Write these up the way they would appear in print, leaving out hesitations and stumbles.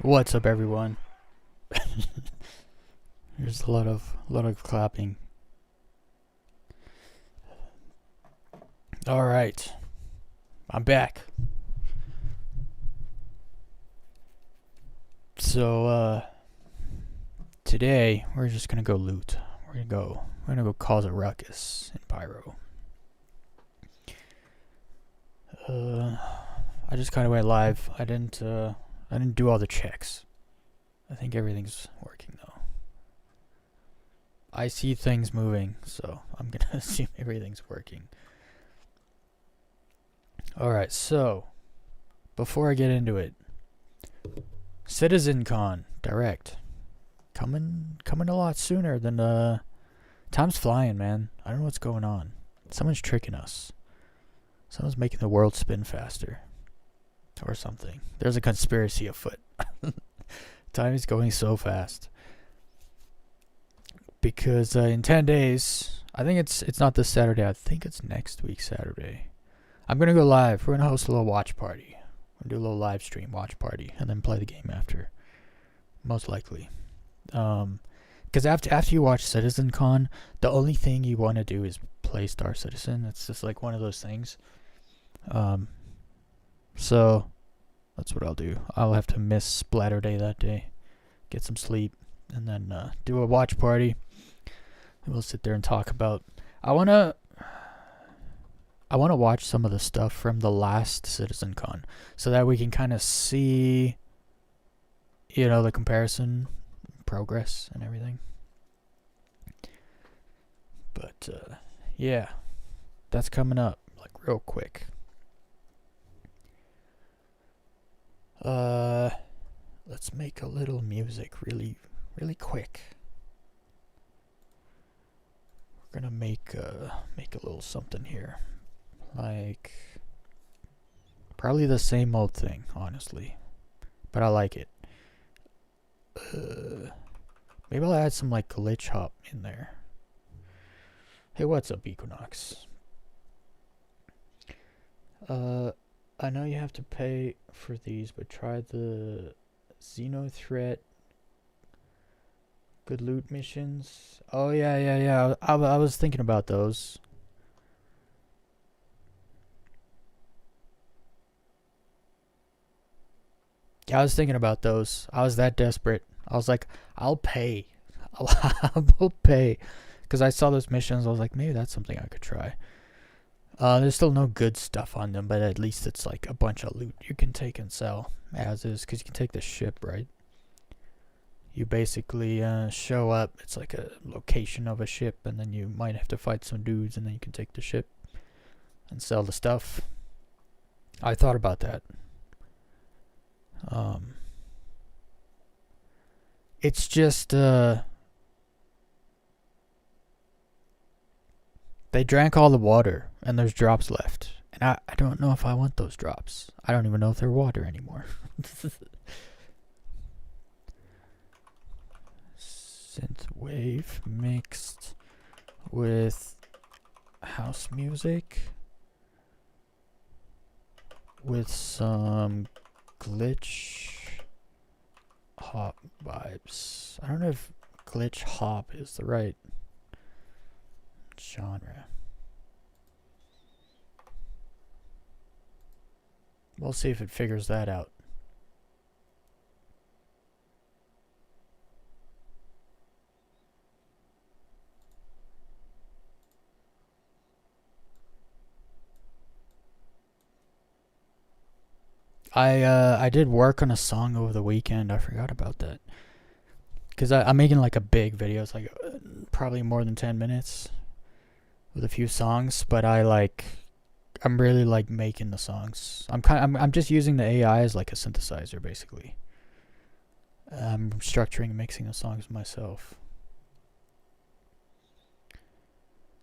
What's up, everyone? There's a lot of clapping. All right, I'm back. So today we're just gonna go loot. We're gonna go cause a ruckus in Pyro. I just kind of went live. I didn't do all the checks. I think everything's working though. I see things moving, so I'm gonna assume everything's working. Alright, so before I get into it, CitizenCon Direct. Coming a lot sooner than time's flying, man. I don't know what's going on. Someone's tricking us. Someone's making the world spin faster. Or something. There's a conspiracy afoot. Time is going so fast. Because in 10 days, I think it's not this Saturday, I think it's next week Saturday. I'm going to go live. We're going to host a little watch party. We're going to do a little live stream watch party and then play the game after. Most likely. Because after you watch CitizenCon, the only thing you want to do is play Star Citizen. It's just like one of those things. So that's what I'll do. I'll have to miss Splatter Day that day, get some sleep, and then do a watch party. And we'll sit there and talk about. I wanna watch some of the stuff from the last CitizenCon, so that we can kind of see, the comparison, progress, and everything. But yeah, that's coming up like real quick. Let's make a little music really quick. We're gonna make a little something here. Like probably the same old thing, honestly. But I like it. Maybe I'll add some like glitch hop in there. Hey, what's up, Equinox? I know you have to pay for these, but try the Xeno Threat Good Loot missions. Oh, yeah. I was thinking about those. Yeah, I was thinking about those. I was that desperate. I was like, I'll pay. I'll pay. Because I saw those missions. I was like, maybe that's something I could try. There's still no good stuff on them, but at least it's like a bunch of loot you can take and sell as is, because you can take the ship, right? You basically show up, it's like a location of a ship, and then you might have to fight some dudes, and then you can take the ship and sell the stuff. I thought about that. It's just they drank all the water, and there's drops left. And I don't know if I want those drops. I don't even know if they're water anymore. Synthwave mixed with house music with some glitch hop vibes. I don't know if glitch hop is the right genre. We'll see if it figures that out. I did work on a song over the weekend. I forgot about that. Because I'm making like a big video. It's like probably more than 10 minutes with a few songs. But I'm really like making the songs. I'm just using the AI as like a synthesizer, basically. I'm structuring and mixing the songs myself.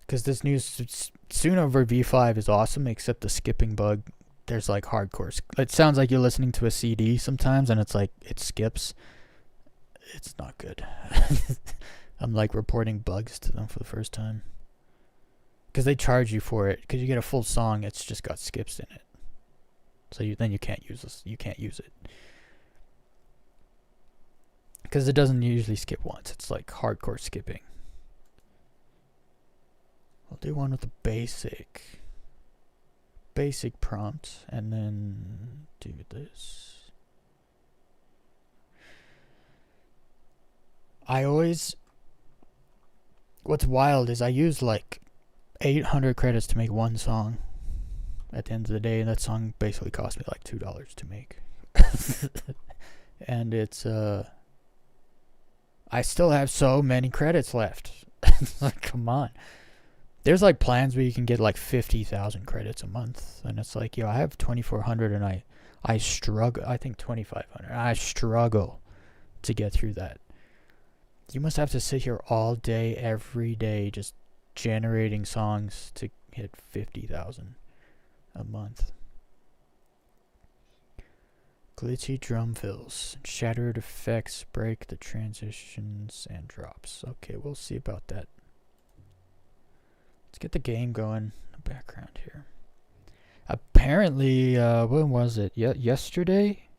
Because this new Sunover V5 is awesome, except the skipping bug. There's like hardcore. It sounds like you're listening to a CD sometimes, and it's like it skips. It's not good. I'm like reporting bugs to them for the first time. Because they charge you for it. Because you get a full song, it's just got skips in it. So then you can't use this. You can't use it. because it doesn't usually skip once. It's like hardcore skipping. I'll do one with the basic prompt, and then do this. What's wild is I use like 800 credits to make one song at the end of the day, and that song basically cost me like $2 to make. And it's I still have so many credits left. Like, come on. There's like plans where you can get like 50,000 credits a month, and it's like, I have 2,400, and I struggle. I think 2,500. I struggle to get through that. You must have to sit here all day, every day, just generating songs to hit 50,000 a month. Glitchy drum fills, shattered effects break the transitions and drops. Okay, we'll see about that. Let's get the game going in the background here. Apparently, when was it? Yesterday?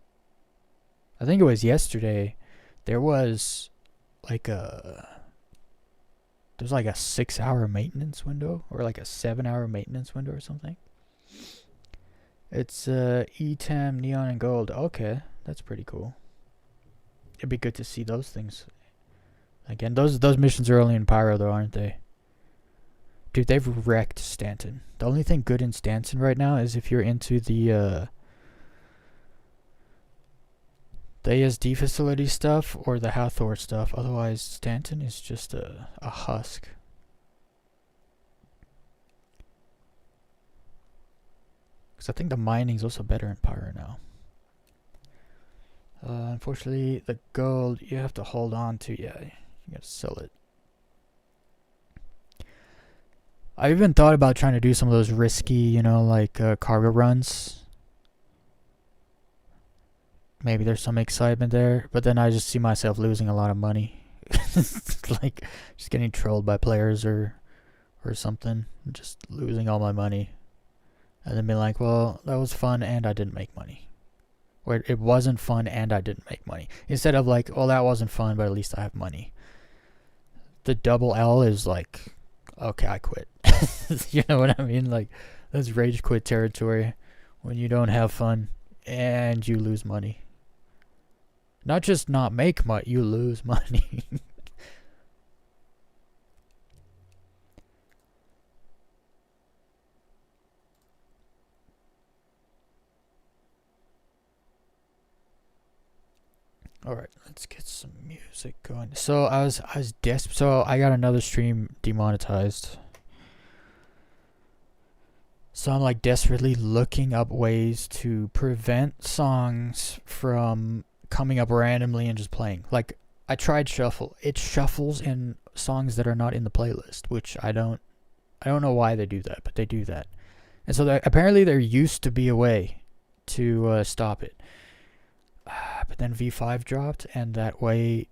I think it was yesterday. There was like a 6-hour maintenance window, or like a 7-hour maintenance window or something. It's ETEM, Neon, and Gold. Okay, that's pretty cool. It'd be good to see those things again. Those missions are only in Pyro though, aren't they? Dude, they've wrecked Stanton. The only thing good in Stanton right now is if you're into the ASD facility stuff or the Hathor stuff. Otherwise, Stanton is just a husk. Because I think the mining's also better in Pyro now. Unfortunately, the gold you have to hold on to. Yeah, you gotta sell it. I even thought about trying to do some of those risky, like cargo runs. Maybe there's some excitement there, but then I just see myself losing a lot of money. Like, just getting trolled by players or something. Just losing all my money. And then being like, well, that was fun and I didn't make money. Or it wasn't fun and I didn't make money. Instead of like, well, that wasn't fun, but at least I have money. The double L is like, okay, I quit. You know what I mean? Like, that's rage quit territory when you don't have fun and you lose money. Not just not make money, you lose money. All right, let's get some music going. So I was desperate. So I got another stream demonetized. So I'm like desperately looking up ways to prevent songs from coming up randomly and just playing. Like, I tried shuffle. It shuffles in songs that are not in the playlist, which I don't know why they do that, but they do that. And so apparently there used to be a way to stop it. But then V5 dropped, and that way,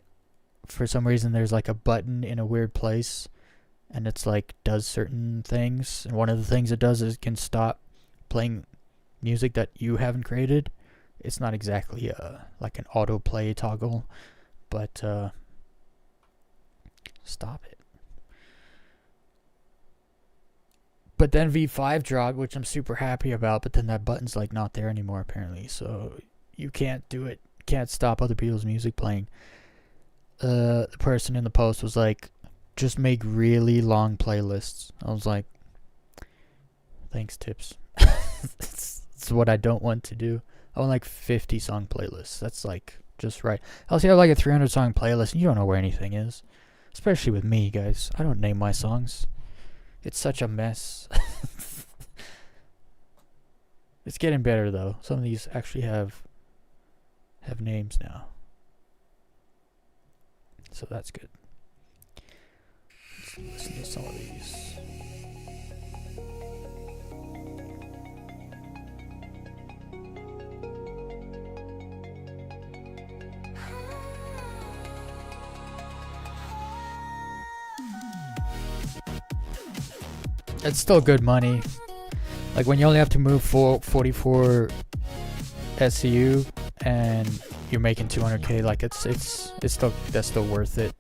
for some reason, there's like a button in a weird place, and it's like does certain things. And one of the things it does is it can stop playing music that you haven't created. It's not exactly like an autoplay toggle, but stop it. But then V5 dropped, which I'm super happy about, but then that button's like not there anymore apparently, so you can't do it. Can't stop other people's music playing. The person in the post was like, just make really long playlists. I was like, thanks, tips. It's what I don't want to do. I want like 50 song playlists. That's like just right. Else you have like a 300 song playlist and you don't know where anything is. Especially with me, guys. I don't name my songs. It's such a mess. It's getting better though. Some of these actually have names now. So that's good. Let's listen to some of these. It's still good money. Like when you only have to move 44 SCU and you're making 200k, like it's still, that's still worth it.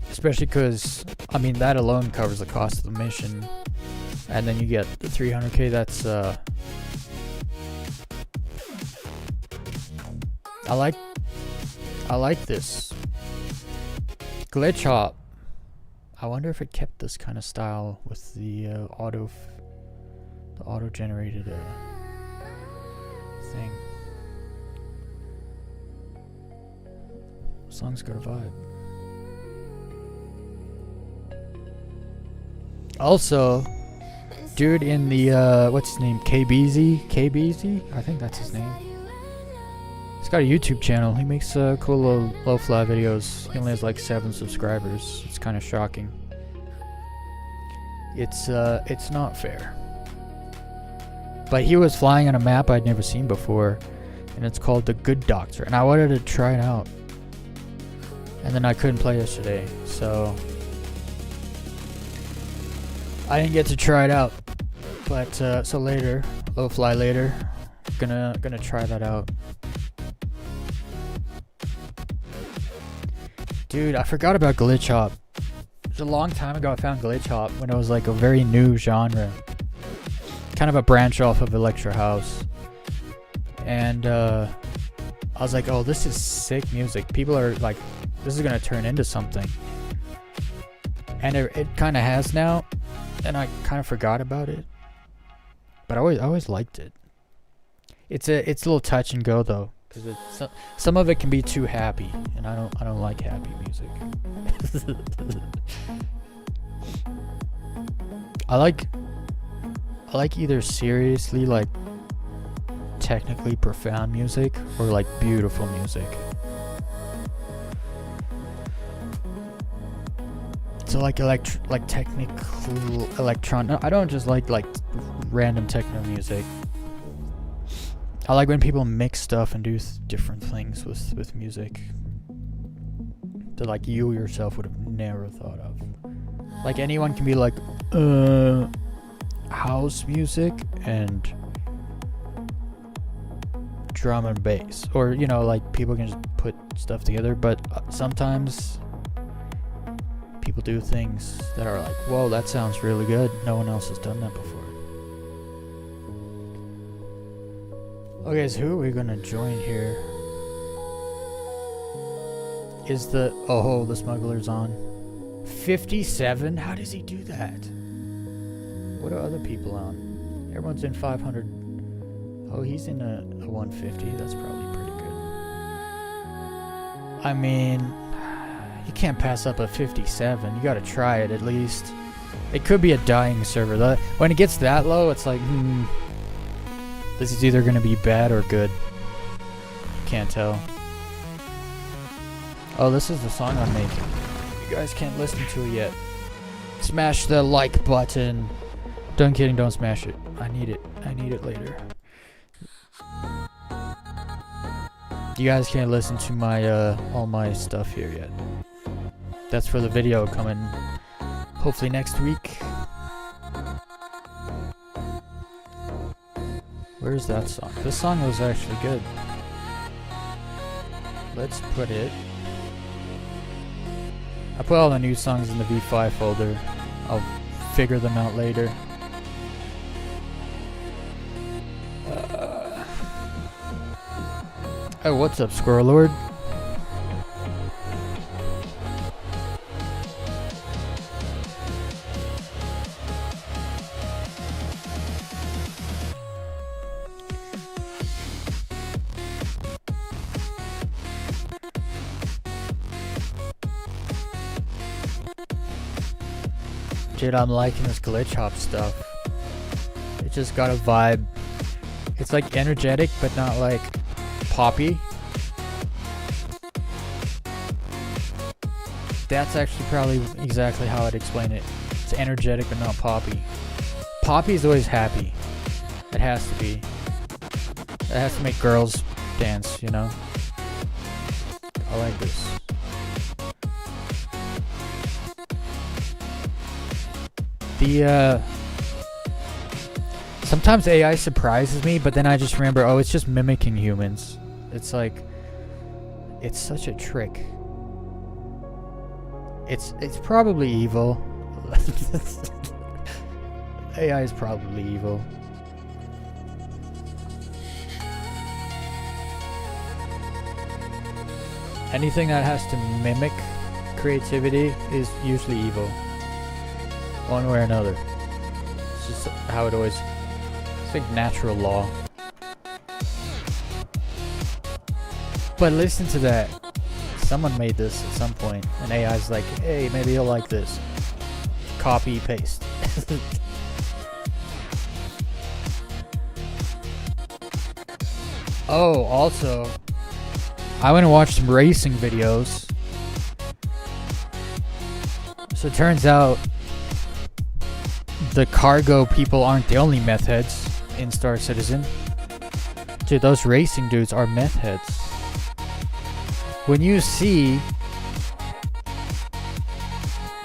Especially because, I mean, that alone covers the cost of the mission, and then you get the 300k. That's I like this glitch hop. I wonder if it kept this kind of style with the auto generated thing. Song's got a vibe. Also, dude in the what's his name, KBZ, I think that's his name. He's got a YouTube channel. He makes cool low-fly videos. He only has like 7 subscribers. It's kind of shocking. It's not fair. But he was flying on a map I'd never seen before, and it's called the Good Doctor, and I wanted to try it out. And then I couldn't play yesterday, so I didn't get to try it out. But so later, low fly later, gonna try that out. Dude, I forgot about glitch hop. It was a long time ago I found glitch hop when it was like a very new genre. Kind of a branch off of Electro House. And I was like, oh, this is sick music. People are like, this is gonna turn into something. And it kind of has now. And I kind of forgot about it. But I always liked it. It's a little touch and go though. Because some of it can be too happy, and I don't like happy music. I like either seriously like technically profound music or like beautiful music. So like technical electron. I don't just like random techno music. I like when people mix stuff and do different things with music that like you yourself would have never thought of. Like anyone can be like house music and drum and bass, or you know, like people can just put stuff together. But sometimes people do things that are like, whoa, that sounds really good. No one else has done that before. Okay, so who are we gonna join here? Is the smuggler's on 57? How does he do that? What are other people on? Everyone's in 500. Oh, he's in a 150. That's probably pretty good. I mean, you can't pass up a 57. You gotta try it at least. It could be a dying server. When it gets that low, it's like, this is either gonna be bad or good. Can't tell. Oh, this is the song I'm making. You guys can't listen to it yet. Smash the like button. Don't kidding, don't smash it. I need it. I need it later. You guys can't listen to my all my stuff here yet. That's for the video coming hopefully next week. Where's that song? This song was actually good. Let's put it. I put all the new songs in the V5 folder. I'll figure them out later. Oh, what's up, Squirrel Lord? Dude, I'm liking this glitch hop stuff. It just got a vibe. It's like energetic, but not like poppy. That's actually probably exactly how I'd explain it. It's energetic, but not poppy. Poppy is always happy. It has to be. It has to make girls dance, you know? I like this. Sometimes AI surprises me, but then I just remember, oh, it's just mimicking humans. It's like, it's such a trick. It's probably evil. AI is probably evil. Anything that has to mimic creativity is usually evil. One way or another. It's just how it always... It's like natural law. But listen to that. Someone made this at some point, and AI's like, hey, maybe you'll like this. Copy, paste. Oh, also... I went and watched some racing videos. So it turns out the cargo people aren't the only meth heads in Star Citizen. Dude, those racing dudes are meth heads. When you see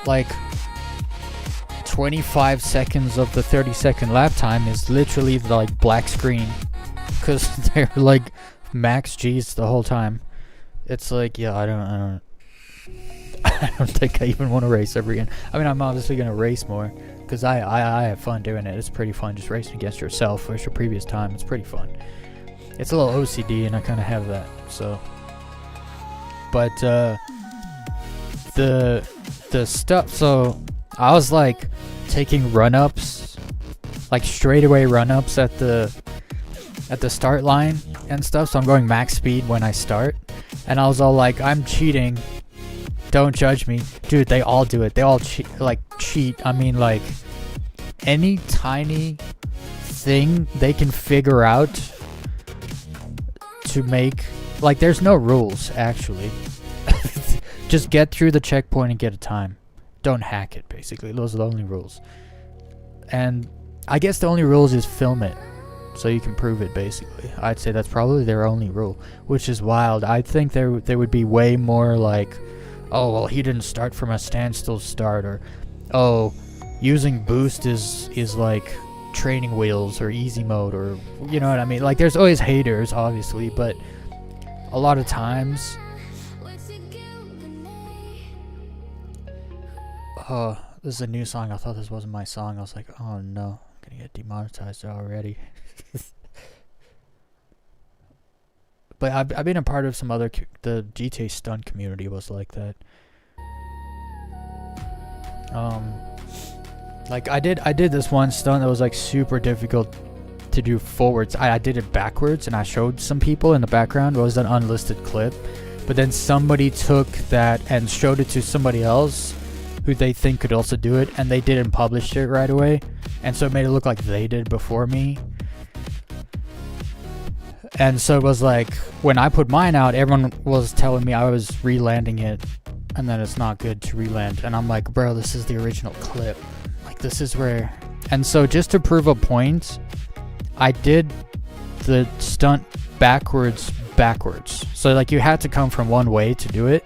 like 25 seconds of the 30-second lap time is literally the like black screen, because they're like max G's the whole time. It's like, yeah, I don't think I even want to race ever again. I mean, I'm obviously gonna race more because I have fun doing it. It's pretty fun just racing against yourself versus your previous time. It's pretty fun. It's a little OCD, and I kind of have that. So, but the stuff. So I was like taking run-ups, like straightaway run-ups at the start line and stuff. So I'm going max speed when I start, and I was all like, I'm cheating. Don't judge me. Dude, they all do it. They all cheat. I mean, like, any tiny thing they can figure out to make... Like, there's no rules, actually. Just get through the checkpoint and get a time. Don't hack it, basically. Those are the only rules. And I guess the only rules is film it, so you can prove it, basically. I'd say that's probably their only rule, which is wild. I think there would be way more, like... Oh, well, he didn't start from a standstill start, or, oh, using boost is like training wheels or easy mode, or, you know what I mean? Like, there's always haters, obviously, but a lot of times... Oh, this is a new song. I thought this wasn't my song. I was like, oh no, I'm gonna get demonetized already. But I've been a part of some other... The GTA stunt community was like that. Like I did this one stunt that was like super difficult to do forwards. I did it backwards, and I showed some people in the background. It was an unlisted clip. But then somebody took that and showed it to somebody else who they think could also do it, and they didn't publish it right away. And so it made it look like they did before me. And so it was like, when I put mine out, everyone was telling me I was re-landing it, and then it's not good to re-land. And I'm like, bro, this is the original clip. Like, this is where... And so just to prove a point, I did the stunt backwards. So, like, you had to come from one way to do it.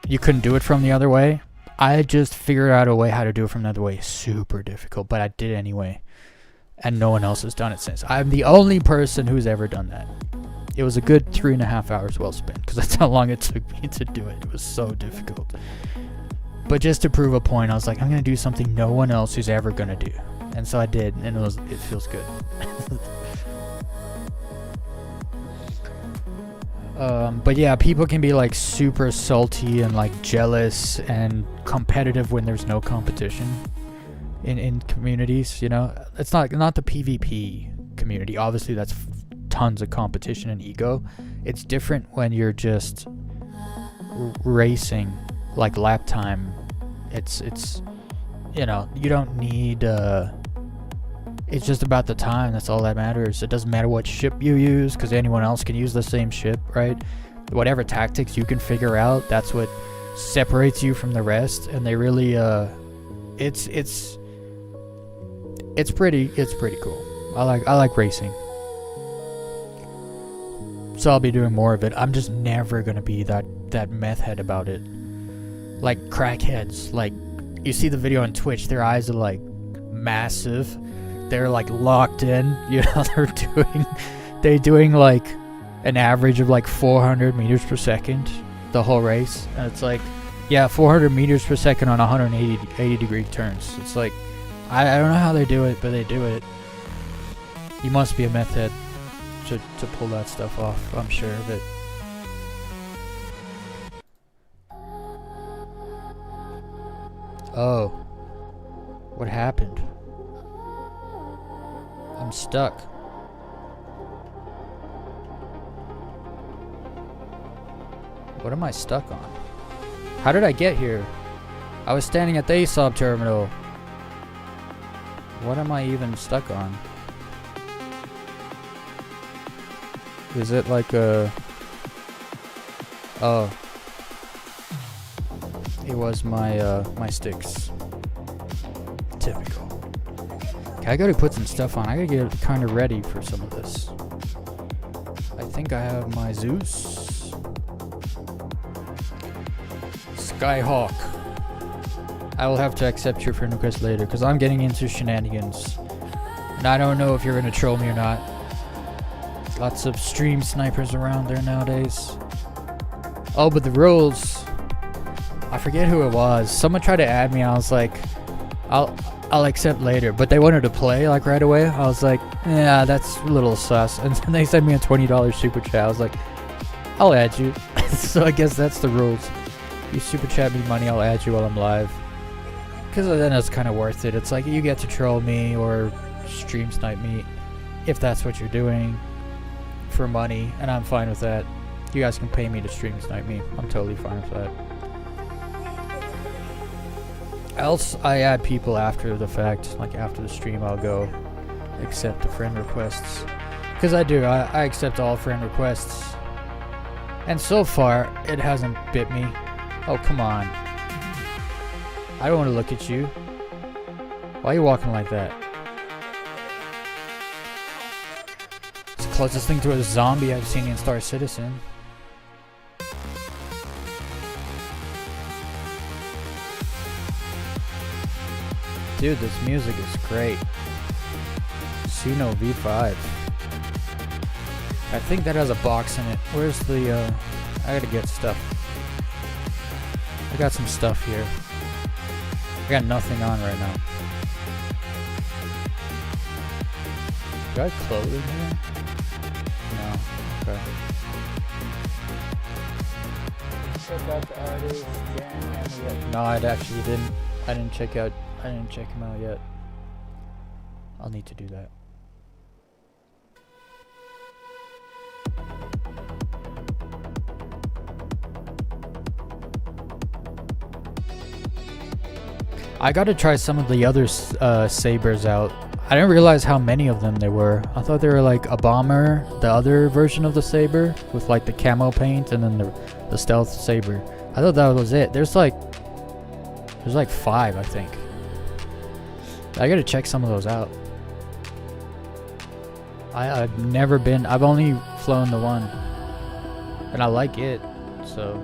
You couldn't do it from the other way. I just figured out a way how to do it from the other way. Super difficult, but I did it anyway. And no one else has done it since. I'm the only person who's ever done that. It was a good 3.5 hours well spent, because that's how long it took me to do it. It was so difficult. But just to prove a point, I was like, I'm going to do something no one else is ever going to do. And so I did, and it feels good. But yeah, people can be like super salty and like jealous and competitive when there's no competition. In communities, you know, it's not the PvP community. Obviously, that's tons of competition and ego. It's different when you're just racing, like lap time. It's you know, you don't need. It's just about the time. That's all that matters. It doesn't matter what ship you use, because anyone else can use the same ship, right? Whatever tactics you can figure out, that's what separates you from the rest. And they really, It's pretty cool. I like racing. So I'll be doing more of it. I'm just never gonna be that meth head about it. Like crackheads. Like, you see the video on Twitch, their eyes are like massive. they're like locked in. You know, they're doing like an average of like 400 meters per second the whole race, and it's like, yeah, 400 meters per second on 180 degree turns. It's like, I don't know how they do it, but they do it. You must be a meth head to pull that stuff off, I'm sure of it. Oh, what happened? I'm stuck. What am I stuck on? How did I get here? I was standing at the ASOB terminal. What am I even stuck on? Is it like a... Oh. It was my my sticks. Typical. Okay, I gotta put some stuff on. I gotta get kind of ready for some of this. I think I have my Zeus. Skyhawk. I will have to accept your friend request later because I'm getting into shenanigans. And I don't know if you're gonna troll me or not. Lots of stream snipers around there nowadays. Oh, but the rules. I forget who it was. Someone tried to add me. I was like, I'll accept later. But they wanted to play like right away. I was like, yeah, that's a little sus. And then they sent me a $20 super chat. I was like, I'll add you. So I guess that's the rules. If you super chat me money, I'll add you while I'm live. Because then it's kind of worth it. It's like you get to troll me or stream snipe me if that's what you're doing for money. And I'm fine with that. You guys can pay me to stream snipe me. I'm totally fine with that. Else, I add people after the fact. Like after the stream, I'll go accept the friend requests. Because I do. I accept all friend requests. And so far, it hasn't bit me. Oh, come on. I don't want to look at you. Why are you walking like that? It's the closest thing to a zombie I've seen in Star Citizen. Dude, this music is great. Suno V5. I think that has a box in it. Where's the, I gotta get stuff. I got some stuff here. I got nothing on right now. Do I have clothing here? No. Okay. Check out the artist. No, I actually didn't. I didn't check him out yet. I'll need to do that. I gotta try some of the other sabers out. I didn't realize how many of them there were. I thought they were like a bomber, the other version of the saber with like the camo paint, and then the stealth saber. I thought that was it. There's like 5, I think. I gotta check some of those out. I've never been. I've only flown the one, and I like it, so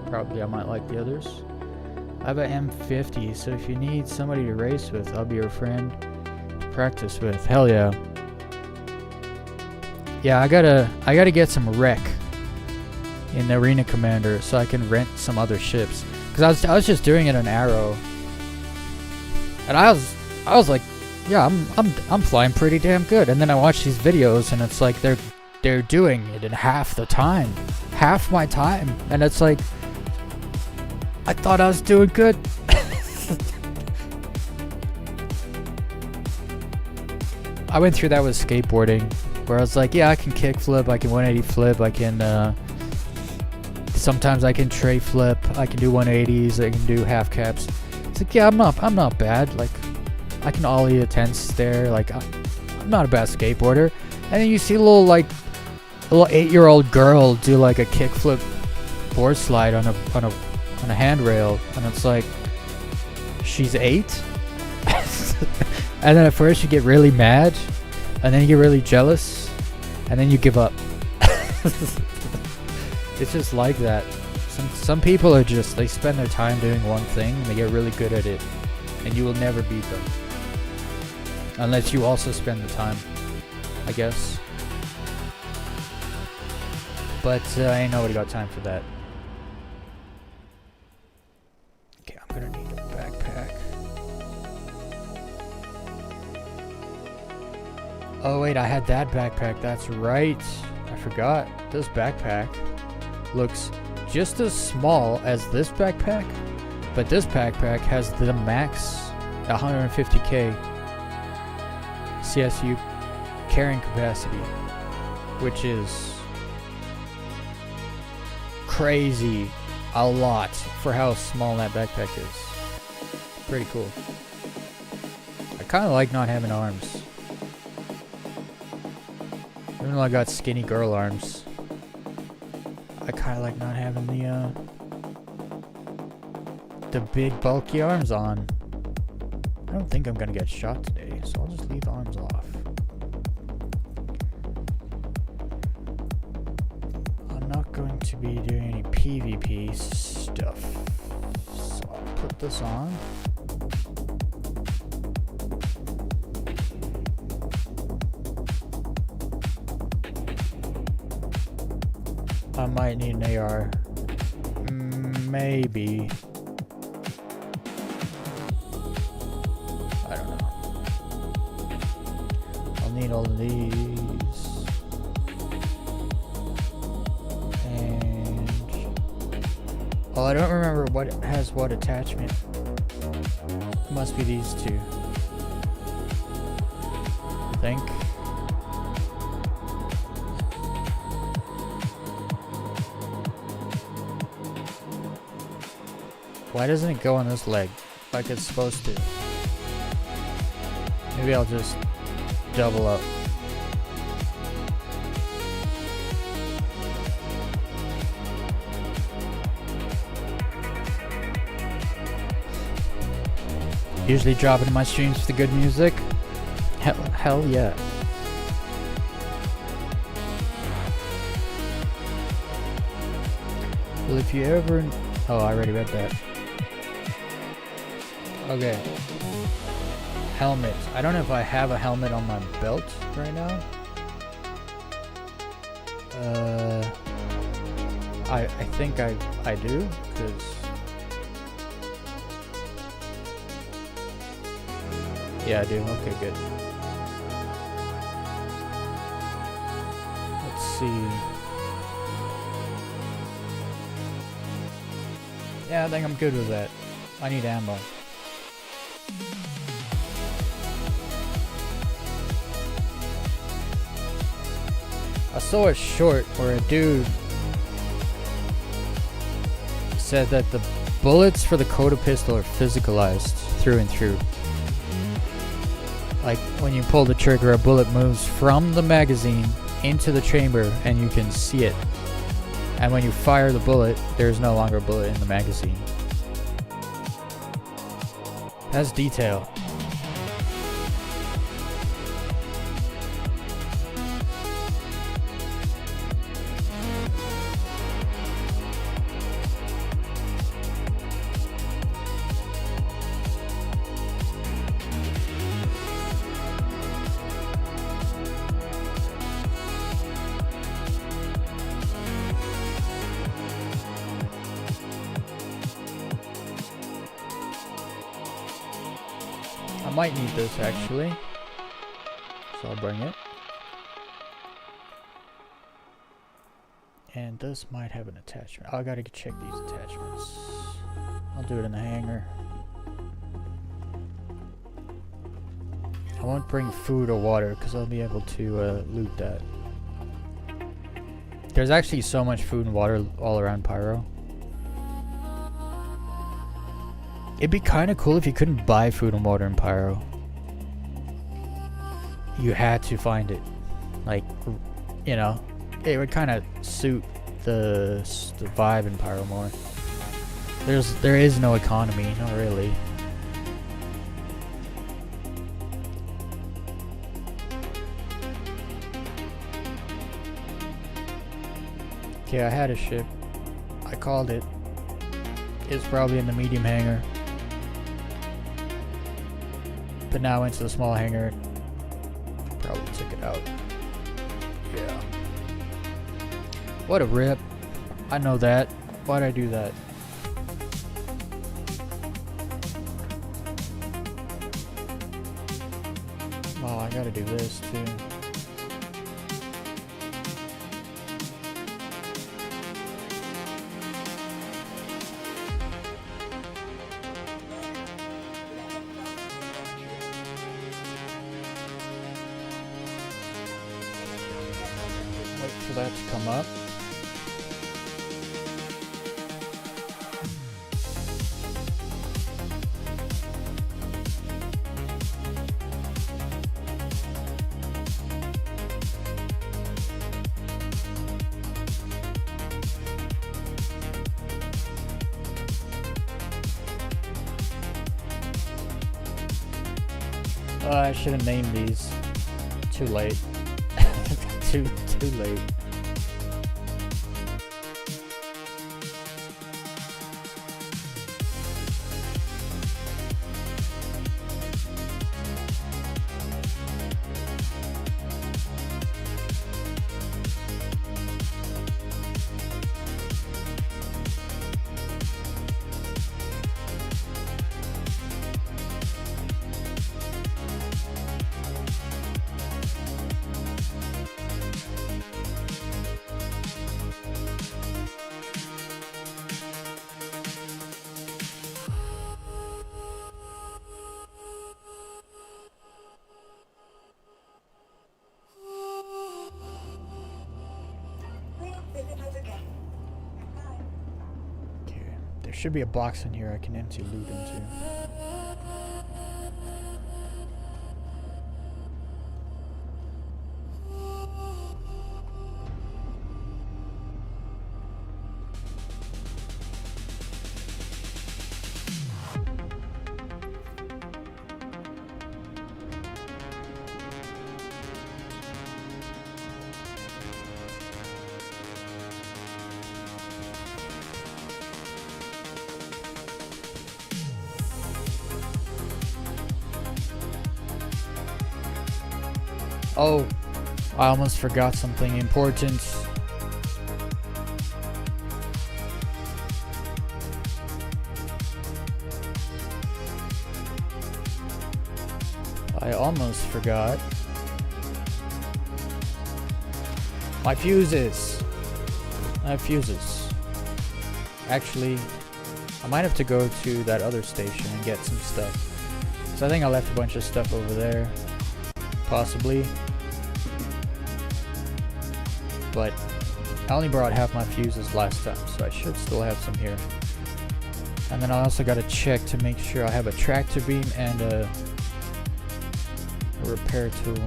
probably I might like the others. I have an M50, so if you need somebody to race with, I'll be your friend to practice with. Hell yeah. Yeah, I gotta get some wreck in the Arena Commander so I can rent some other ships. Cause I was just doing it on Arrow, and I was like, yeah, I'm flying pretty damn good. And then I watch these videos, and it's like they're doing it in half the time, half my time, and it's like, I thought I was doing good. I went through that with skateboarding, where I was like, yeah, I can kick flip, I can 180 flip, I can sometimes I can tray flip, I can do 180s, I can do half caps. It's like, yeah, I'm not bad. Like, I can ollie a 10 stair. Like, I'm not a bad skateboarder. And then you see a little 8-year-old girl do like a kick flip board slide on a handrail, and it's like, she's 8. And then at first you get really mad, and then you get really jealous, and then you give up. It's just like that. Some people are just, they spend their time doing one thing and they get really good at it, and you will never beat them. Unless you also spend the time, I guess. But ain't nobody got time for that. Okay, I'm gonna need a backpack. Oh wait, I had that backpack, that's right. I forgot. This backpack looks just as small as this backpack, but this backpack has the max 150k CSU carrying capacity, which is crazy a lot for how small that backpack is. Pretty cool. I kind of like not having arms. Even though I got skinny girl arms, I kind of like not having the big bulky arms on. I don't think I'm gonna get shot today, so I'll just leave the arms off. I'm not going to be doing any PvP stuff, so I'll put this on. I might need an AR. Maybe. I don't know. I'll need all of these. And oh, I don't remember what has what attachment. It must be these two, I think. Why doesn't it go on this leg like it's supposed to? Maybe I'll just double up. Usually drop into my streams for the good music. Hell yeah. Well, if you ever... Oh, I already read that. Okay. Helmet. I don't know if I have a helmet on my belt right now. I think I do, because yeah, I do. Okay, good. Let's see. Yeah, I think I'm good with that. I need ammo. I saw a short where a dude said that the bullets for the Coda pistol are physicalized through and through. Like when you pull the trigger, a bullet moves from the magazine into the chamber and you can see it. And when you fire the bullet, there's no longer a bullet in the magazine. That's detail. I might need this actually, so I'll bring it. And this might have an attachment. I gotta check these attachments. I'll do it in the hangar. I won't bring food or water because I'll be able to loot that. There's actually so much food and water all around Pyro. It'd be kind of cool if you couldn't buy food and water in Pyro. You had to find it. Like, you know, it would kind of suit the vibe in Pyro more. There is no economy, not really. Okay, I had a ship. I called it. It's probably in the medium hangar. But now I went to the small hangar. Probably took it out. Yeah. What a rip. I know that. Why'd I do that? Oh, I gotta do this too. Wait for that to come up. I should have named these. Too late. too late. There should be a box in here I can empty loot into. Oh, I almost forgot something important. I almost forgot. My fuses. I have fuses. Actually, I might have to go to that other station and get some stuff. So I think I left a bunch of stuff over there. Possibly. But I only brought half my fuses last time, so I should still have some here. And then I also gotta check to make sure I have a tractor beam and a repair tool.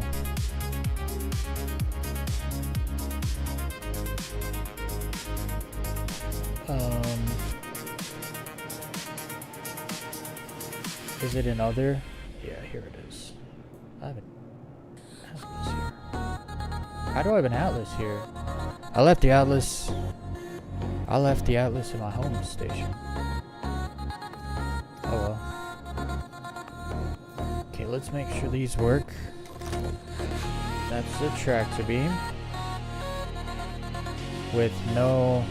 Is it in other? Yeah, here it is. I have an atlas here. How do I have an atlas here? I left the atlas in my home station. Oh well. Okay, let's make sure these work. That's the tractor beam. With no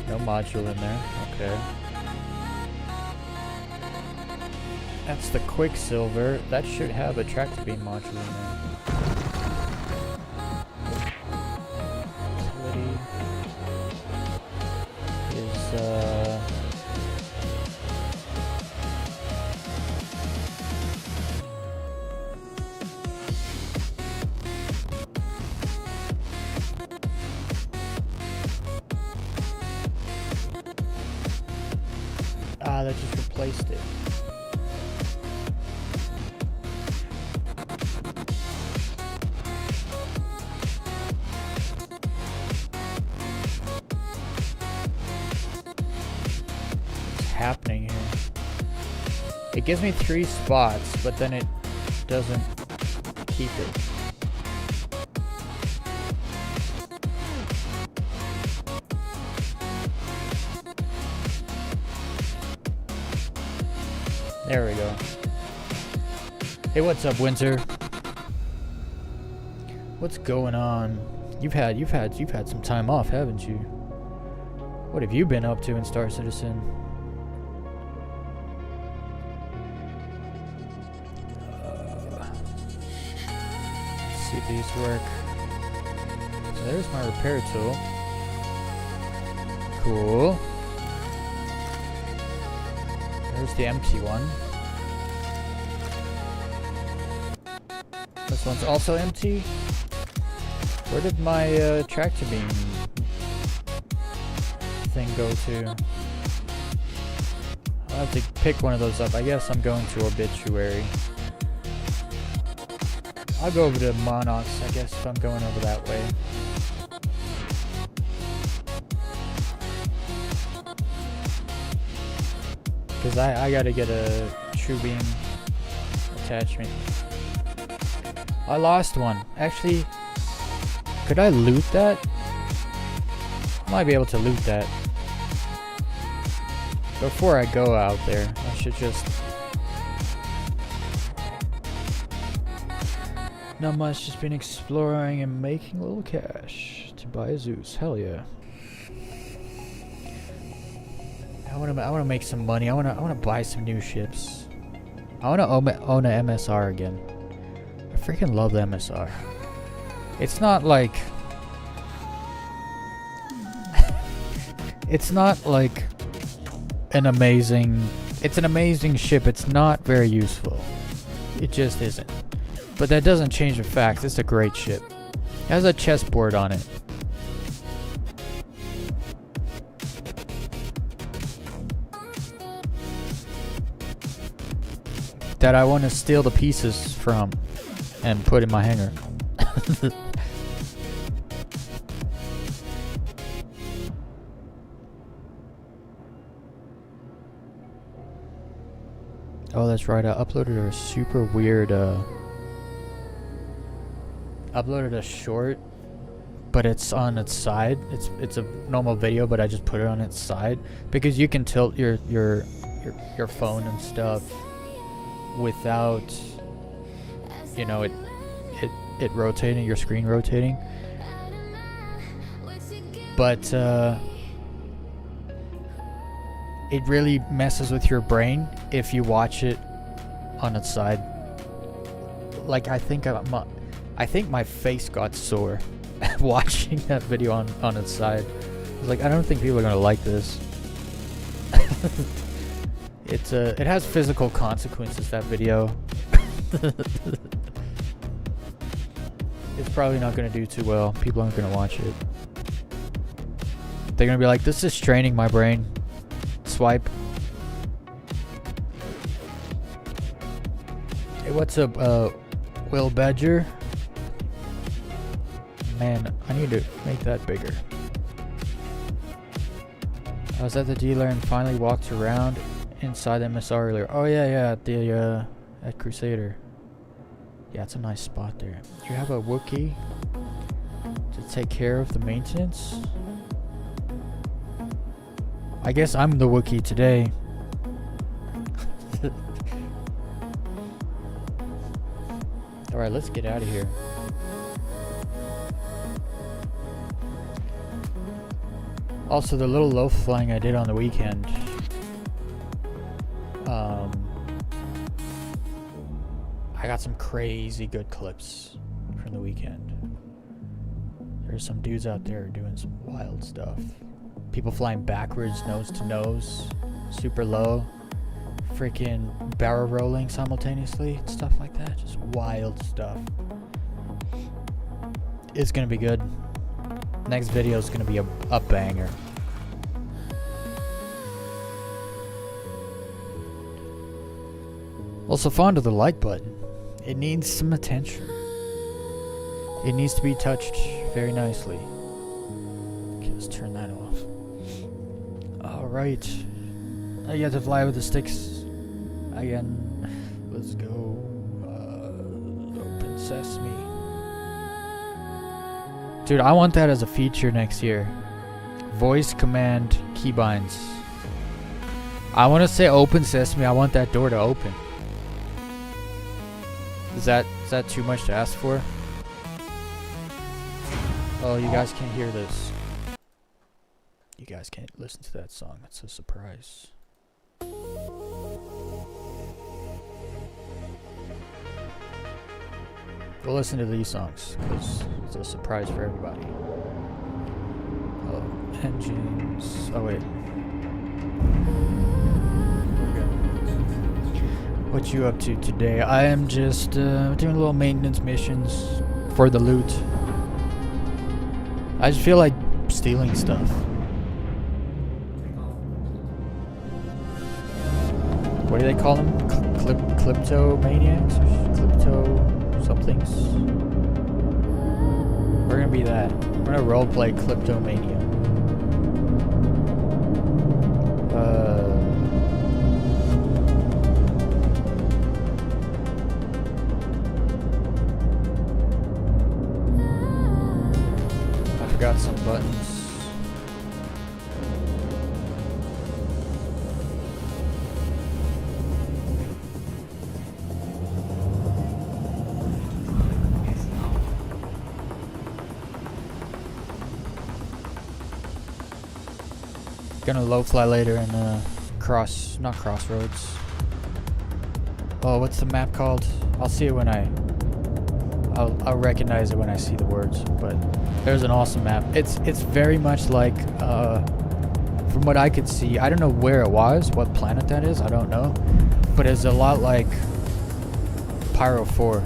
module in there. Okay. That's the Quicksilver. That should have a tractor beam module in there. That just replaced it. What's happening here? It gives me 3 spots, but then it doesn't keep it. There we go. Hey, what's up, Winter? What's going on? You've had some time off, haven't you? What have you been up to in Star Citizen? Let's see if these work. So there's my repair tool. Cool. There's the empty one. This one's also empty. Where did my tractor beam thing go to? I'll have to pick one of those up. I guess I'm going to Obituary. I'll go over to Monox, I guess, if I'm going over that way. Because I gotta get a true beam attachment. I lost one. Actually, could I loot that? I might be able to loot that. Before I go out there, I should just... Not much, just been exploring and making a little cash to buy a Zeus. Hell yeah. I wanna make some money. I wanna buy some new ships. I wanna own a MSR again. I freaking love the MSR. It's not like it's not like an amazing... It's an amazing ship. It's not very useful. It just isn't. But that doesn't change the fact it's a great ship. It has a chessboard on it. That I want to steal the pieces from and put in my hangar. Oh, that's right. I uploaded a super weird, uploaded a short, but it's on its side. It's a normal video, but I just put it on its side because you can tilt your phone and stuff without, you know, it rotating, your screen rotating. But it really messes with your brain if you watch it on its side. Like I think my face got sore watching that video on its side. I was like, I don't think people are gonna like this. It has physical consequences, that video. It's probably not gonna do too well. People aren't gonna watch it. They're gonna be like, this is straining my brain. Swipe. Hey, what's up, Will Badger? Man, I need to make that bigger. I was at the dealer and finally walked around inside the MSR earlier. Oh yeah, at Crusader. Yeah, it's a nice spot there. Do you have a Wookiee to take care of the maintenance? I guess I'm the Wookiee today. Alright, let's get out of here. Also, the little loaf flying I did on the weekend. I got some crazy good clips from the weekend. There's some dudes out there doing some wild stuff. People flying backwards, nose to nose, super low, freaking barrel rolling simultaneously, stuff like that. Just wild stuff. It's gonna be good. Next video is gonna be a banger. Also, fond of the like button. It needs some attention. It needs to be touched very nicely. Okay, let's turn that off. Alright. I get to fly with the sticks again. Let's go. Open sesame. Dude, I want that as a feature next year. Voice command keybinds. I want to say open sesame. I want that door to open. Is that too much to ask for? Oh, you guys can't hear this. You guys can't listen to that song. That's a surprise. We'll listen to these songs because it's a surprise for everybody. Oh, engines. Oh wait. What you up to today? I am just doing little maintenance missions for the loot. I just feel like stealing stuff. What do they call them? Kleptomaniacs? Klepto somethings? We're gonna be that. We're gonna roleplay kleptomania. Got some buttons. Gonna low fly later in not crossroads. Oh, what's the map called? I'll see it when I'll recognize it when I see the words, but there's an awesome map. It's very much like, from what I could see, I don't know where it was, what planet that is, I don't know, but it's a lot like Pyro 4,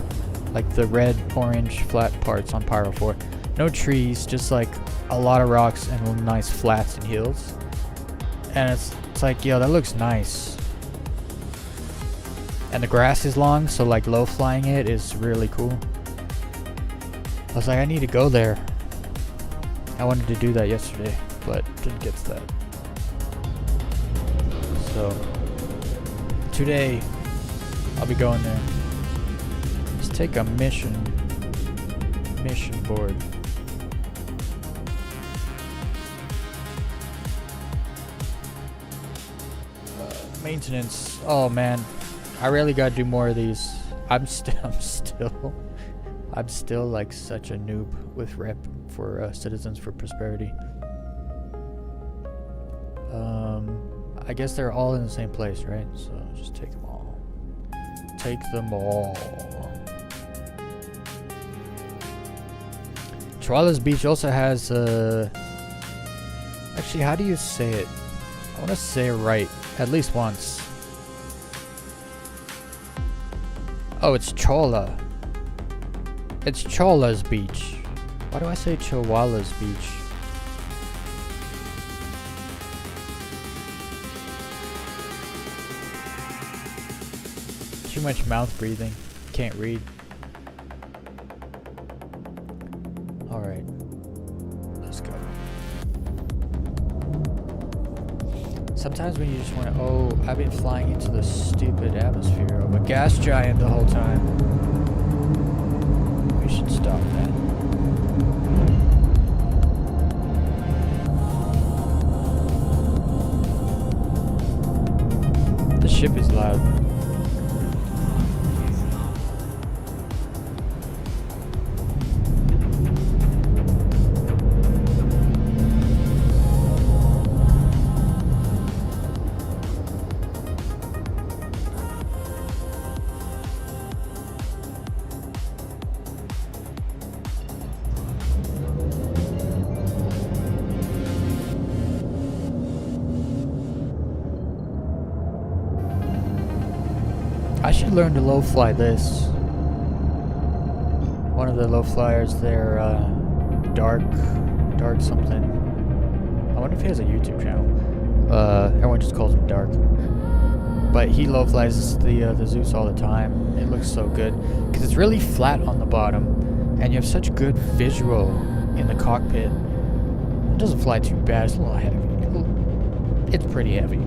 like the red, orange, flat parts on Pyro 4. No trees, just like a lot of rocks and nice flats and hills, and it's like, yo, that looks nice. And the grass is long, so like low flying it is really cool. I was like, I need to go there. I wanted to do that yesterday, but didn't get to that. So today I'll be going there. Let's take a mission board. Maintenance. Oh man, I really gotta do more of these. I'm still like such a noob with rep for Citizens for Prosperity. I guess they're all in the same place, right? So just take them all. Take them all. Chihuahuas Beach also has actually, how do you say it? I want to say it right at least once. Oh, it's Chola. It's Chola's Beach. Why do I say Chihuahua's Beach? Too much mouth breathing. Can't read. Alright. Let's go. Sometimes when you just want to... Oh, I've been flying into the stupid atmosphere of a gas giant the whole time. We should stop that. The ship is loud. I should learn to low fly this. One of the low flyers there, dark something. I wonder if he has a YouTube channel. Everyone just calls him Dark. But he low flies the Zeus all the time. It looks so good because it's really flat on the bottom, and you have such good visual in the cockpit. It doesn't fly too bad. It's a little heavy. It's pretty heavy.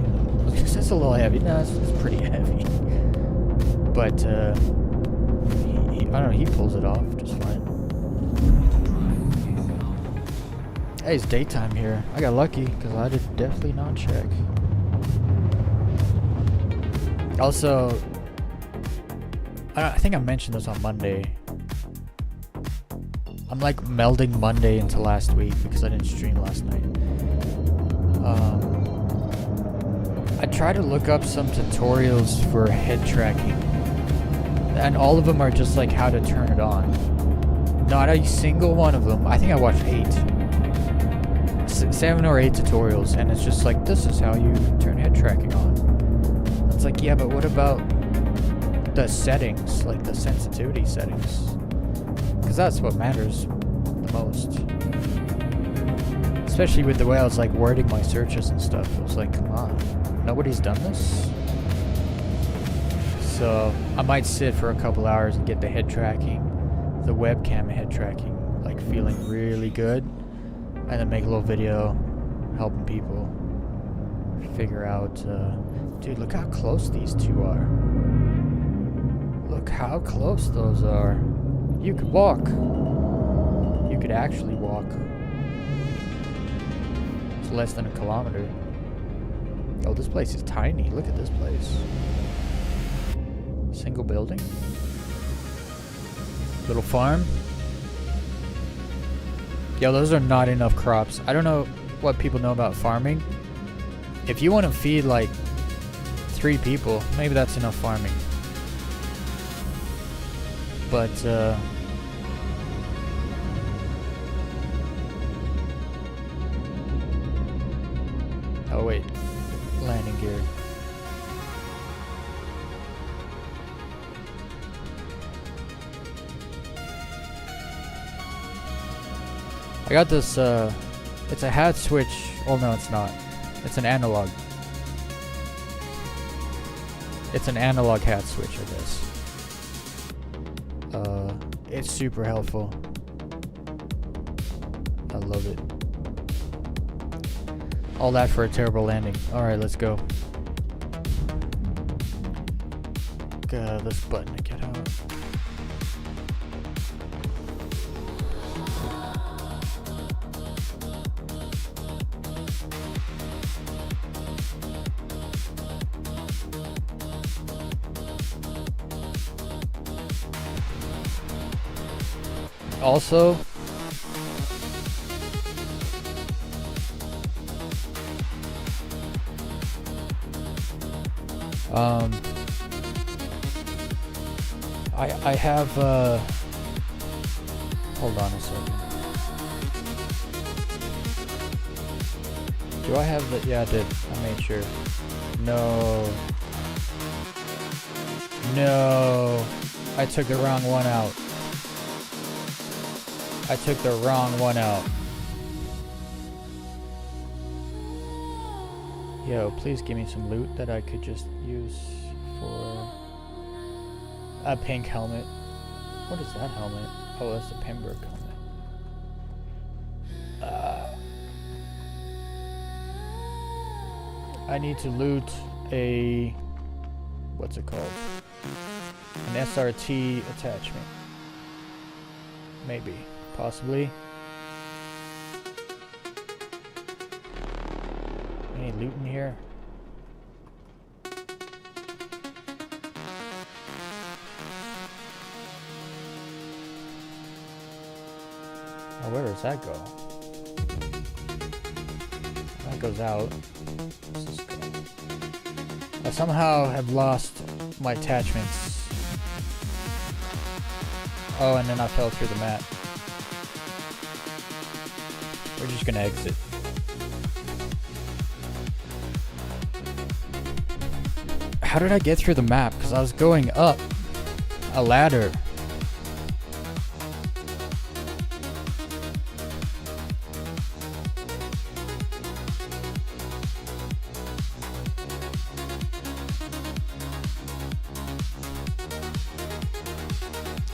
It's a little heavy. No, it's pretty heavy. But I don't know, he pulls it off just fine. Hey, it's daytime here. I got lucky because I did definitely not check. Also, I think I mentioned this on Monday. I'm like melding Monday into last week because I didn't stream last night. I tried to look up some tutorials for head tracking, and all of them are just like how to turn it on. Not a single one of them. I think I watched 7 or 8 tutorials, and it's just like, this is how you turn head tracking on. It's like, yeah, but what about the settings, like the sensitivity settings? Because that's what matters the most. Especially with the way I was like wording my searches and stuff. It was like, come on, nobody's done this? So I might sit for a couple hours and get the head tracking, the webcam head tracking, like feeling really good, and then make a little video helping people figure out, dude, look how close these two are. Look how close those are. You could walk. You could actually walk. It's less than a kilometer. Oh, this place is tiny. Look at this place. Single building. Little farm. Yo, those are not enough crops. I don't know what people know about farming. If you want to feed like 3 people, maybe that's enough farming. But, oh wait, landing gear. I got this, it's a hat switch. Oh no, it's not. It's an analog. It's an analog hat switch, I guess. It's super helpful. I love it. All that for a terrible landing. Alright, let's go. This button to get out. Also, I have, hold on a second. Do I have the, yeah, I did. I made sure. No. No. I took the wrong one out. I took the wrong one out. Yo, please give me some loot that I could just use for a pink helmet. What is that helmet? Oh, that's the Pembroke helmet. I need to loot a, what's it called? An SRT attachment. Maybe. Possibly. Any loot in here? Oh, where does that go? That goes out. Where's this go? I somehow have lost my attachments. Oh, and then I fell through the map. We're just gonna exit. How did I get through the map? Because I was going up a ladder.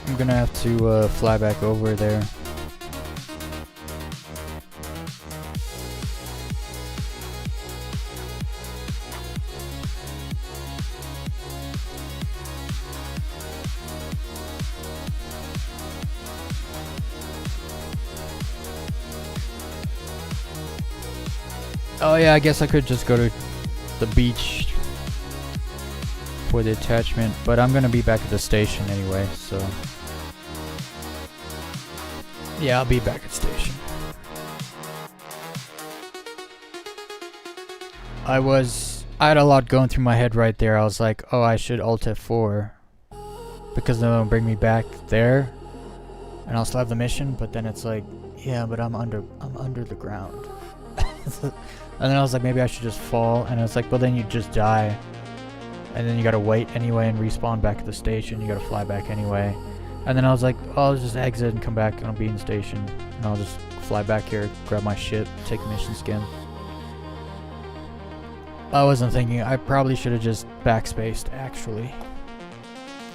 I'm gonna have to fly back over there. Oh yeah, I guess I could just go to the beach for the attachment, but I'm gonna be back at the station anyway, so yeah, I'll be back at station. I had a lot going through my head right there. I was like, oh, I should Alt F4 because then it'll bring me back there and I'll still have the mission, but then it's like, yeah, but I'm under the ground. And then I was like, maybe I should just fall, and it's like, well, then you just die, and then you gotta wait anyway and respawn back at the station. You gotta fly back anyway. And then I was like, oh, I'll just exit and come back and I'll be in the station, and I'll just fly back here, grab my ship, take the mission skin. I wasn't thinking, I probably should have just backspaced actually,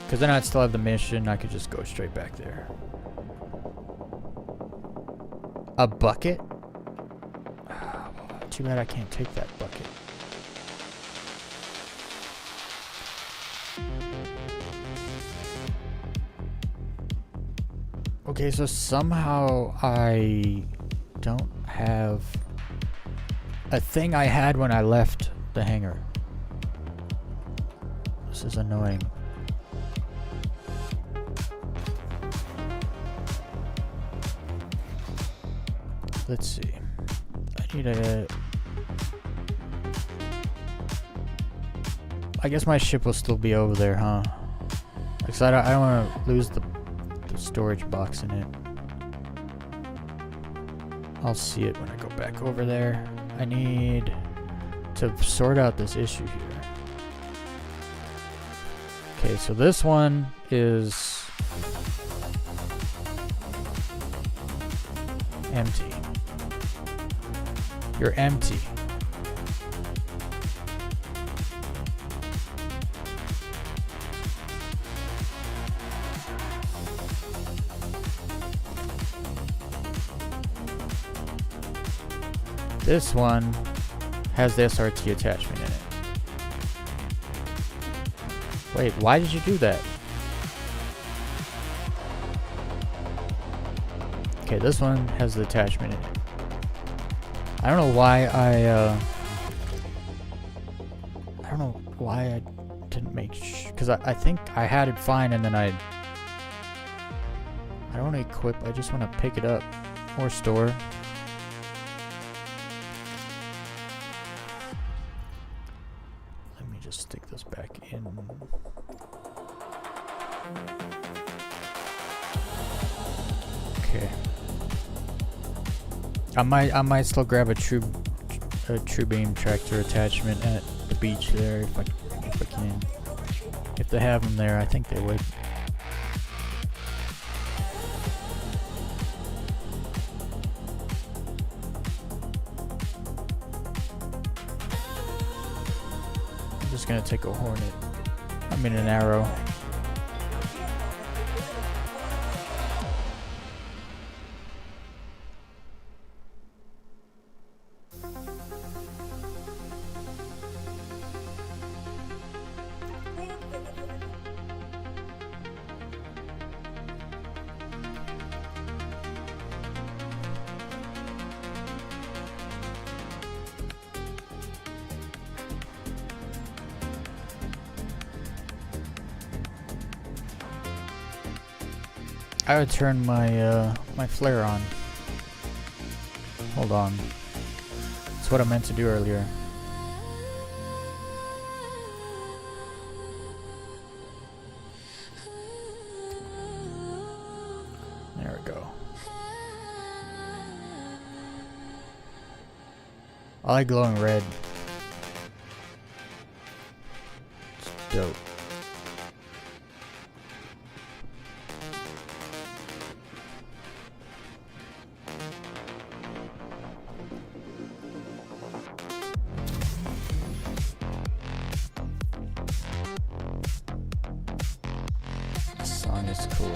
because then I'd still have the mission. I could just go straight back there. A bucket? Too bad I can't take that bucket. Okay, so somehow I don't have a thing I had when I left the hangar. This is annoying. Let's see. I need a... I guess my ship will still be over there, huh? Because I don't want to lose the storage box in it. I'll see it when I go back over there. I need to sort out this issue here. Okay, so this one is empty. You're empty. This one has the SRT attachment in it. Wait, why did you do that? Okay, this one has the attachment in it. I don't know why I don't know why I didn't make because I think I had it fine, and then I don't want to equip, I just want to pick it up or store. Let me just stick this back in. Okay. I might still grab a true beam tractor attachment at the beach there if I can. If they have them there, I think they would. I'm just gonna take a Hornet. I mean an Arrow. I would turn my my flare on. Hold on. That's what I meant to do earlier. There we go. I like glowing red. It's dope. Is cool.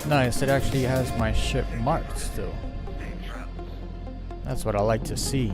Nice, it actually has my ship marked still. That's what I like to see.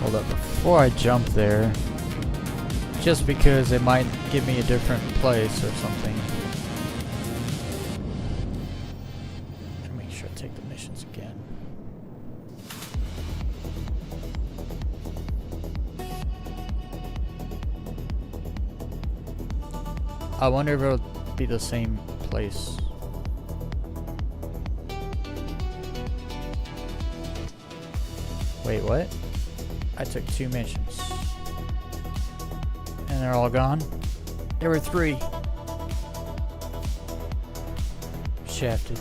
Hold up, before I jump there, just because it might give me a different place or something. Make sure I take the missions again. I wonder if it'll be the same place. Wait, what? I took 2 missions. And they're all gone? There were 3. Shafted.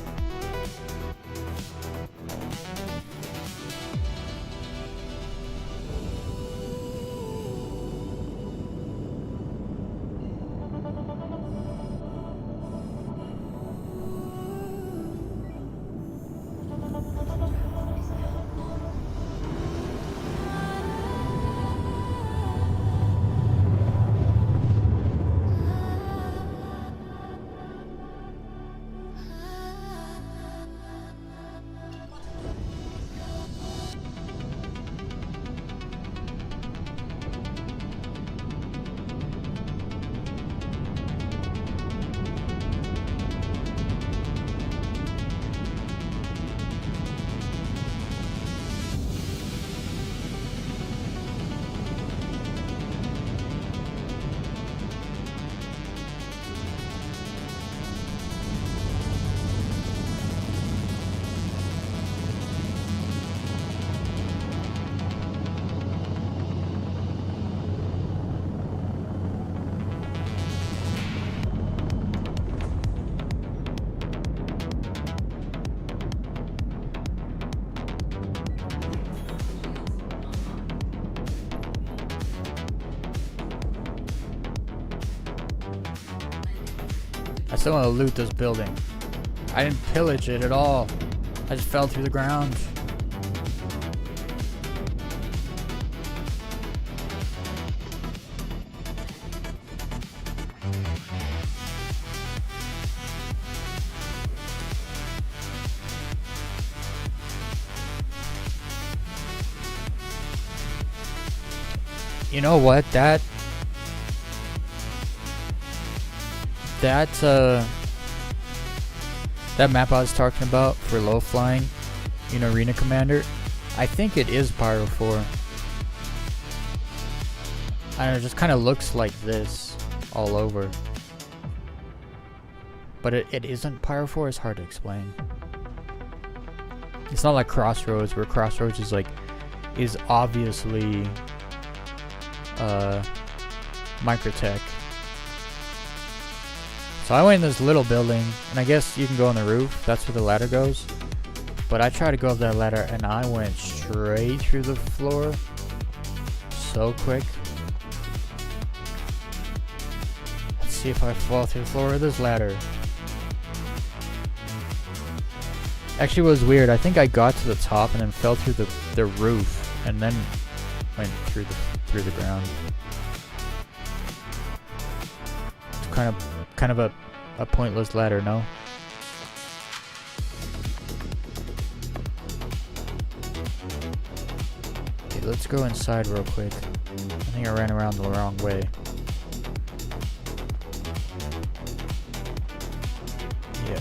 I still want to loot this building. I didn't pillage it at all. I just fell through the ground. You know what? That map I was talking about for low flying in Arena Commander, I think it is Pyro 4. I don't know, it just kind of looks like this all over. But it isn't Pyro 4, it's hard to explain. It's not like Crossroads, where Crossroads is obviously Microtech. So I went in this little building, and I guess you can go on the roof, that's where the ladder goes. But I tried to go up that ladder, and I went straight through the floor. So quick. Let's see if I fall through the floor of this ladder. Actually, it was weird. I think I got to the top and then fell through the roof, and then went through the ground. It's kind of a pointless ladder, no? Okay, let's go inside real quick. I think I ran around the wrong way. Yeah.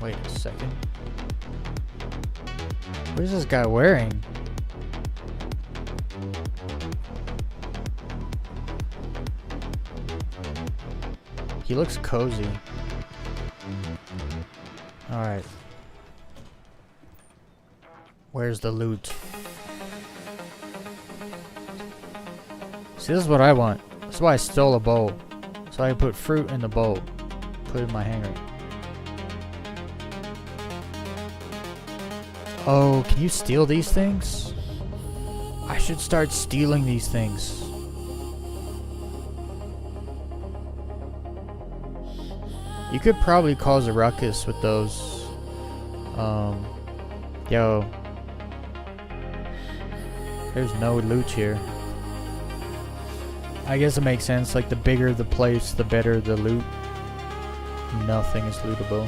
Wait a second. What is this guy wearing? He looks cozy. Alright. Where's the loot? See, this is what I want. That's why I stole a bowl. So I can put fruit in the bowl. Put it in my hanger. Oh, can you steal these things? I should start stealing these things. You could probably cause a ruckus with those. Yo. There's no loot here. I guess it makes sense. Like, the bigger the place, the better the loot. Nothing is lootable.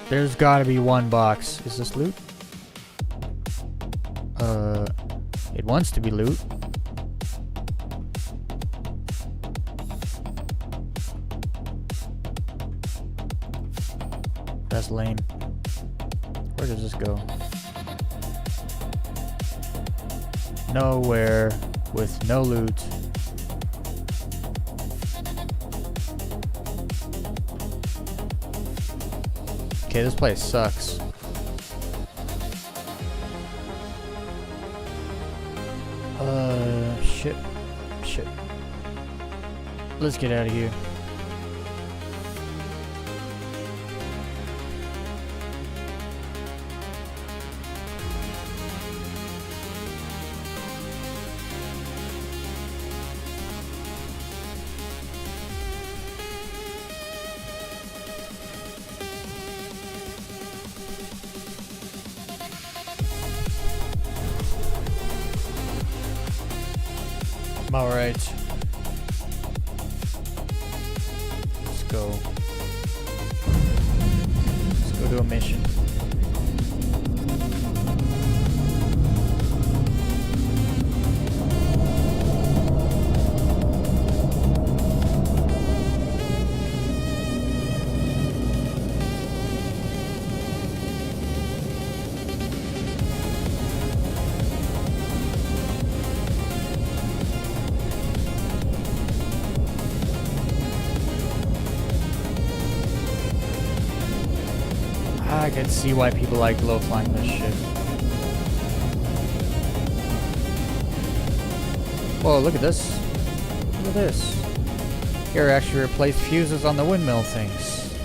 There's gotta be one box. Is this loot? It wants to be loot. That's lame. Where does this go? Nowhere with no loot. Okay, this place sucks. Shit. Let's get out of here. Alright. Let's go. Let's go do a mission. I can see why people like low flying this shit. Whoa, look at this. Look at this. Here, actually replace fuses on the windmill things.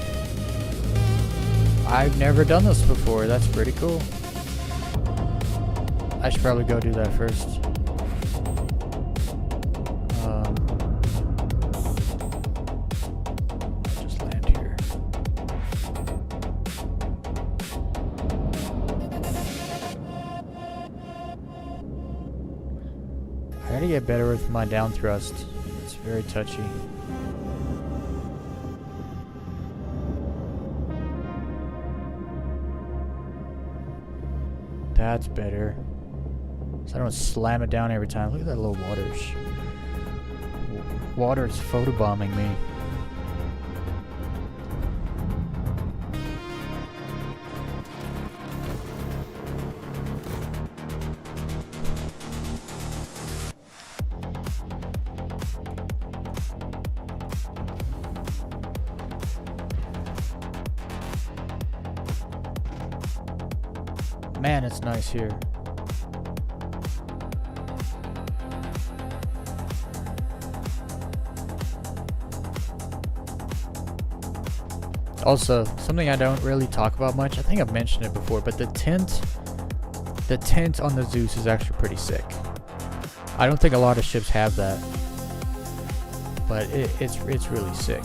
I've never done this before. That's pretty cool. I should probably go do that first. Just land here. I gotta get better with my down thrust. It's very touchy. That's better. So I don't slam it down every time. Look at that little water is photobombing me. Man, it's nice here. Also, something I don't really talk about much, I think I've mentioned it before, but the tint on the Zeus is actually pretty sick. I don't think a lot of ships have that, but it's really sick.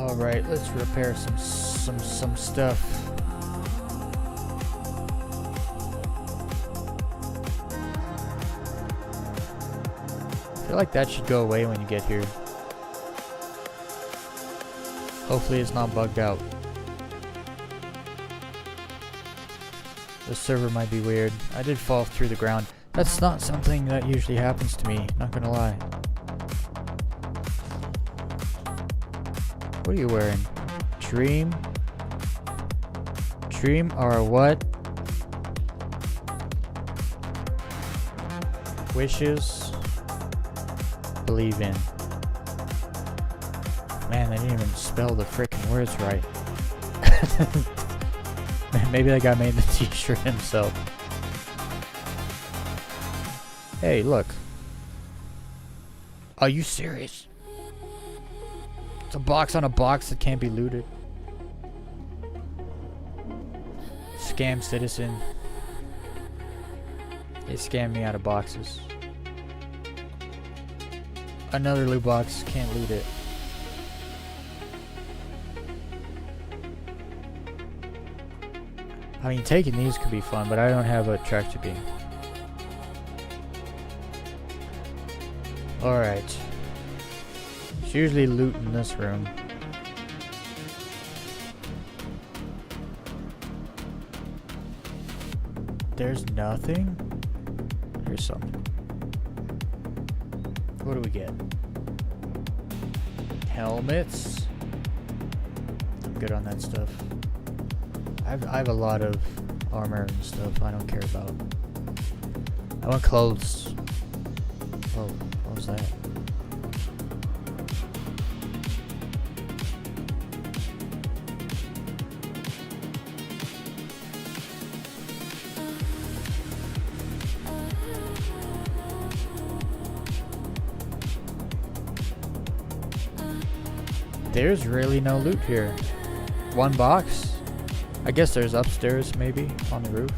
Alright, let's repair some stuff. I feel like that should go away when you get here. Hopefully it's not bugged out. The server might be weird. I did fall through the ground. That's not something that usually happens to me, not gonna lie. What are you wearing? Dream? Dream or what? Wishes? Believe in. Man, they didn't even spell the frickin' words right. Maybe that guy made the t-shirt himself. Hey, look. Are you serious? It's a box on a box that can't be looted. Scam citizen. They scam me out of boxes. Another loot box, can't loot it. I mean, taking these could be fun, but I don't have a tractor beam. Alright. It's usually loot in this room. There's nothing? Here's something. What do we get? Helmets. I'm good on that stuff. I have a lot of armor and stuff I don't care about. I want clothes. Oh, what was that? There's really no loot here. One box? I guess there's upstairs, maybe, on the roof.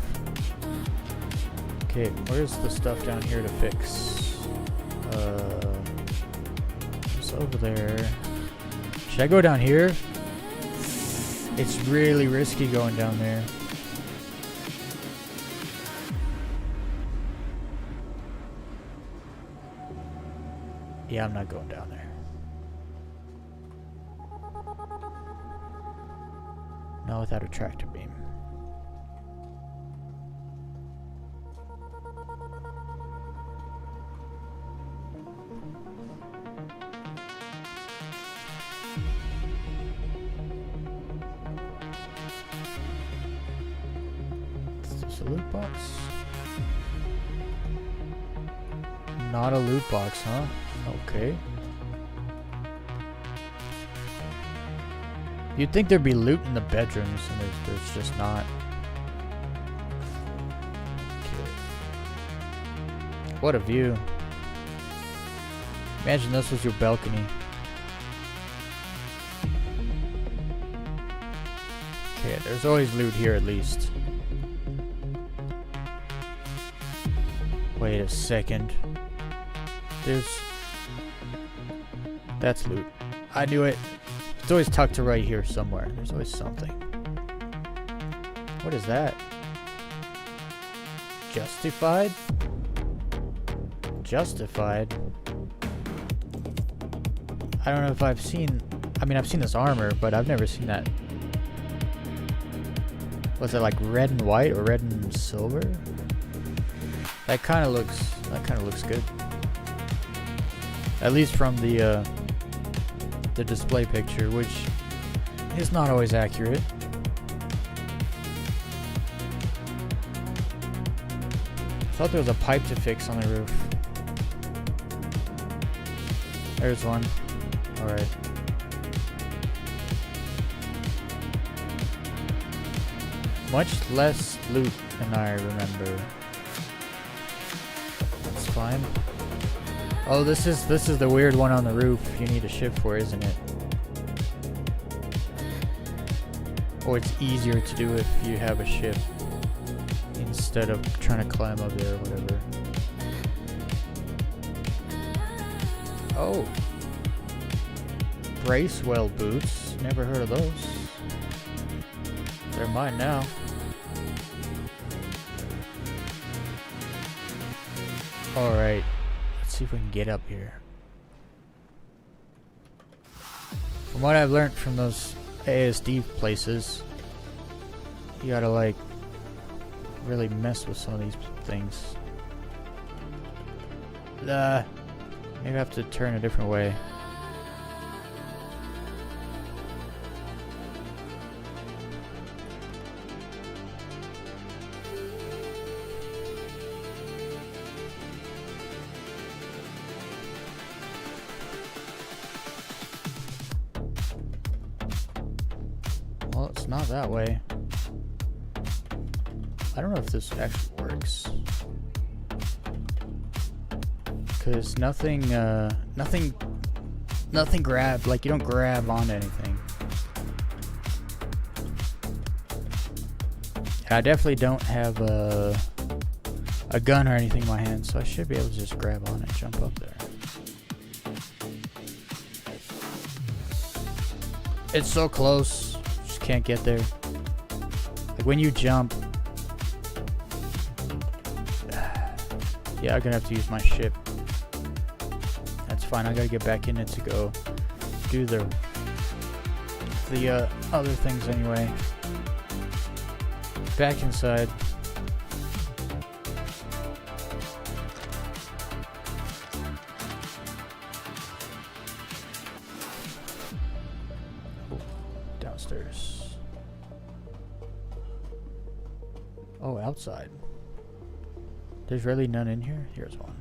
Okay, where's the stuff down here to fix? It's over there. Should I go down here? It's really risky going down there. Yeah, I'm not going down there. Not without a tractor beam. Is this a loot box? Not a loot box, huh? Okay. You'd think there'd be loot in the bedrooms, and there's just not. Okay. What a view. Imagine this was your balcony. Okay, there's always loot here at least. Wait a second. That's loot. I knew it. It's always tucked to right here somewhere. There's always something. What is that? Justified? Justified? I don't know if I've seen... I mean, I've seen this armor, but I've never seen that. Was it like red and white or red and silver? That kind of looks good. At least from the display picture, which is not always accurate. Thought there was a pipe to fix on the roof. There's one. Alright. Much less loot than I remember. That's fine. Oh, this is the weird one on the roof you need a shift for, isn't it? Or it's easier to do if you have a shift instead of trying to climb up there or whatever. Oh. Racewell boots. Never heard of those. They're mine now. Alright. Let's see if we can get up here. From what I've learned from those ASD places, you gotta like really mess with some of these things. Maybe I have to turn a different way. Well, it's not that way. I don't know if this actually works. Cause nothing grab, like you don't grab onto anything. And I definitely don't have a gun or anything in my hand, so I should be able to just grab on and jump up there. It's so close, just can't get there. Like when you jump, yeah, I'm gonna have to use my ship. That's fine. I gotta get back in it to go do the other things anyway. Back inside. Oh, downstairs. Oh, outside. There's really none in here? Here's one.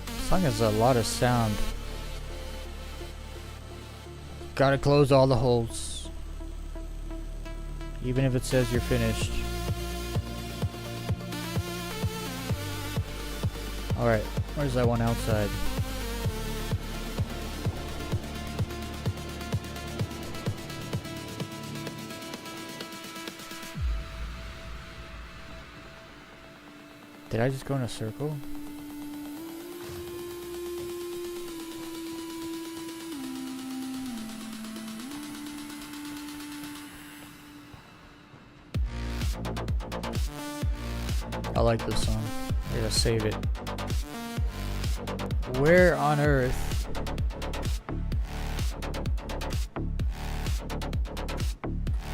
This song has a lot of sound. Gotta close all the holes. Even if it says you're finished. Alright, where's that one outside? Did I just go in a circle? I like this song. I gotta save it. Where on earth?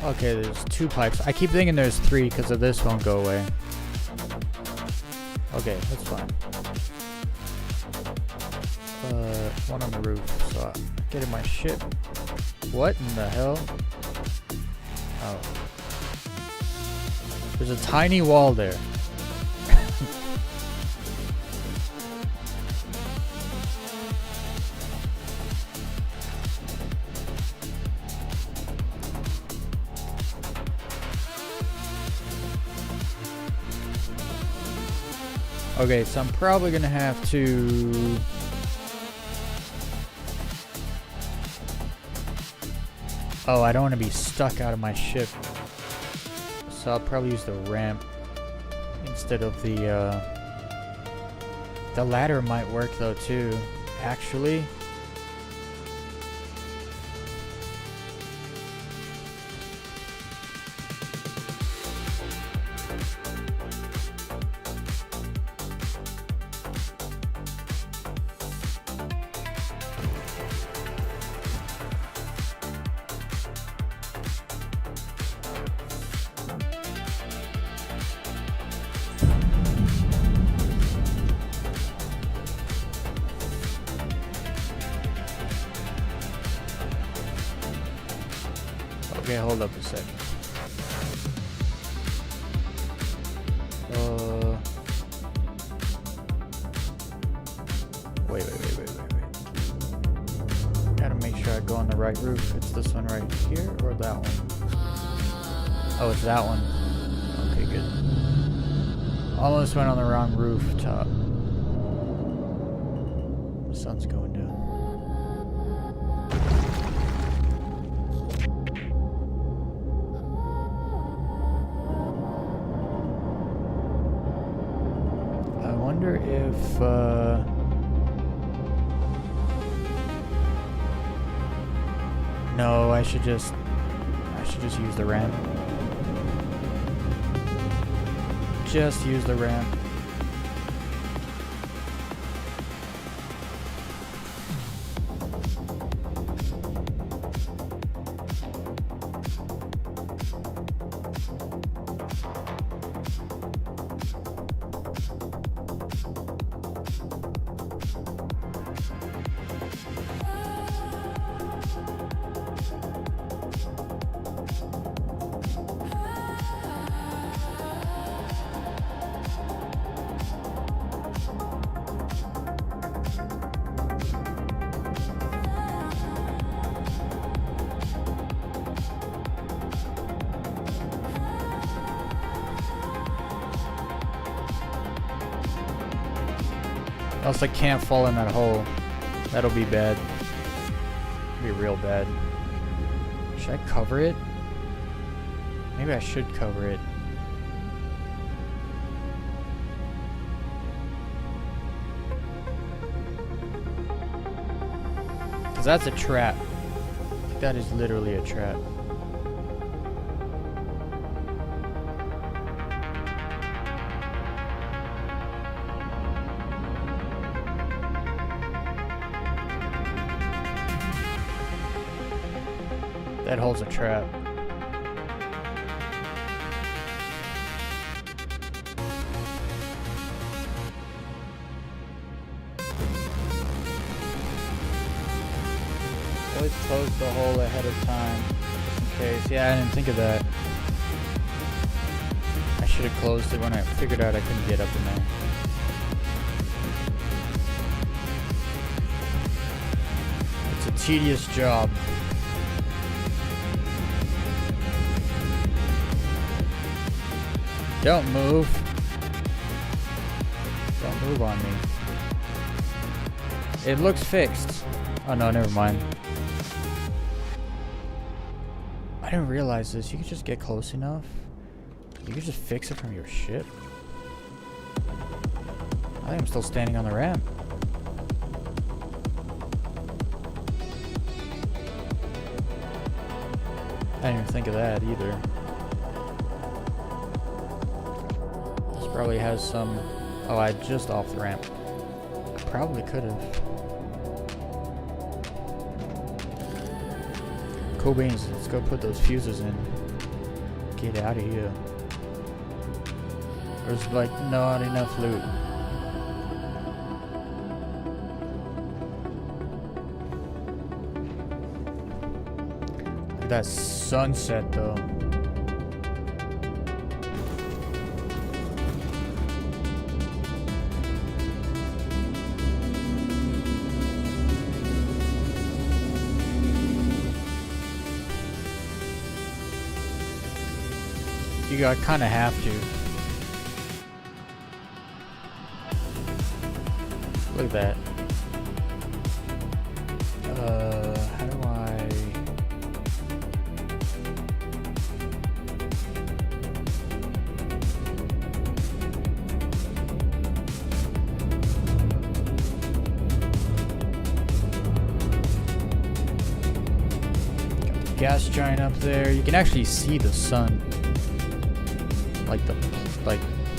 Okay, there's 2 pipes. I keep thinking there's 3 because of this won't go away. Okay, that's fine. One on the roof. So I get in my ship. What in the hell? Oh. There's a tiny wall there. Okay, so I'm probably gonna have to... Oh, I don't want to be stuck out of my ship. So I'll probably use the ramp instead of the ladder might work though too, actually. Okay, hold up a second. Wait. Gotta make sure I go on the right roof. It's this one right here or that one? Oh, it's that one. Okay, good. Almost went on the wrong rooftop. The sun's going down. if no, I should just use the ramp. Just use the ramp. Else I can't fall in that hole. That'll be bad. It'll be real bad. Should I cover it? Maybe I should cover it. Cause that's a trap. That is literally a trap. That hole's a trap. Always close the hole ahead of time, just in case. Yeah, I didn't think of that. I should have closed it when I figured out I couldn't get up in there. It's a tedious job. Don't move. Don't move on me. It looks fixed. Oh no, never mind. I didn't realize this. You could just get close enough. You could just fix it from your ship. I think I'm still standing on the ramp. I didn't even think of that either. Probably has some. Oh, I just off the ramp. I probably could have. Cool beans. Let's go put those fuses in. Get out of here. There's like not enough loot. Look at that sunset though. You kind of have to. Look at that. How do I... Got the gas giant up there. You can actually see the sun.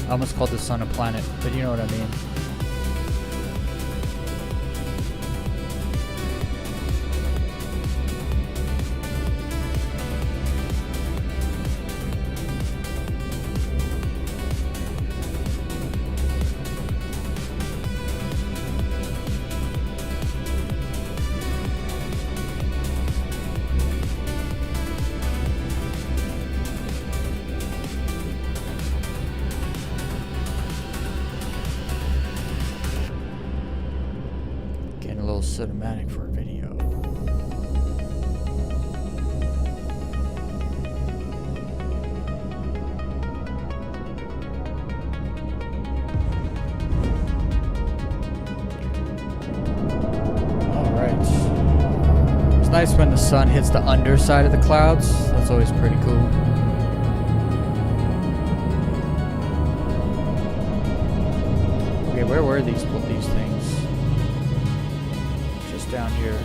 I almost called the sun a planet, but you know what I mean. Cinematic for a video. Alright. It's nice when the sun hits the underside of the clouds. That's always pretty cool. Okay, where were these things? Just down here.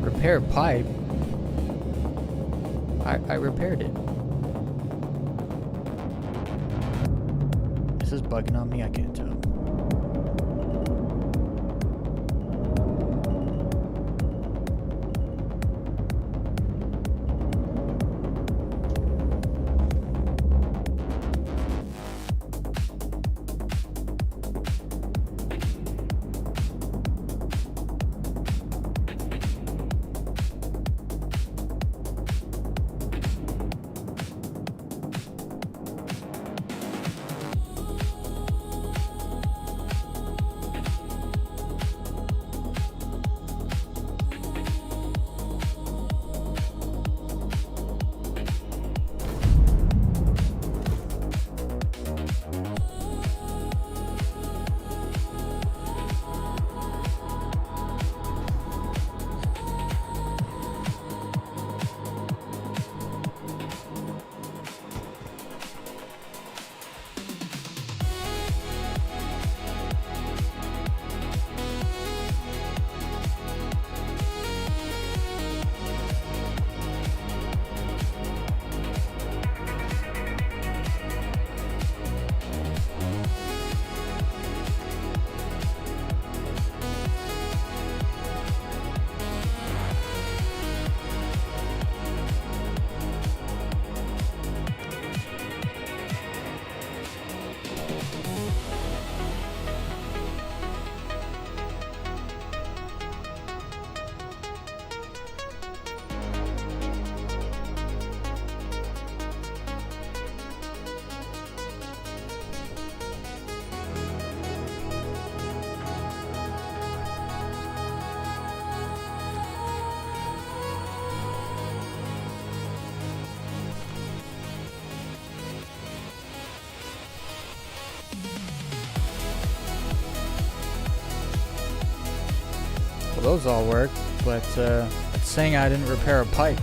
Repair pipe? I repaired it. Is this bugging on me? I can't tell. Well, those all work, but it's saying I didn't repair a pipe.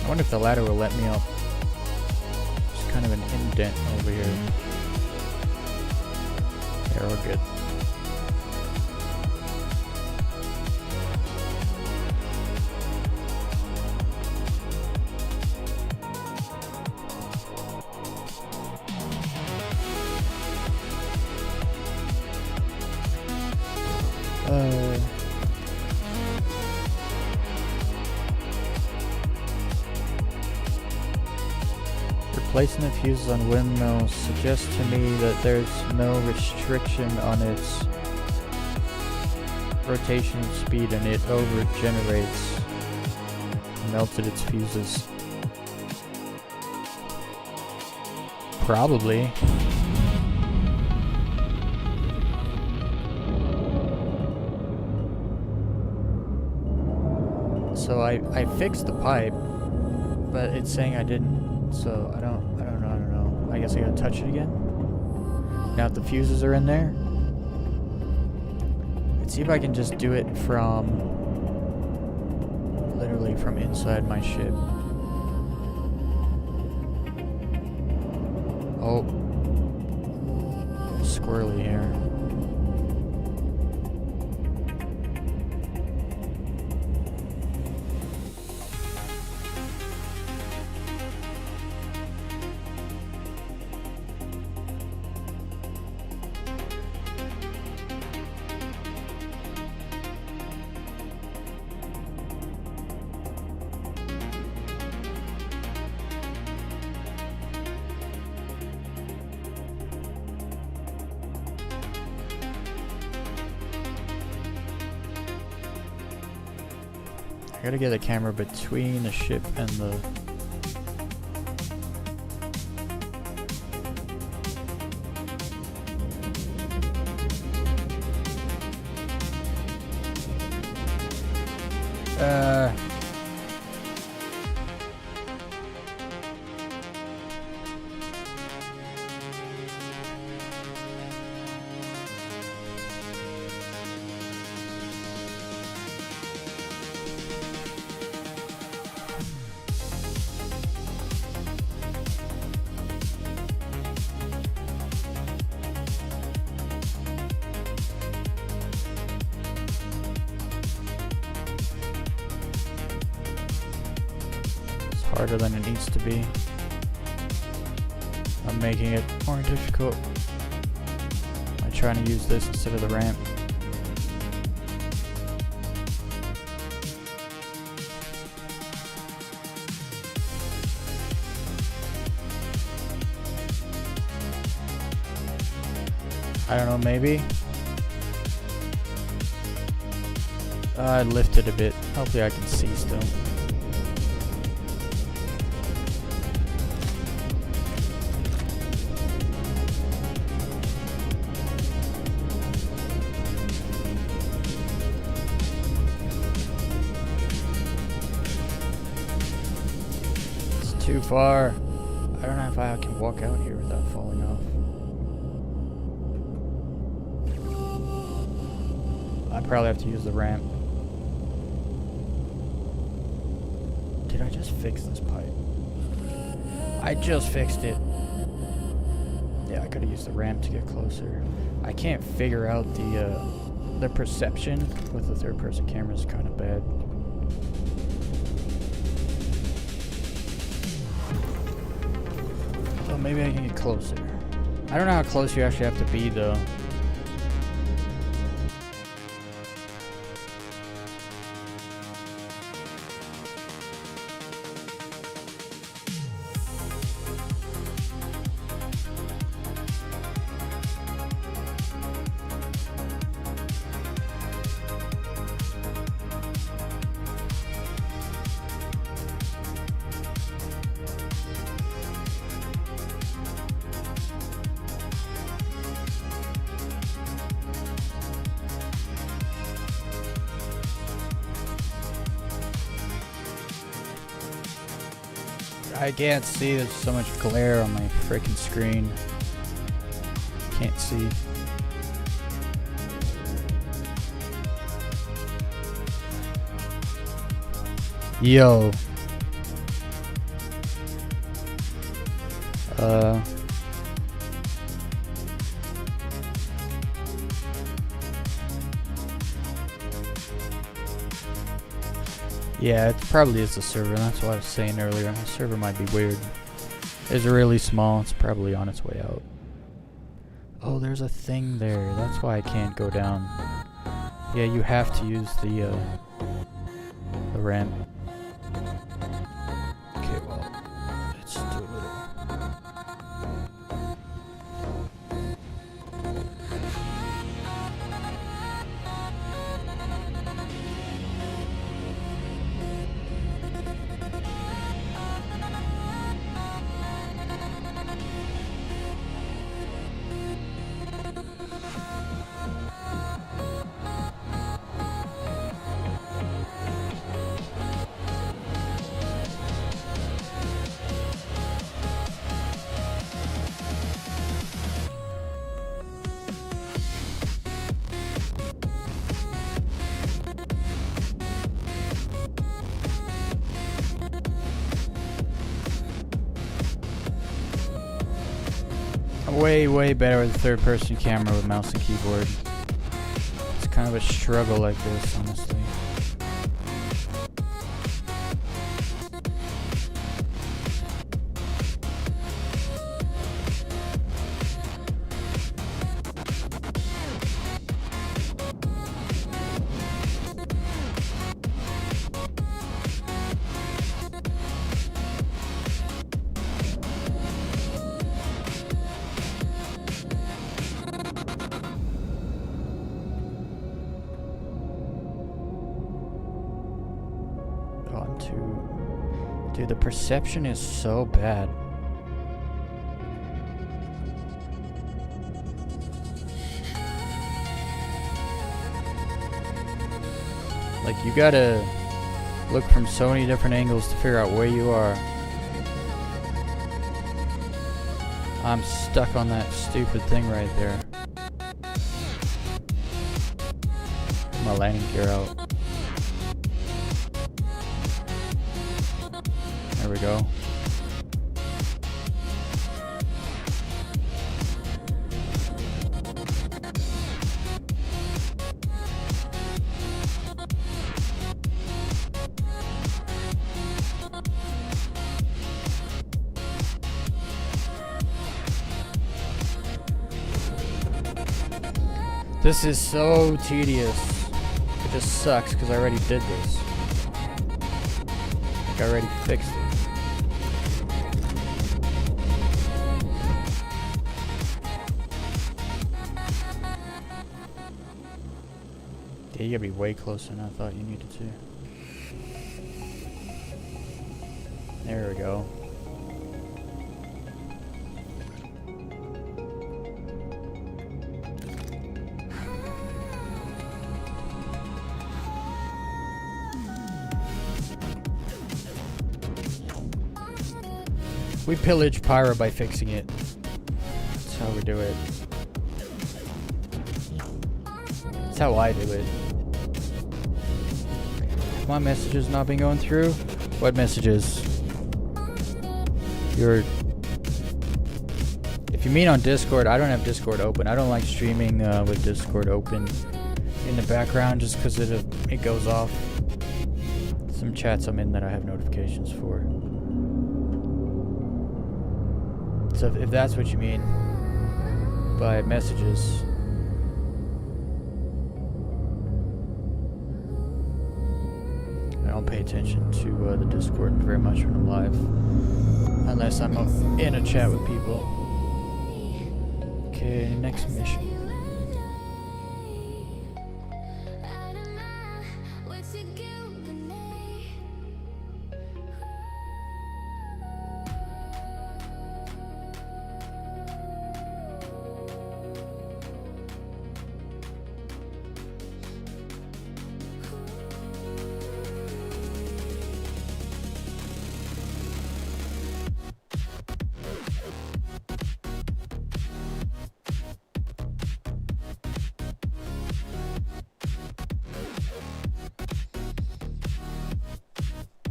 I wonder if the ladder will let me up. There's kind of an indent over here. Yeah, we're good. Replacing the fuses on windmills suggests to me that there's no restriction on its rotation speed and it over-generates. Melted its fuses. Probably. So I fixed the pipe, but it's saying I didn't, so I don't know. I guess I gotta touch it again. Now that the fuses are in there, let's see if I can just do it from, literally from inside my ship. Oh, squirrely here. I gotta get the camera between the ship and the... harder than it needs to be. I'm making it more difficult. I'm trying to use this instead of the ramp. I don't know, maybe. I lifted a bit. Hopefully I can see still. It's too far. I don't know if I can walk out here without falling off. I probably have to use the ramp. Did I just fix this pipe? I just fixed it. Yeah, I could have used the ramp to get closer. I can't figure out the perception with the third-person camera is kind of bad. So maybe I can get closer. I don't know how close you actually have to be though. I can't see, there's so much glare on my freaking screen. Can't see. Yo. Yeah, it probably is the server. That's what I was saying earlier. The server might be weird. It's really small. It's probably on its way out. Oh, there's a thing there. That's why I can't go down. Yeah, you have to use the ramp. Okay, well, let's do a little. Way better with a third-person camera with mouse and keyboard. It's kind of a struggle like this, honestly. Dude, the perception is so bad. Like, you gotta look from so many different angles to figure out where you are. I'm stuck on that stupid thing right there. Get my landing gear out. There we go. This is so tedious. It just sucks because I already did this. Like I already fixed it. Yeah, you gotta be way closer than I thought you needed to. There we go. We pillage Pyro by fixing it. That's how we do it. That's how I do it. My messages not been going through? What messages? If you mean on Discord, I don't have Discord open. I don't like streaming with Discord open in the background just because it goes off. Some chats I'm in that I have notifications for. So if that's what you mean by messages. I don't pay attention to the Discord very much when I'm live. Unless I'm in a chat with people. Okay, next mission.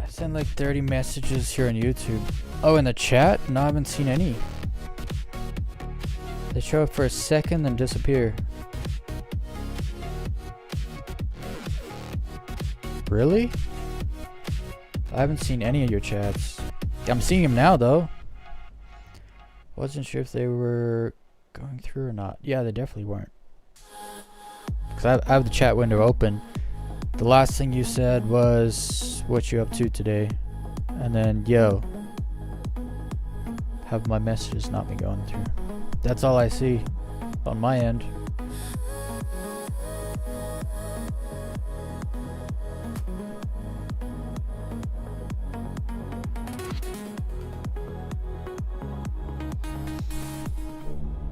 Send like 30 messages here on YouTube. Oh, in the chat? No, I haven't seen any. They show up for a second, then disappear. Really? I haven't seen any of your chats. I'm seeing them now, though. Wasn't sure if they were going through or not. Yeah, they definitely weren't. Because I have the chat window open. The last thing you said was, what you up to today? And then, yo, have my messages not been going through? That's all I see on my end.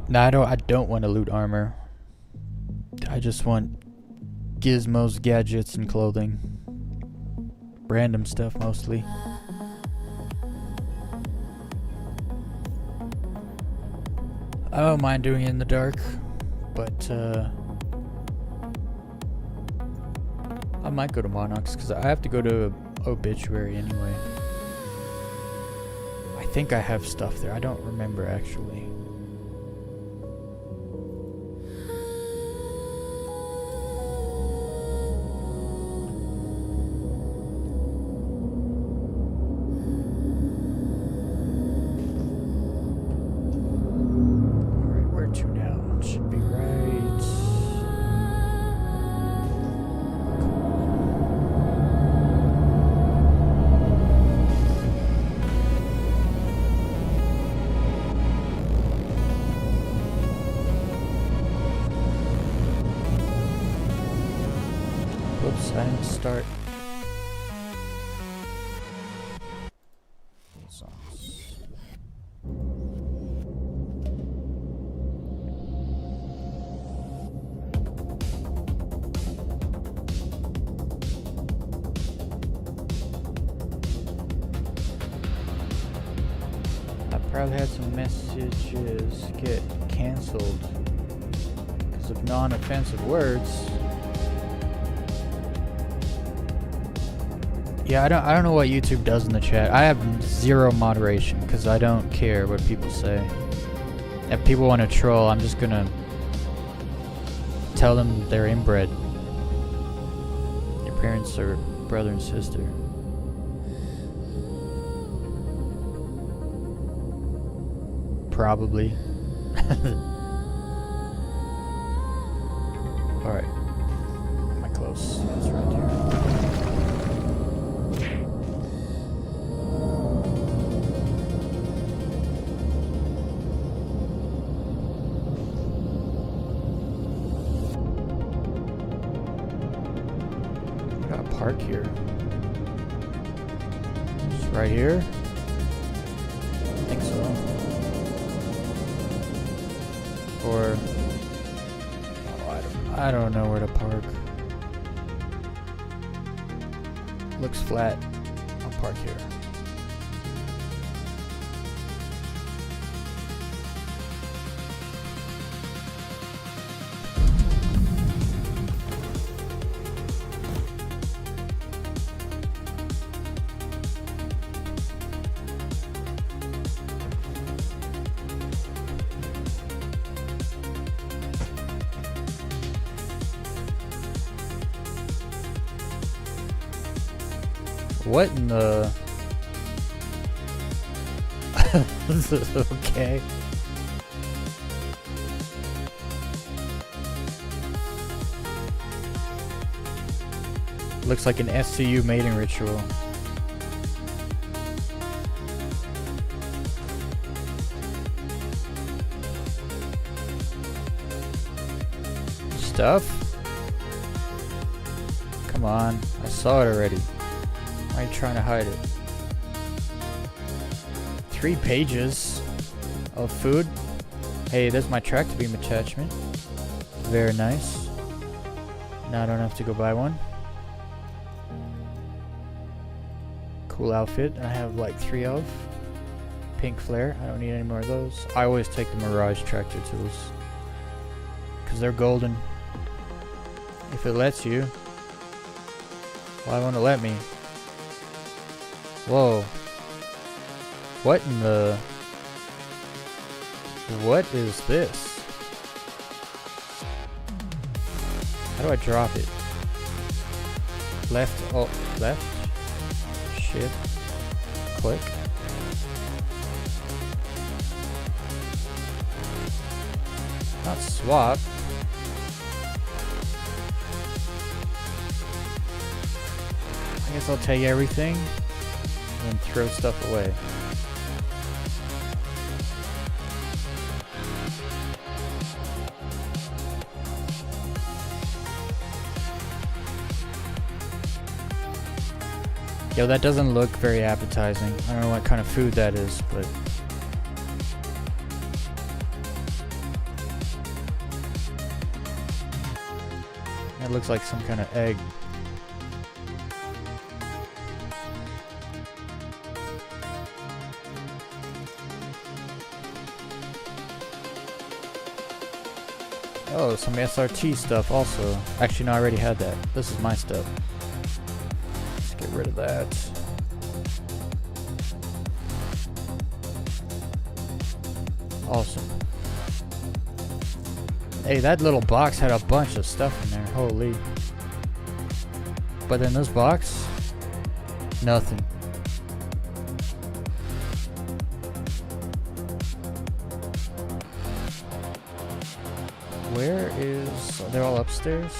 Nah, I don't want to loot armor. I just want gizmos, gadgets, and clothing. Random stuff mostly. I don't mind doing it in the dark, but I might go to Monarchs because I have to go to Obituary anyway. I think I have stuff there. I don't remember actually. Whoops, I didn't start. I probably had some messages get canceled because of non-offensive words. Yeah, I don't know what YouTube does in the chat. I have zero moderation because I don't care what people say. If people want to troll, I'm just gonna tell them they're inbred. Your parents are brother and sister. Probably. Alright. Am I close? It's right here. I got a park here. Just right here? I think so. Or... I don't know where to park. Looks flat. I'll park here. What in the... This is okay. Looks like an SCU mating ritual. Stuff? Come on, I saw it already. Why are you trying to hide it? 3 pages of food. Hey, there's my tractor beam attachment. Very nice. Now I don't have to go buy one. Cool outfit. I have like 3 of. Pink flare. I don't need any more of those. I always take the Mirage tractor tools, because they're golden. If it lets you. Why won't it let me? Whoa. What in the... What is this? How do I drop it? Left, oh, left. Shift. Click. Not swap. I guess I'll take everything and throw stuff away. Yo, that doesn't look very appetizing. I don't know what kind of food that is, but... That looks like some kind of egg. Oh, some SRT stuff also. Actually, no, I already had that. This is my stuff. Let's get rid of that. Awesome. Hey, that little box had a bunch of stuff in there. Holy. But in this box, nothing. Where is... They're all upstairs.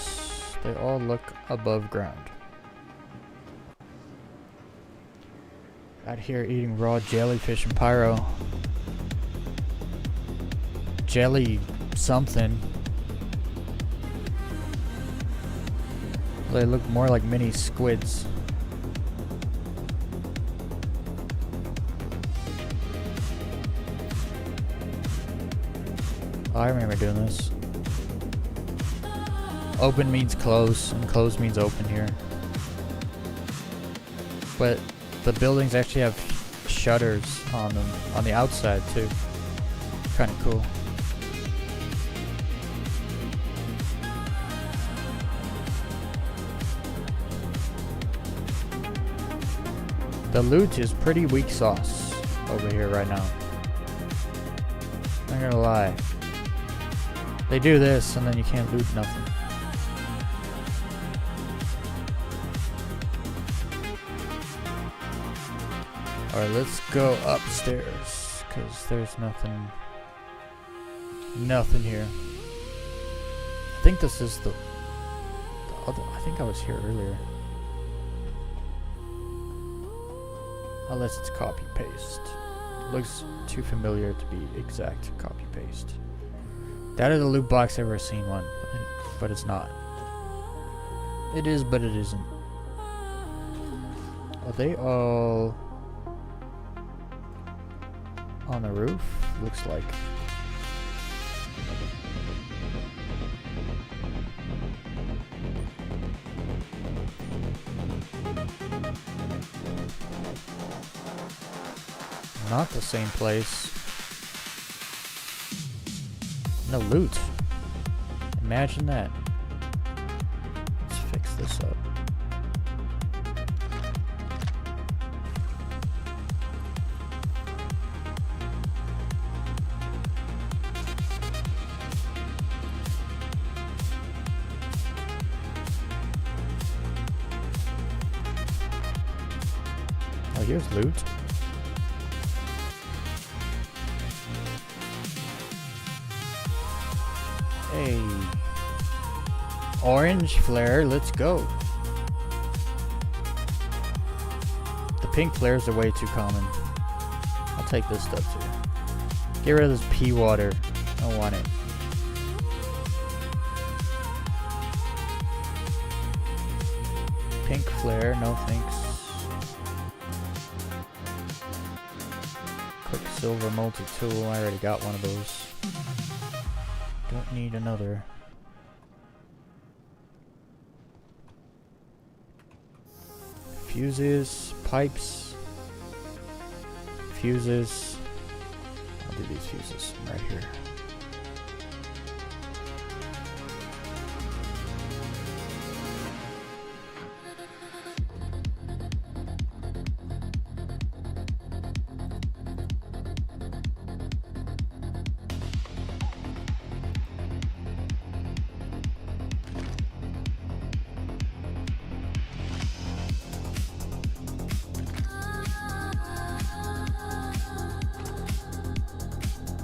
They all look above ground. Out here eating raw jellyfish and Pyro. Jelly something. They look more like mini squids. Oh, I remember doing this. Open means close, and close means open here. But the buildings actually have shutters on them, on the outside too. Kind of cool. The loot is pretty weak sauce over here right now. Not gonna lie. They do this and then you can't loot nothing. Alright, let's go upstairs, because there's nothing here. I think this is the Although I think I was here earlier. Unless it's copy paste. Looks too familiar to be exact copy paste. That is a loot box I've ever seen one, but it's not. It is, but it isn't. Are they all on the roof? Looks like. Not the same place. No loot. Imagine that. Let's fix this up. Oh, here's loot. Hey. Orange flare, let's go. The pink flares are way too common. I'll take this stuff too. Get rid of this pea water. I don't want it. Pink flare, no thanks. Quicksilver multi-tool, I already got one of those. Don't need another. Fuses, pipes, fuses. I'll do these fuses right here.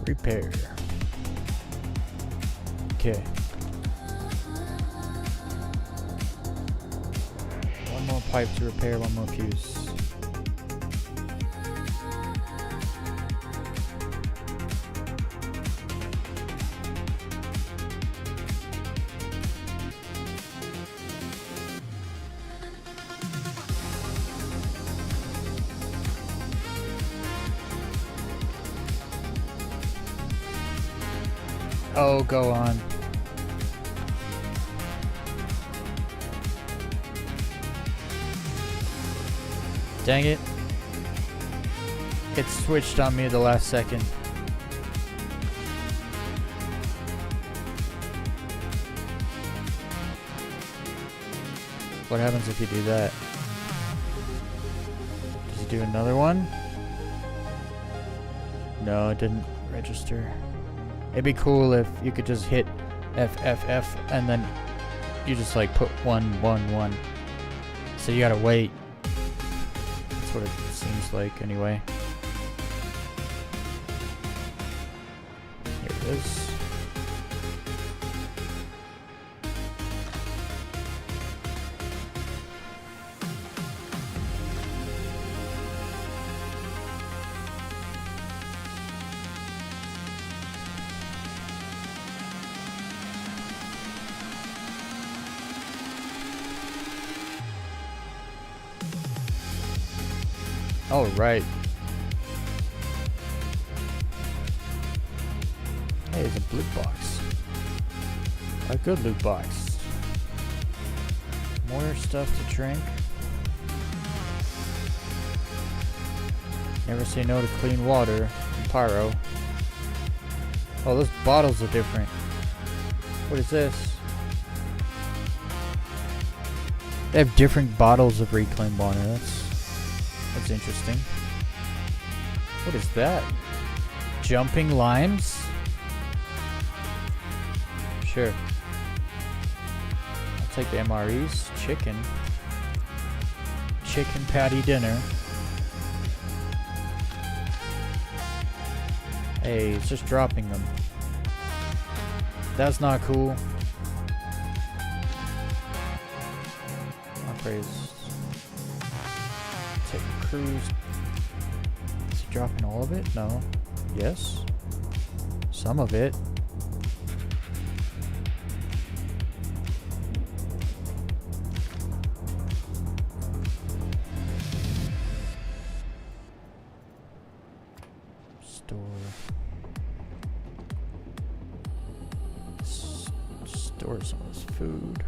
Repair. Okay. One more pipe to repair, one more fuse. Oh, go on. Dang it. It switched on me at the last second. What happens if you do that? Does he do another one? No, it didn't register. It'd be cool if you could just hit F and then you just like put 1 1 1. So you gotta wait. That's what it seems like anyway. Here it is. Oh, right. Hey, it's a loot box. A good loot box. More stuff to drink. Never say no to clean water and Pyro. Oh, those bottles are different. What is this? They have different bottles of reclaimed water. That's interesting. What is that? Jumping limes? Sure. I'll take the MREs. Chicken. Chicken patty dinner. Hey, it's just dropping them. That's not cool. praise. Take a cruise. Is he dropping all of it? No. Yes. Some of it. Store some of this food.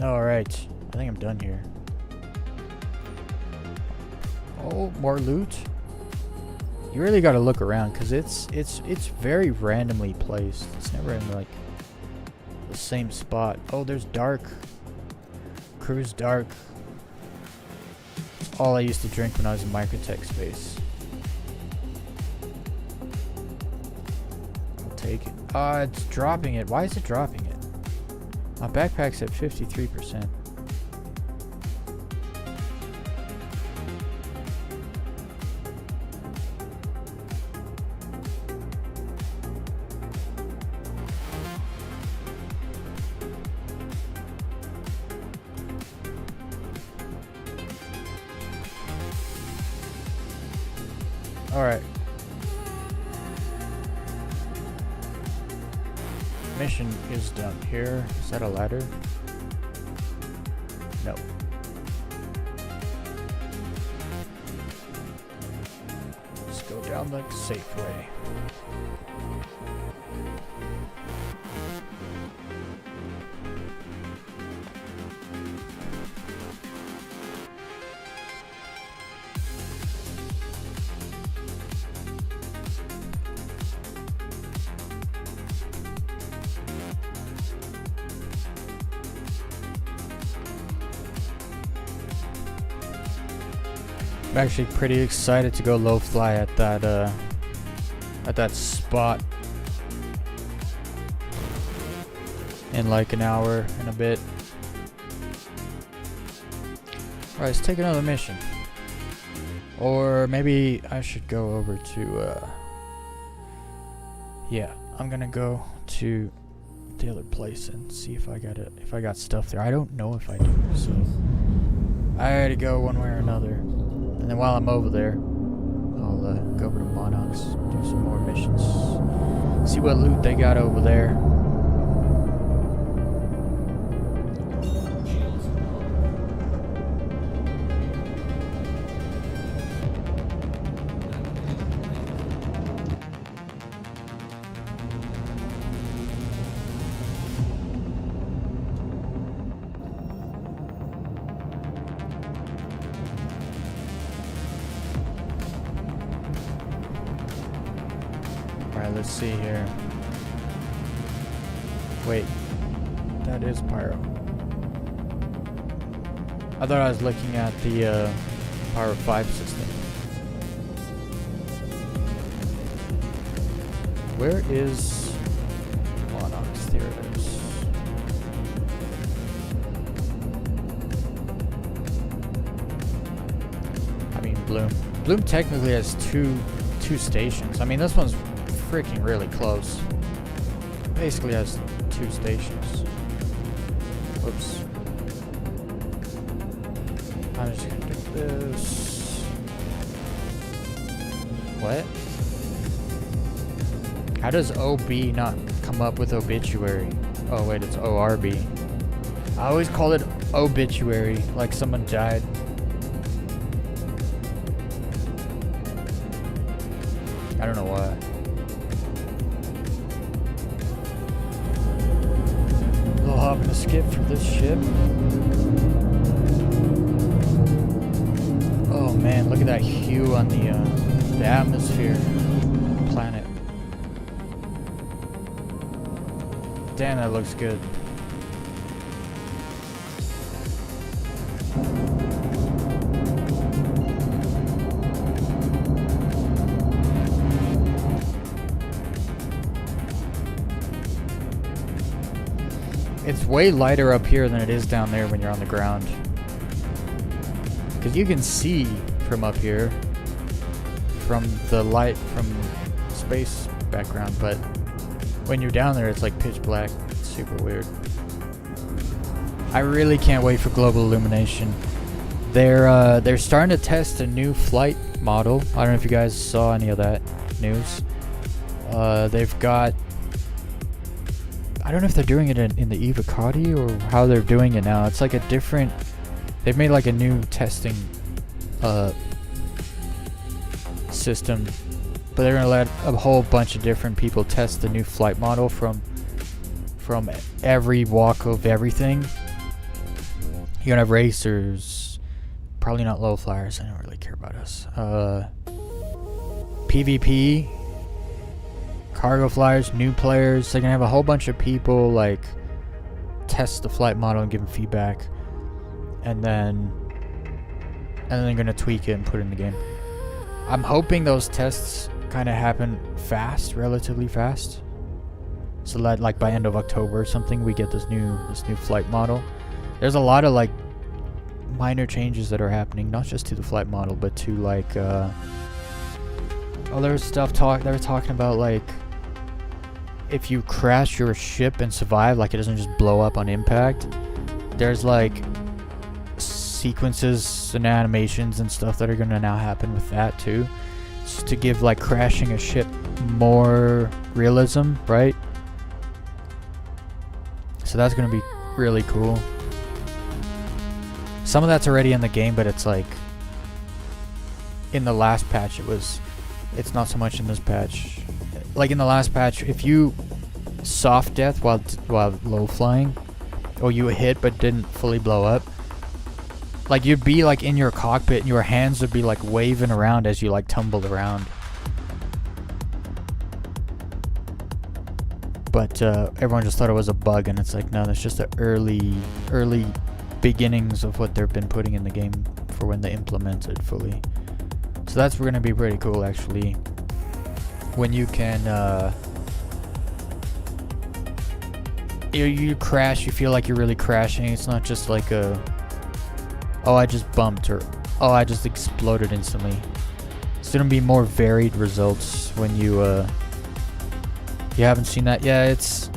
Alright, I think I'm done here. Oh, more loot. You really gotta look around because it's very randomly placed. It's never in like the same spot. Oh, there's dark. Cruise dark. It's all I used to drink when I was in microtech space. Take it. It's dropping it. Why is it dropping it? My backpack's at 53%. All right. Mission is done here. Is that a ladder? No. Let's go down the safe way. I'm actually pretty excited to go low fly at that spot in like an hour and a bit. Alright, let's take another mission. Or maybe I should go over to yeah, I'm gonna go to the other place and see if I got stuff there. I don't know if I do, so I gotta go one way or another. And then while I'm over there, I'll go over to Monarchs, do some more missions, see what loot they got over there. Alright, let's see here. Wait, that is Pyro. I thought I was looking at the Pyro 5 system. Where is Monox? There it is. I mean, Bloom. Bloom technically has two stations. I mean, this one's freaking really close. Basically has 2 stations. Whoops. I'm just gonna do this. What? How does OB not come up with obituary? Oh wait, it's ORB. I always call it obituary, like someone died. I don't know why. Hop and skip for this ship. Oh man, look at that hue on the atmosphere. Planet. Damn, that looks good. It's way lighter up here than it is down there when you're on the ground. Because you can see from up here, from the light from space background, but when you're down there, it's like pitch black. It's super weird. I really can't wait for global illumination. They're starting to test a new flight model. I don't know if you guys saw any of that news. They've got, I don't know if they're doing it in the Evocati or how they're doing it now. It's like a different, they've made like a new testing system, but they're gonna let a whole bunch of different people test the new flight model from every walk of everything. You're gonna have racers, probably not low flyers, I don't really care about us. PvP, cargo flyers, new players. They're gonna have a whole bunch of people like test the flight model and give them feedback, and then they're gonna tweak it and put it in the game. I'm hoping those tests kind of happen fast, relatively fast, so that like by end of October or something we get this new flight model. There's a lot of like minor changes that are happening, not just to the flight model, but to like other stuff. They were talking about like if you crash your ship and survive, like it doesn't just blow up on impact. There's like sequences and animations and stuff that are gonna now happen with that too, just to give like crashing a ship more realism, right? So that's gonna be really cool. Some of that's already in the game, but it's like in the last patch it's not so much in this patch. Like in the last patch, if you soft death while low flying, or you hit but didn't fully blow up, like you'd be like in your cockpit and your hands would be like waving around as you like tumbled around. But everyone just thought it was a bug, and it's like, no, that's just the early beginnings of what they've been putting in the game for when they implement it fully. So that's going to be pretty cool, actually, when you can you crash, you feel like you're really crashing. It's not just like a, oh, I just bumped, or oh, I just exploded instantly. It's going to be more varied results when you haven't seen that. Yeah, it's,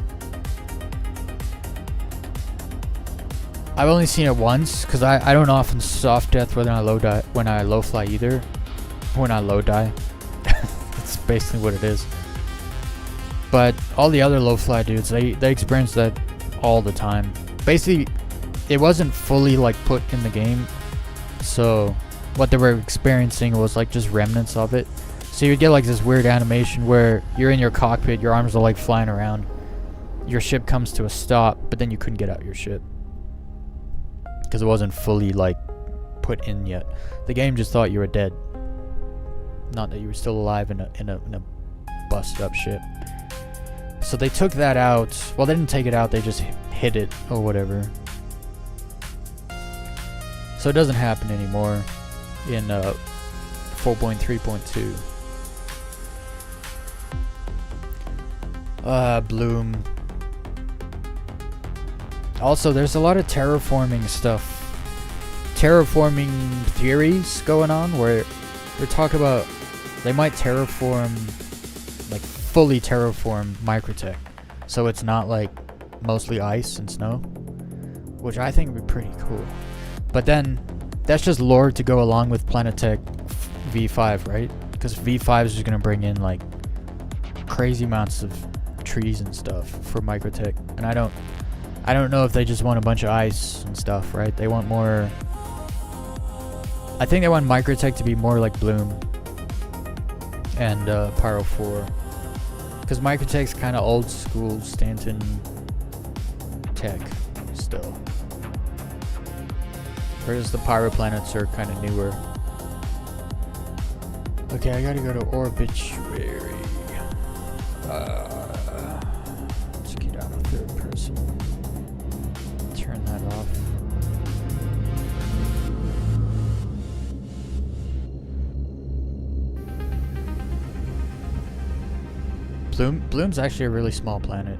I've only seen it once, because I don't often soft death when I low fly either. When I low die. That's basically what it is. But all the other low fly dudes, they experience that all the time. Basically, it wasn't fully like put in the game, so what they were experiencing was like just remnants of it. So you'd get like this weird animation where you're in your cockpit, your arms are like flying around, your ship comes to a stop, but then you couldn't get out your ship because it wasn't fully like put in yet. The game just thought you were dead, not that you were still alive in a busted up ship. So they took that out. Well, they didn't take it out, they just hid it or whatever. So it doesn't happen anymore in 4.3.2. Bloom. Also, there's a lot of terraforming stuff. Terraforming theories going on where they talk about they might terraform, like fully terraform Microtech, so it's not like mostly ice and snow, which I think would be pretty cool. But then that's just lore to go along with Planetech V5, right? Because V5 is just gonna bring in like crazy amounts of trees and stuff for Microtech, and I don't know if they just want a bunch of ice and stuff, right? They want more. I think they want Microtech to be more like Bloom and Pyro 4, because Microtech's kind of old school Stanton tech still, whereas the Pyro planets are kind of newer. Okay, I gotta go to Obituary. Let's get out of third person. Turn that off. Bloom's actually a really small planet.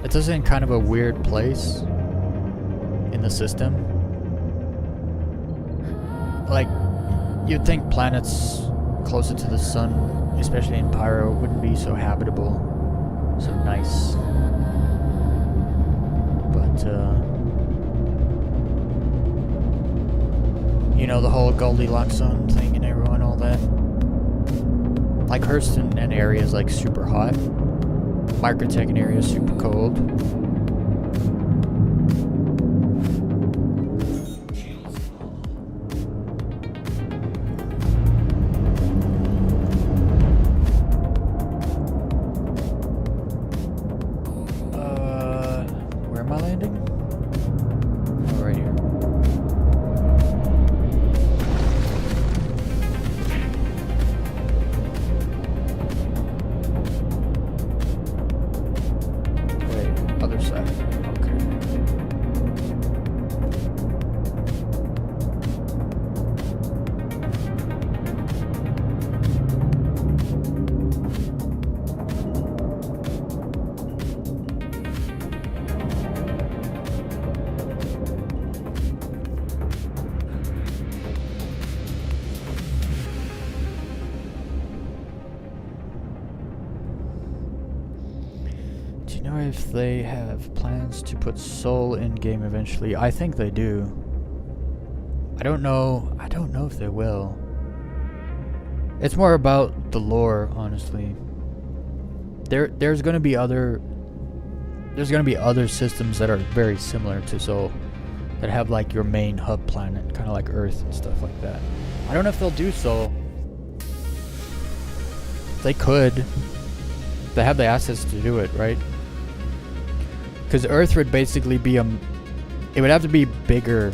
It's also in kind of a weird place in the system. Like, you'd think planets closer to the sun especially in Pyro, wouldn't be so habitable, so nice. But, you know, the whole Goldilocks zone thing and everyone, all that. Like, Hurston and area is, like, super hot. Microtech and area is super cold. Where am I landing? Oh, right here. Wait, other side. Okay. Do you know if they have plans to put Soul in game eventually? I think they do. I don't know if they will. It's more about the lore, honestly. There's gonna be other systems that are very similar to Soul, that have like your main hub planet, kind of like Earth and stuff like that. I don't know if they'll do Soul. They could. They have the assets to do it, right? Because Earth would basically be it would have to be bigger.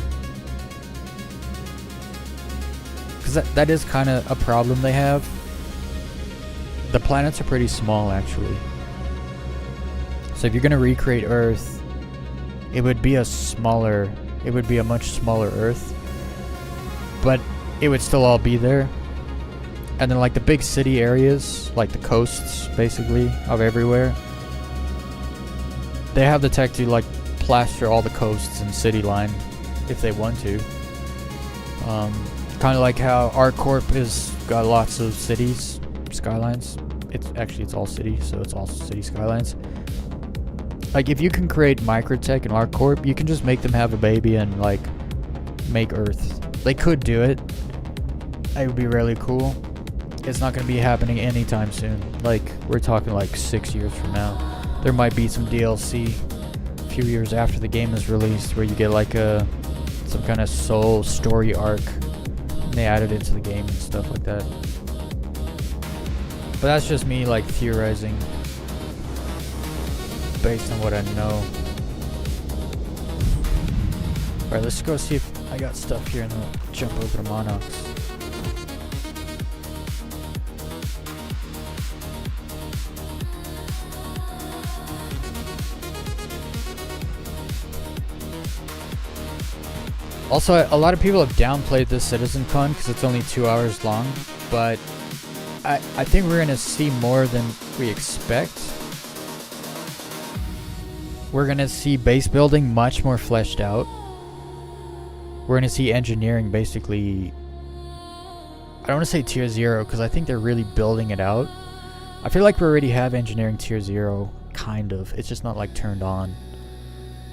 Because that is kind of a problem they have. The planets are pretty small, actually. So if you're gonna recreate Earth, it would be a much smaller Earth, but it would still all be there. And then like the big city areas, like the coasts, basically, of everywhere, they have the tech to like plaster all the coasts and city line if they want to. Kind of like how ArcCorp is got lots of cities, skylines. It's all city, so it's all city skylines. Like if you can create Microtech and ArcCorp, you can just make them have a baby and like make Earth. They could do it. It would be really cool. It's not going to be happening anytime soon. Like we're talking like 6 years from now. There might be some DLC a few years after the game is released where you get like some kind of Soul story arc and they add it into the game and stuff like that. But that's just me like theorizing based on what I know. Alright, let's go see if I got stuff here and then I'll jump over to Monox. Also, a lot of people have downplayed this CitizenCon because it's only 2 hours long, but I think we're going to see more than we expect. We're going to see base building much more fleshed out. We're going to see engineering basically... I don't want to say tier 0 because I think they're really building it out. I feel like we already have engineering tier 0, kind of. It's just not like turned on.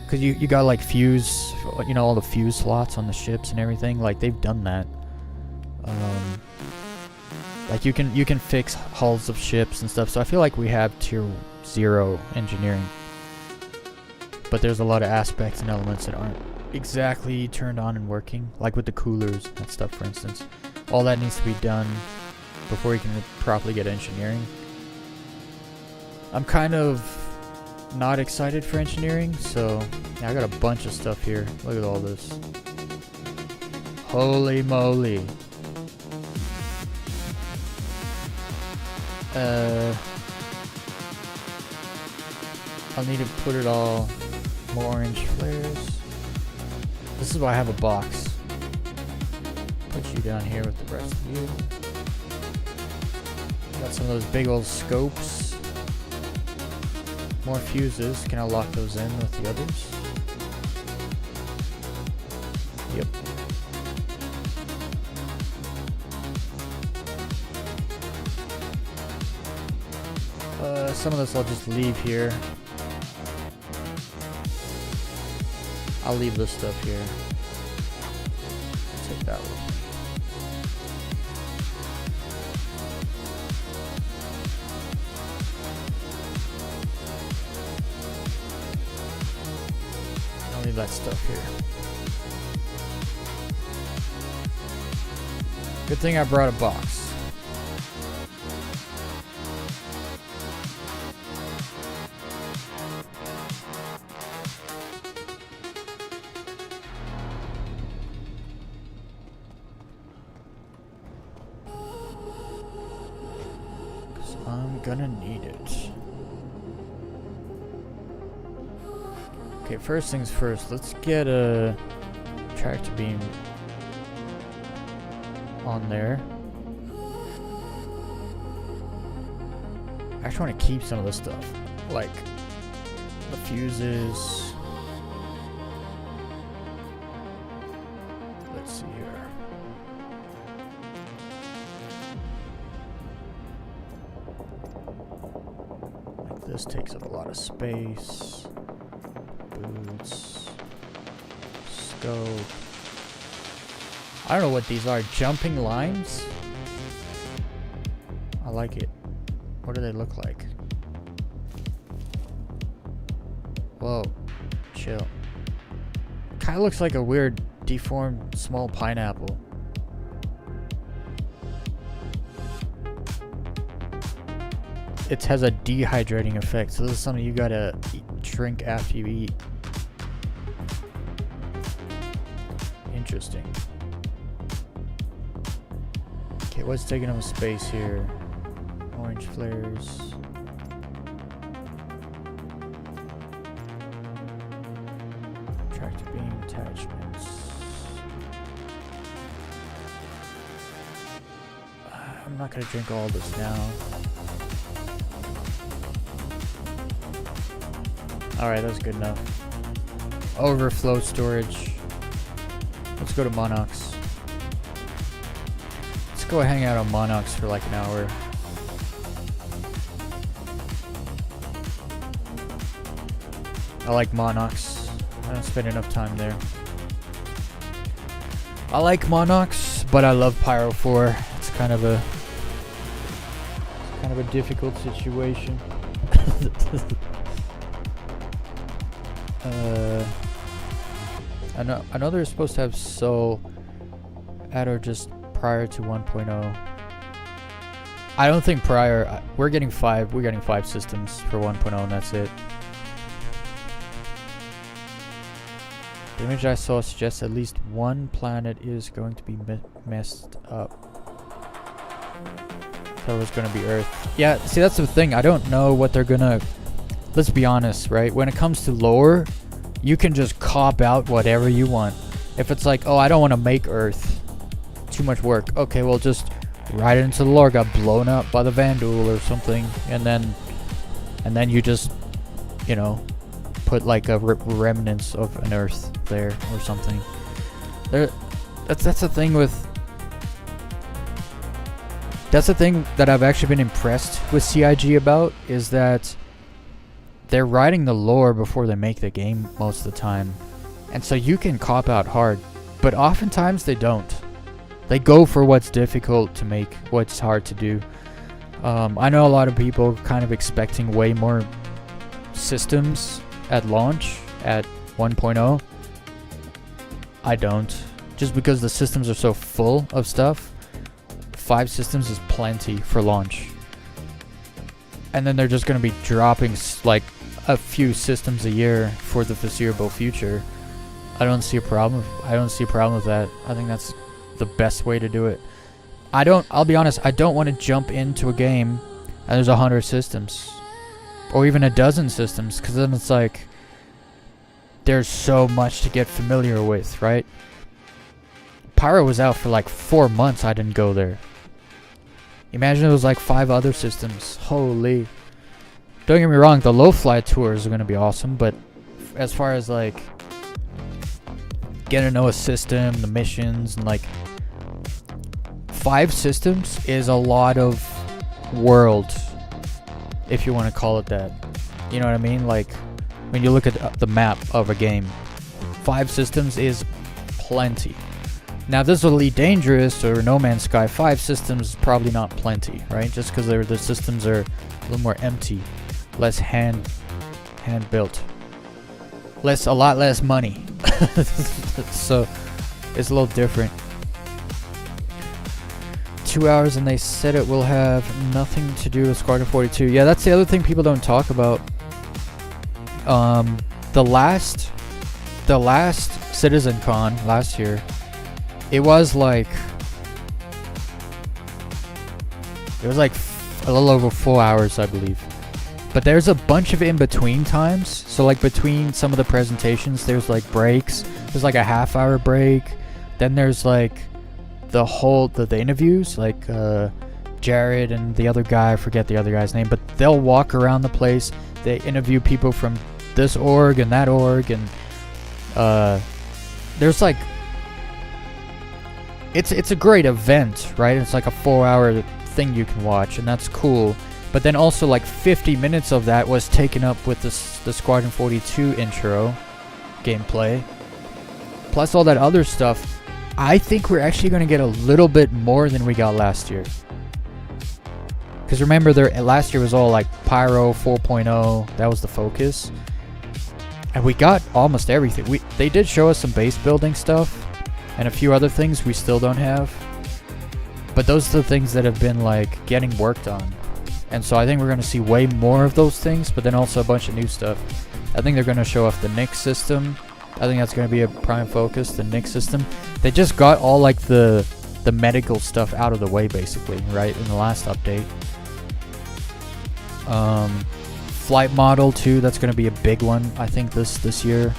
Because you got like fuse, you know, all the fuse slots on the ships and everything. Like they've done that. Like you can fix hulls of ships and stuff. So I feel like we have tier 0 engineering. But there's a lot of aspects and elements that aren't exactly turned on and working. Like with the coolers and stuff, for instance. All that needs to be done before you can properly get engineering. I'm kind of not excited for engineering, so yeah, I got a bunch of stuff here. Look at all this. Holy moly. I'll need to put it all more orange flares. This is why I have a box. Put you down here with the rest of you. Got some of those big old scopes. More fuses. Can I lock those in with the others? Yep. Some of this I'll just leave here. I'll leave this stuff here. Take that one. I'll leave that stuff here. Good thing I brought a box. I'm gonna need it. Okay, first things first, let's get a tractor beam on there. I actually want to keep some of this stuff, like the fuses. Let's see here. Like this takes up a lot of space. Boots. Scope. I don't know what these are. Jumping lines? I like it. What do they look like? Whoa. Chill. Kind of looks like a weird deformed small pineapple. It has a dehydrating effect, so this is something you gotta drink after you eat. Interesting. Okay, what's taking up space here? Orange flares. Tractor beam attachments. I'm not gonna drink all this now. Alright, that's good enough. Overflow storage. Let's go to Monox. Let's go hang out on Monox for like an hour. I like Monox. I don't spend enough time there. I like Monox, but I love Pyro 4. It's kind of a difficult situation. I know they're supposed to have so at or just prior to 1.0. I don't think prior. We're getting 5 systems for 1.0 and that's it. The image I saw suggests at least one planet is going to be messed up. So it's going to be Earth. Yeah, see that's the thing. I don't know what they're gonna. Let's be honest, right? When it comes to lore, you can just cop out whatever you want. If it's like, oh, I don't want to make Earth, too much work. Okay, well, just write it into the lore. Got blown up by the Vandal or something, and then you just, you know, put like a remnants of an Earth there or something. That's the thing with. That's the thing that I've actually been impressed with CIG about, is that they're writing the lore before they make the game most of the time. And so you can cop out hard, but oftentimes they don't. They go for what's difficult to make, what's hard to do. I know a lot of people kind of expecting way more systems at launch at 1.0. I don't. Just because the systems are so full of stuff, 5 systems is plenty for launch. And then they're just going to be dropping like a few systems a year for the foreseeable future. I don't see a problem. I don't see a problem with that. I think that's the best way to do it. I'll be honest, I don't want to jump into a game and there's 100 systems. Or even a dozen systems, because then it's like there's so much to get familiar with, right? Pyro was out for like 4 months. I didn't go there. Imagine it was like 5 other systems. Holy. Don't get me wrong, the low flight tours are going to be awesome, but as far as like getting to know a system, the missions, and like 5 systems is a lot of world. if you want to call it that. You know what I mean? Like, when you look at the map of a game, 5 systems is plenty. Now, if this is Elite Dangerous or No Man's Sky, 5 systems is probably not plenty, right? Just because the systems are a little more empty, less hand built, a lot less money. So it's a little different. 2 hours, and they said it will have nothing to do with Squadron 42. Yeah, that's the other thing people don't talk about. The last Citizen Con last year, it was like a little over 4 hours, I believe. But there's a bunch of in-between times. So like between some of the presentations, there's like breaks. There's like a half-hour break. Then there's like the interviews, like Jared and the other guy, I forget the other guy's name, but they'll walk around the place. They interview people from this org and that org, and there's like it's a great event, right? It's like a 4-hour thing you can watch, and that's cool. But then also like 50 minutes of that was taken up with the Squadron 42 intro gameplay, plus all that other stuff. I think we're actually going to get a little bit more than we got last year. Because remember, last year was all like Pyro 4.0. That was the focus. And we got almost everything. They did show us some base building stuff and a few other things we still don't have. But those are the things that have been like getting worked on. And so I think we're going to see way more of those things, but then also a bunch of new stuff. I think they're going to show off the Nyx system. I think that's going to be a prime focus, the Nyx system. They just got all like the medical stuff out of the way, basically, right, in the last update. Flight model too, that's going to be a big one, I think, this year.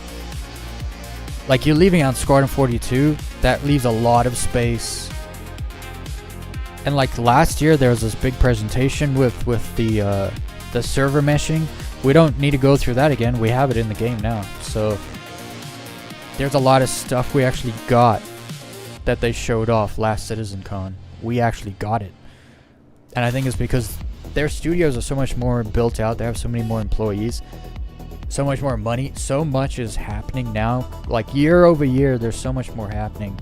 Like, you're leaving out Squadron 42, that leaves a lot of space. And like last year, there was this big presentation with the server meshing. We don't need to go through that again. We have it in the game now. So there's a lot of stuff we actually got that they showed off last CitizenCon. We actually got it. And I think it's because their studios are so much more built out. They have so many more employees, so much more money. So much is happening now. Like year over year, there's so much more happening.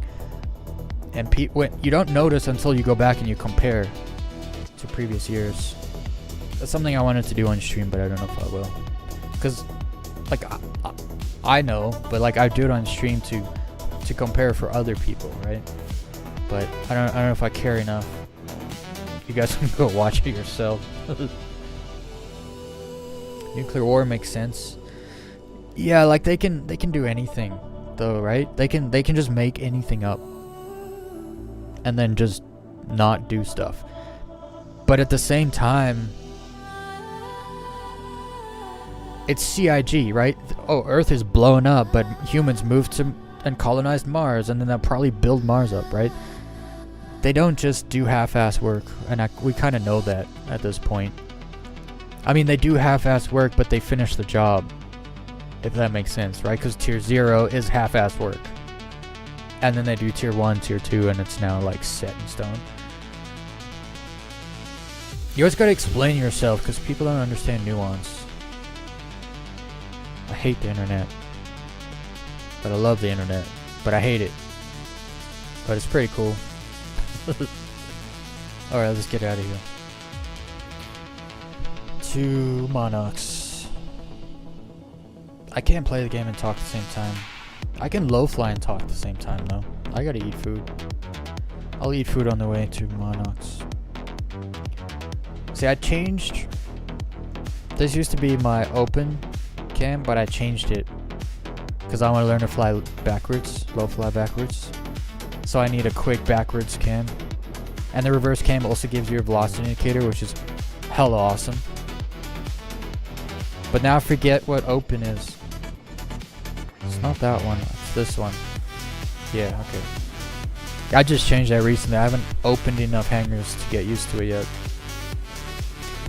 And you don't notice until you go back and you compare to previous years. That's something I wanted to do on stream, but I don't know if I will. Because, like, I know, but like I do it on stream to compare for other people, right? But I don't know if I care enough. You guys can go watch it yourself. Nuclear war makes sense. Yeah, like they can do anything, though, right? They can just make anything up. And then just not do stuff. But at the same time, it's CIG, right? Oh, Earth is blowing up, but humans moved to and colonized Mars, and then they'll probably build Mars up, right? They don't just do half-ass work, and we kind of know that at this point. I mean, they do half-ass work, but they finish the job, if that makes sense, right? Because Tier 0 is half-ass work. And then they do Tier 1, Tier 2, and it's now, like, set in stone. You always gotta explain yourself, because people don't understand nuance. I hate the internet. But I love the internet. But I hate it. But it's pretty cool. Alright, let's get out of here. To Monarchs. I can't play the game and talk at the same time. I can low fly and talk at the same time though. I gotta eat food. I'll eat food on the way to Monarchs. See, I changed. This used to be my open cam, but I changed it because I want to learn to fly backwards, low fly backwards. So I need a quick backwards cam. And the reverse cam also gives you a velocity indicator, which is hella awesome. But now I forget what open is. It's not that one, it's this one. Yeah, okay. I just changed that recently. I haven't opened enough hangars to get used to it yet.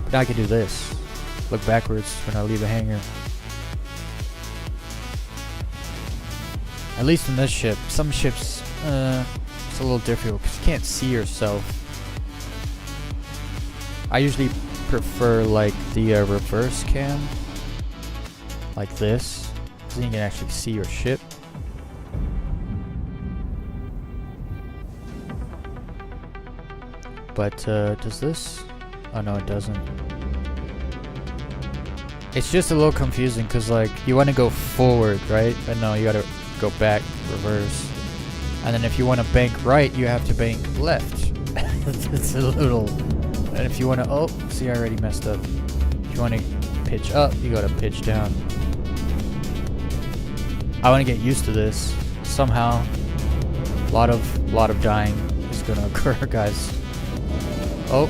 But I could do this. Look backwards when I leave a hangar. At least in this ship. Some ships, it's a little difficult because you can't see yourself. I usually prefer like the reverse cam, like this, so you can actually see your ship. But does this? Oh no, it doesn't. It's just a little confusing because like you want to go forward, right? But no, you gotta go back, reverse. And then if you want to bank right, you have to bank left. It's a little... And if you want to... Oh, see, I already messed up. If you want to pitch up, you gotta pitch down. I want to get used to this. Somehow, a lot of dying is gonna occur, guys. Oh,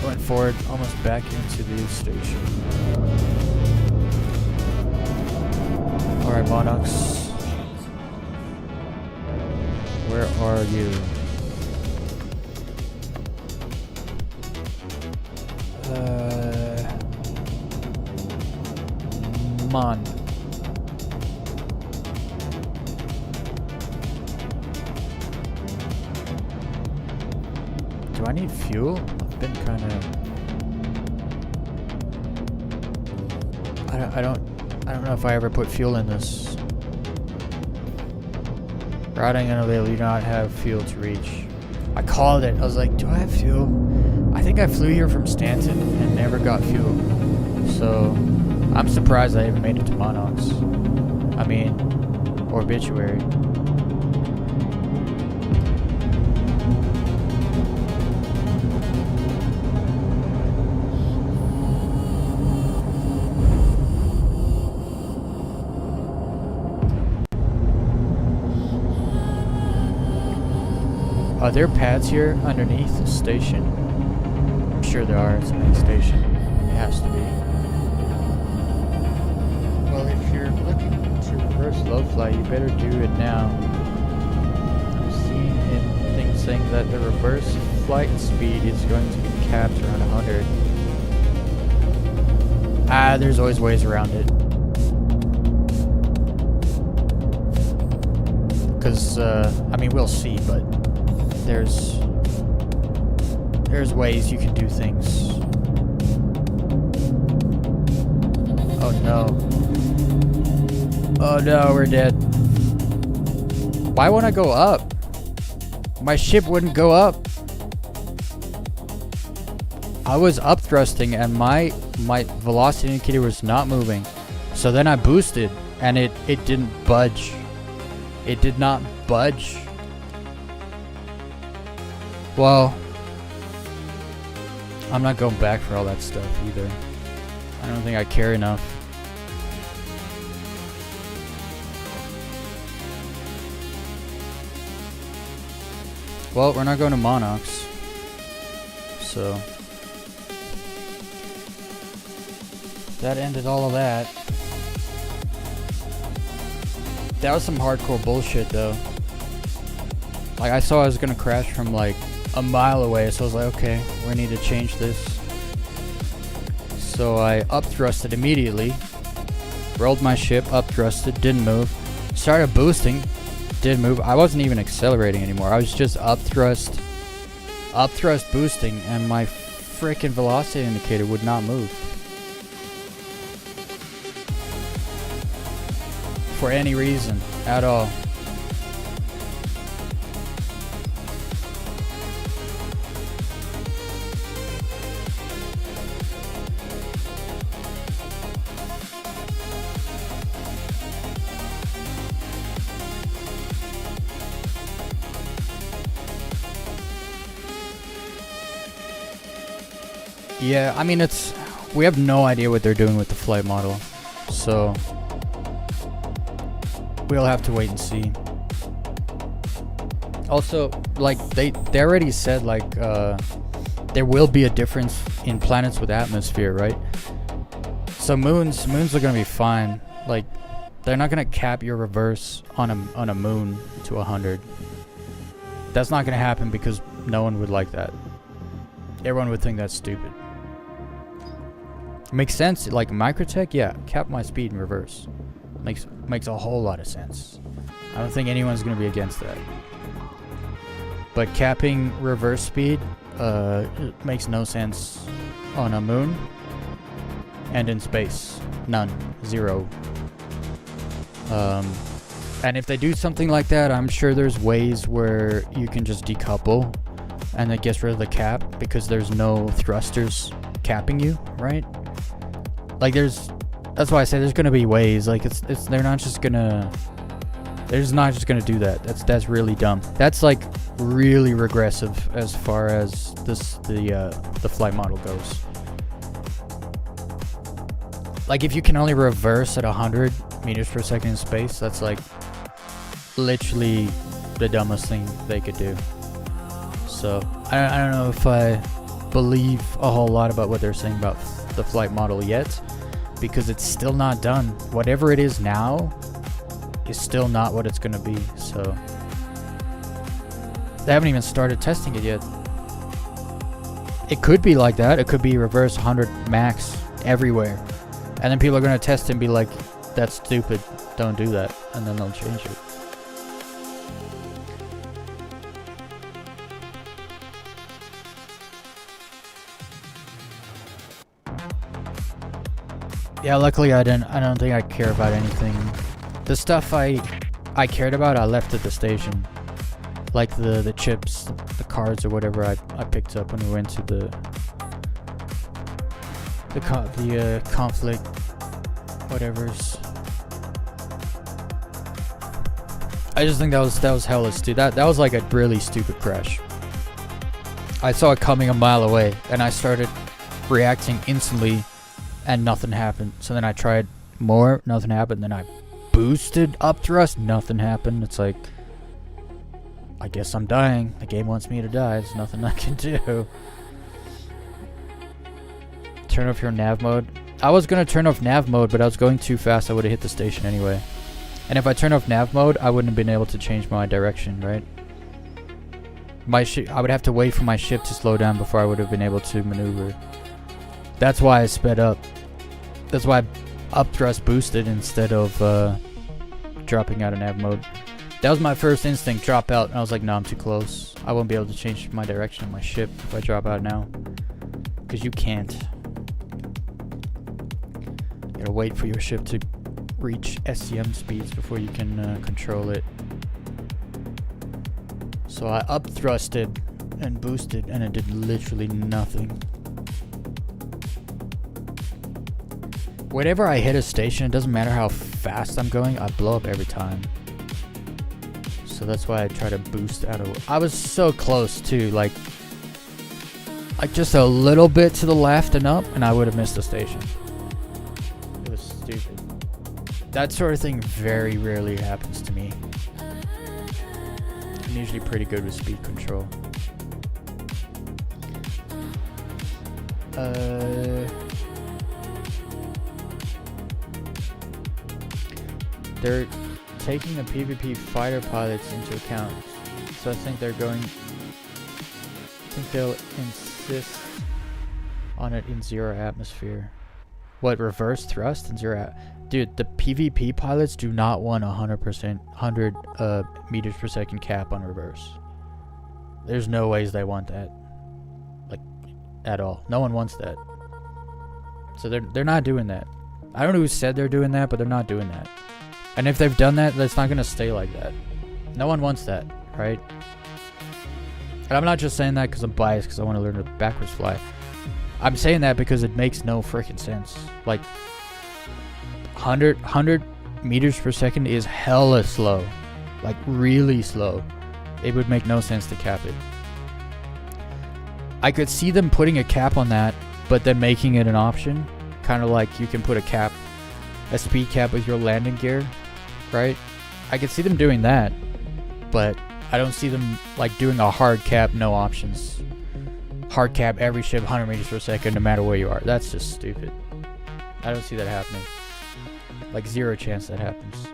went forward, almost back into the station. Alright, Monarchs. Where are you? Mon. Do I need fuel? I've been kind of... I don't know if I ever put fuel in this. Routing unavailable, you do not have fuel to reach. I called it. I was like, do I have fuel? I think I flew here from Stanton and never got fuel. So, I'm surprised I even made it to Monarchs. I mean, Obituary. Are there pads here underneath the station? I'm sure there are. It's a main station. It has to be. Well, if you're looking to reverse low flight, you better do it now. I'm seeing in things saying that the reverse flight speed is going to be capped around 100. Ah, there's always ways around it. Because, I mean, we'll see, but... There's ways you can do things. Oh no. Oh no, we're dead. Why won't I go up? My ship wouldn't go up. I was up thrusting and my velocity indicator was not moving. So then I boosted and it didn't budge. It did not budge. Well, I'm not going back for all that stuff either. I don't think I care enough. Well, we're not going to Monarchs. So, that ended all of that. That was some hardcore bullshit though. Like, I saw I was gonna crash from like a mile away, so I was like, okay, we need to change this. So I up thrusted immediately, rolled my ship, up thrusted, didn't move, started boosting, didn't move. I wasn't even accelerating anymore. I was just up thrust boosting, and my freaking velocity indicator would not move for any reason at all. Yeah, I mean, we have no idea what they're doing with the flight model, so we'll have to wait and see. Also, like, they already said, like, there will be a difference in planets with atmosphere, right? So moons are gonna be fine. Like, they're not gonna cap your reverse on a moon to 100. That's not gonna happen because no one would like that. Everyone would think that's stupid. Makes sense, like Microtech, yeah, cap my speed in reverse. Makes a whole lot of sense. I don't think anyone's gonna be against that. But capping reverse speed, it makes no sense on a moon, and in space. None. 0. And if they do something like that, I'm sure there's ways where you can just decouple and it gets rid of the cap because there's no thrusters capping you, right? Like that's why I say there's gonna be ways. Like they're not just gonna do that. That's really dumb. That's like really regressive as far as the flight model goes. Like if you can only reverse at 100 meters per second in space, that's like literally the dumbest thing they could do. So I don't know if I believe a whole lot about what they're saying about the flight model yet, because it's still not done. Whatever it is now is still not what it's going to be. So they haven't even started testing it yet. It could be like that. It could be reverse 100 max everywhere, and then people are going to test it and be like, that's stupid, don't do that, and then they'll change it. Yeah, luckily I don't think I care about anything. The stuff I cared about, I left at the station. Like the chips, the cards, or whatever I picked up when we went to the conflict, whatever's. I just think that was hella stupid. That was like a really stupid crash. I saw it coming a mile away, and I started reacting instantly, and nothing happened. So then I tried more, nothing happened. Then I boosted up thrust, nothing happened. It's like, I guess I'm dying. The game wants me to die. There's nothing I can do. Turn off your nav mode. I was gonna turn off nav mode, but I was going too fast. I would have hit the station anyway. And if I turn off nav mode, I wouldn't have been able to change my direction, right? I would have to wait for my ship to slow down before I would have been able to maneuver. That's why I sped up. That's why I up thrust boosted instead of dropping out of nav mode. That was my first instinct, drop out, and I was like, no, I'm too close. I won't be able to change my direction of my ship if I drop out now. Because you can't. You gotta wait for your ship to reach SCM speeds before you can control it. So I up thrusted and boosted, and it did literally nothing. Whenever I hit a station, it doesn't matter how fast I'm going, I blow up every time. So that's why I try to boost out of. I was so close too, like just a little bit to the left and up, and I would have missed the station. It was stupid. That sort of thing very rarely happens to me. I'm usually pretty good with speed control. They're taking the PvP fighter pilots into account, so I think they'll insist on it in 0 atmosphere. What, reverse thrust in 0 Dude, the PvP pilots do not want 100 meters per second cap on reverse. There's no ways they want that, like, at all. No one wants that. So they're not doing that. I don't know who said they're doing that, but they're not doing that. And if they've done that, that's not going to stay like that. No one wants that, right? And I'm not just saying that because I'm biased because I want to learn to backwards fly. I'm saying that because it makes no freaking sense. Like, 100 meters per second is hella slow. Like, really slow. It would make no sense to cap it. I could see them putting a cap on that, but then making it an option. Kind of like you can put a speed cap with your landing gear, right? I could see them doing that, but I don't see them like doing a hard cap, no options. Hard cap every ship 100 meters per second no matter where you are. That's just stupid. I don't see that happening. Like, 0 chance that happens.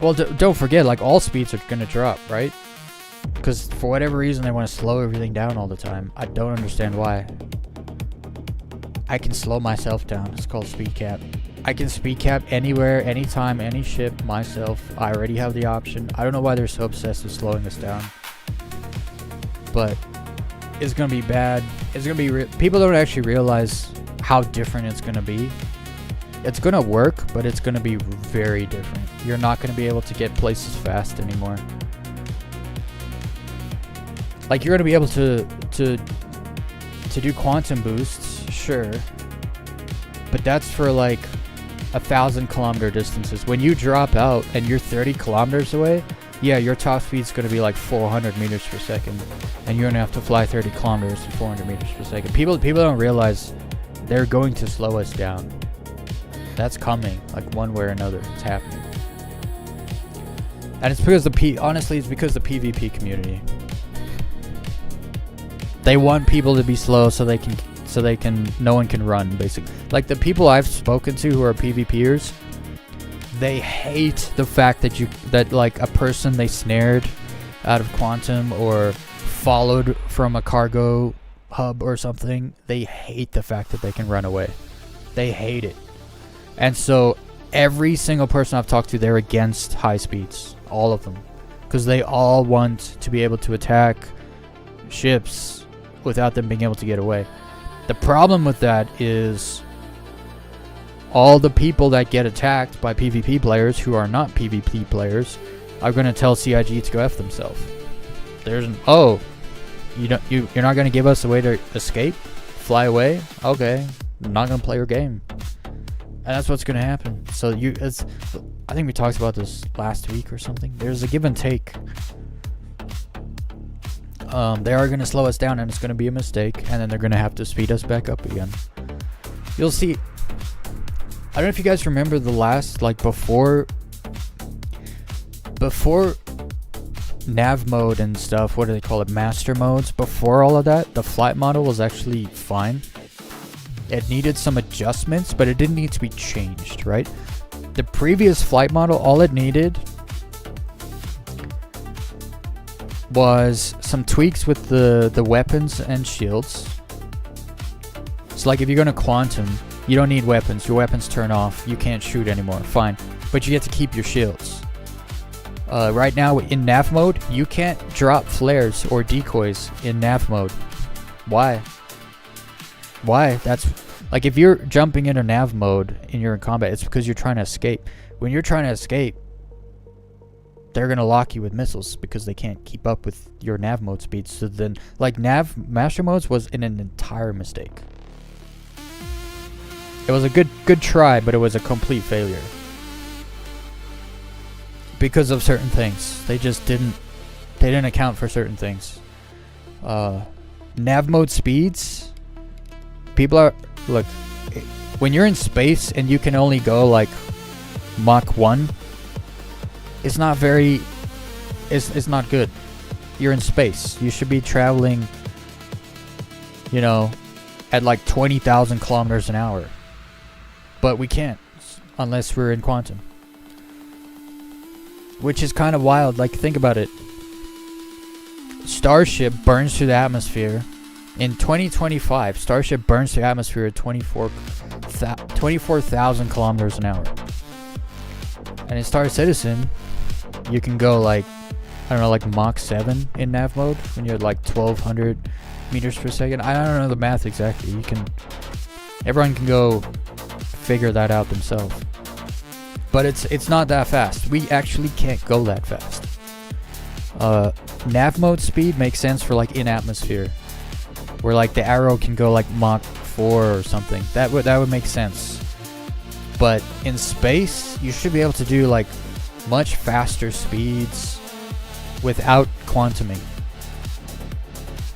Well, don't forget, like, all speeds are gonna drop, right? Because for whatever reason they want to slow everything down all the time. I don't understand why. I can slow myself down. It's called speed cap. I can speed cap anywhere, anytime, any ship, myself. I already have the option. I don't know why they're so obsessed with slowing us down. but it's gonna be bad. It's gonna be people don't actually realize how different it's gonna be. It's gonna work, but it's gonna be very different. You're not gonna be able to get places fast anymore. Like, you're gonna be able to do quantum boosts, sure, but that's for like 1,000-kilometer distances. When you drop out and you're 30 kilometers away, yeah, your top speed's gonna be like 400 meters per second, and you're gonna have to fly 30 kilometers to 400 meters per second. People don't realize they're going to slow us down. That's coming, like, one way or another. It's happening, and it's because honestly, it's because the PvP community. They want people to be slow so they can no one can run, basically. Like, the people I've spoken to who are PvPers, they hate the fact that like a person they snared out of quantum or followed from a cargo hub or something, they hate the fact that they can run away. They hate it. And so every single person I've talked to, they're against high speeds, all of them, because they all want to be able to attack ships without them being able to get away. The problem with that is all the people that get attacked by PvP players who are not PvP players are going to tell CIG to go F themselves. You're not going to give us a way to escape? Fly away? Okay, I'm not going to play your game. And that's what's going to happen. So I think we talked about this last week or something. There's a give and take. They are going to slow us down, and it's going to be a mistake, and then they're going to have to speed us back up again. You'll see. I don't know if you guys remember the last, like, before nav mode and stuff, what do they call it, master modes, before all of that, the flight model was actually fine. It needed some adjustments, but it didn't need to be changed, right? The previous flight model, all it needed was some tweaks with the weapons and shields. So, like, if you're going to quantum, you don't need weapons. Your weapons turn off. You can't shoot anymore. Fine. But you get to keep your shields. Right now, in nav mode, you can't drop flares or decoys in nav mode. Why? That's... Like, if you're jumping into nav mode and you're in combat, it's because you're trying to escape. When you're trying to escape, they're going to lock you with missiles because they can't keep up with your nav mode speed. So then, like, nav master modes was an entire mistake. It was a good try, but it was a complete failure. Because of certain things. They didn't account for certain things. Nav mode speeds, look, when you're in space and you can only go like Mach 1, it's not good. You're in space. You should be traveling, at like 20,000 kilometers an hour. But we can't, unless we're in quantum. Which is kind of wild. Like, think about it. Starship burns through the atmosphere. In 2025, Starship burns through the atmosphere at 24,000 kilometers an hour. And in Star Citizen, you can go like, I don't know, like Mach 7 in nav mode when you're at like 1,200 meters per second. I don't know the math exactly. Everyone can go figure that out themselves. But it's not that fast. We actually can't go that fast. Nav mode speed makes sense for like in atmosphere, where like the arrow can go like Mach 4 or something. That would make sense. But in space, you should be able to do like much faster speeds without quantuming.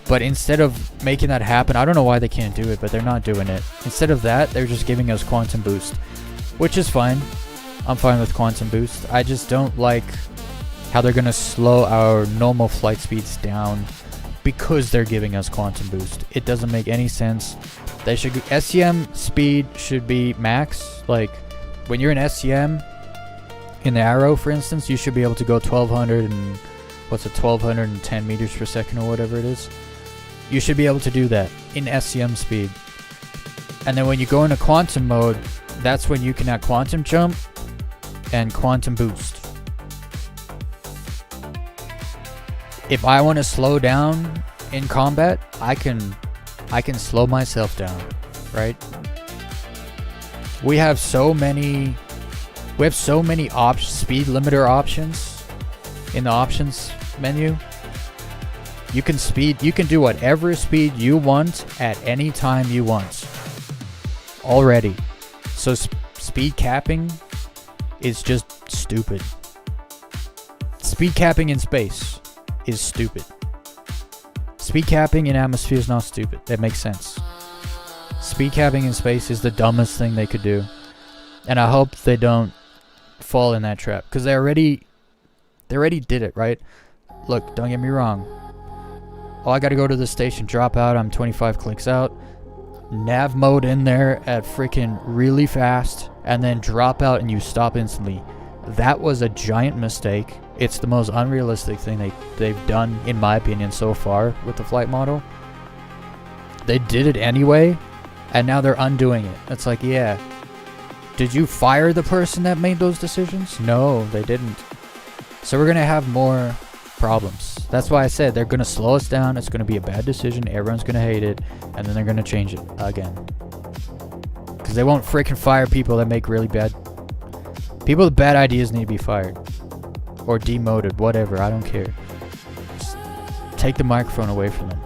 But instead of making that happen, I don't know why they can't do it, but they're not doing it. Instead of that, they're just giving us quantum boost, which is fine. I'm fine with quantum boost. I just don't like how they're going to slow our normal flight speeds down because they're giving us quantum boost. It doesn't make any sense. SCM speed should be max. Like, when you're in SCM, in the arrow, for instance, you should be able to go 1210 meters per second or whatever it is. You should be able to do that in SCM speed. And then when you go into quantum mode, that's when you can add quantum jump and quantum boost. If I want to slow down in combat, I can slow myself down, right? We have so many speed limiter options in the options menu. You can do whatever speed you want at any time you want already. So speed capping is just stupid. Speed capping in space is stupid. Speed capping in atmosphere is not stupid. That makes sense. Speed capping in space is the dumbest thing they could do. And I hope they don't fall in that trap. Because they already did it, right? Look, don't get me wrong. Oh, I gotta go to the station, drop out, I'm 25 clicks out. Nav mode in there at freaking really fast. And then drop out and you stop instantly. That was a giant mistake. It's the most unrealistic thing they've done, in my opinion, so far with the flight model. They did it anyway, and now they're undoing it. It's like, yeah. Did you fire the person that made those decisions? No, they didn't. So we're going to have more problems. That's why I said they're going to slow us down. It's going to be a bad decision. Everyone's going to hate it. And then they're going to change it again. Because they won't freaking fire people that make really bad... People with bad ideas need to be fired. Or demoted, whatever, I don't care. Just take the microphone away from them.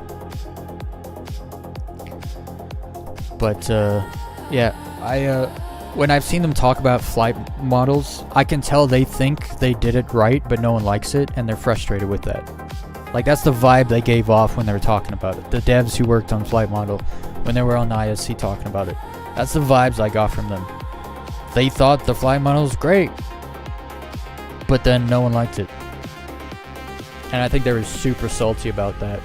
But, yeah, when I've seen them talk about flight models, I can tell they think they did it right, but no one likes it, and they're frustrated with that. Like, that's the vibe they gave off when they were talking about it. The devs who worked on flight model, when they were on the ISC talking about it. That's the vibes I got from them. They thought the flight model was great, but then no one liked it. And I think they were super salty about that.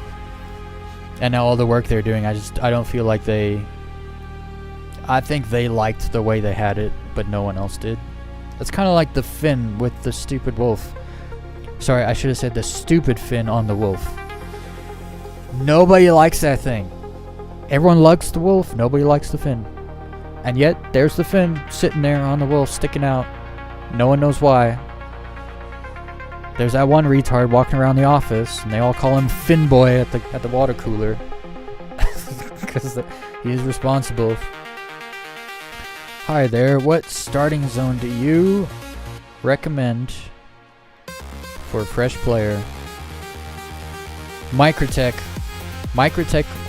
And now all the work they're doing, I don't feel like I think they liked the way they had it, but no one else did. It's kind of like the fin with the stupid wolf. Sorry, I should have said the stupid fin on the wolf. Nobody likes that thing. Everyone likes the wolf, nobody likes the fin. And yet, there's the fin sitting there on the wolf, sticking out. No one knows why. There's that one retard walking around the office, and they all call him Fin Boy at the water cooler. Because he is responsible. Hi there, what starting zone do you recommend for a fresh player? Microtech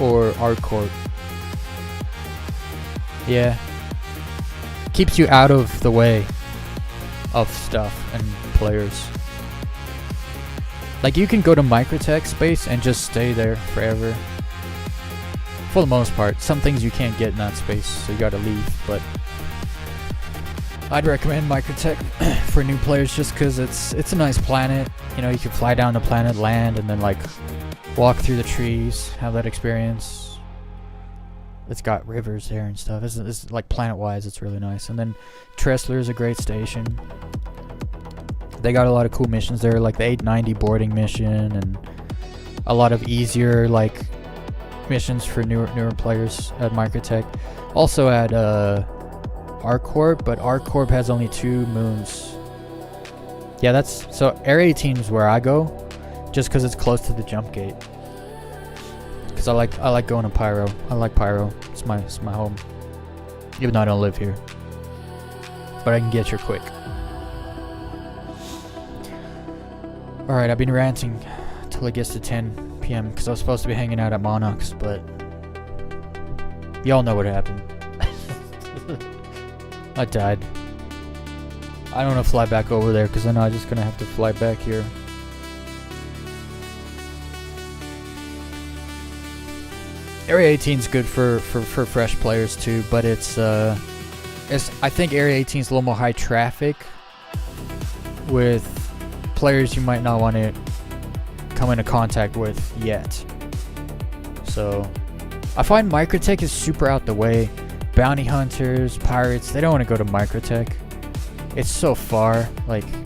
or Hardcore? Yeah. Keeps you out of the way of stuff and players. Like, you can go to Microtech space and just stay there forever. For the most part. Some things you can't get in that space, so you gotta leave, but I'd recommend Microtech for new players just because it's a nice planet. You know, you can fly down the planet, land, and then like walk through the trees, have that experience. It's got rivers there and stuff. It's like planet-wise, it's really nice. And then Tressler is a great station. They got a lot of cool missions there, like the 890 boarding mission, and a lot of easier like missions for newer players at Microtech. Also at ArcCorp, but ArcCorp has only 2 moons. Yeah, so Area 18 is where I go, just because it's close to the jump gate. Because I like going to Pyro. I like Pyro. It's my home. Even though I don't live here, but I can get here quick. All right, I've been ranting till it gets to 10 p.m. because I was supposed to be hanging out at Monarchs, but y'all know what happened. I died. I don't want to fly back over there because then I'm just gonna have to fly back here. Area 18 is good for fresh players too, but I think Area 18 is a little more high traffic with players you might not want to come into contact with yet. So I find Microtech is super out the way. Bounty hunters, pirates, they don't want to go to Microtech. It's so far. Like, you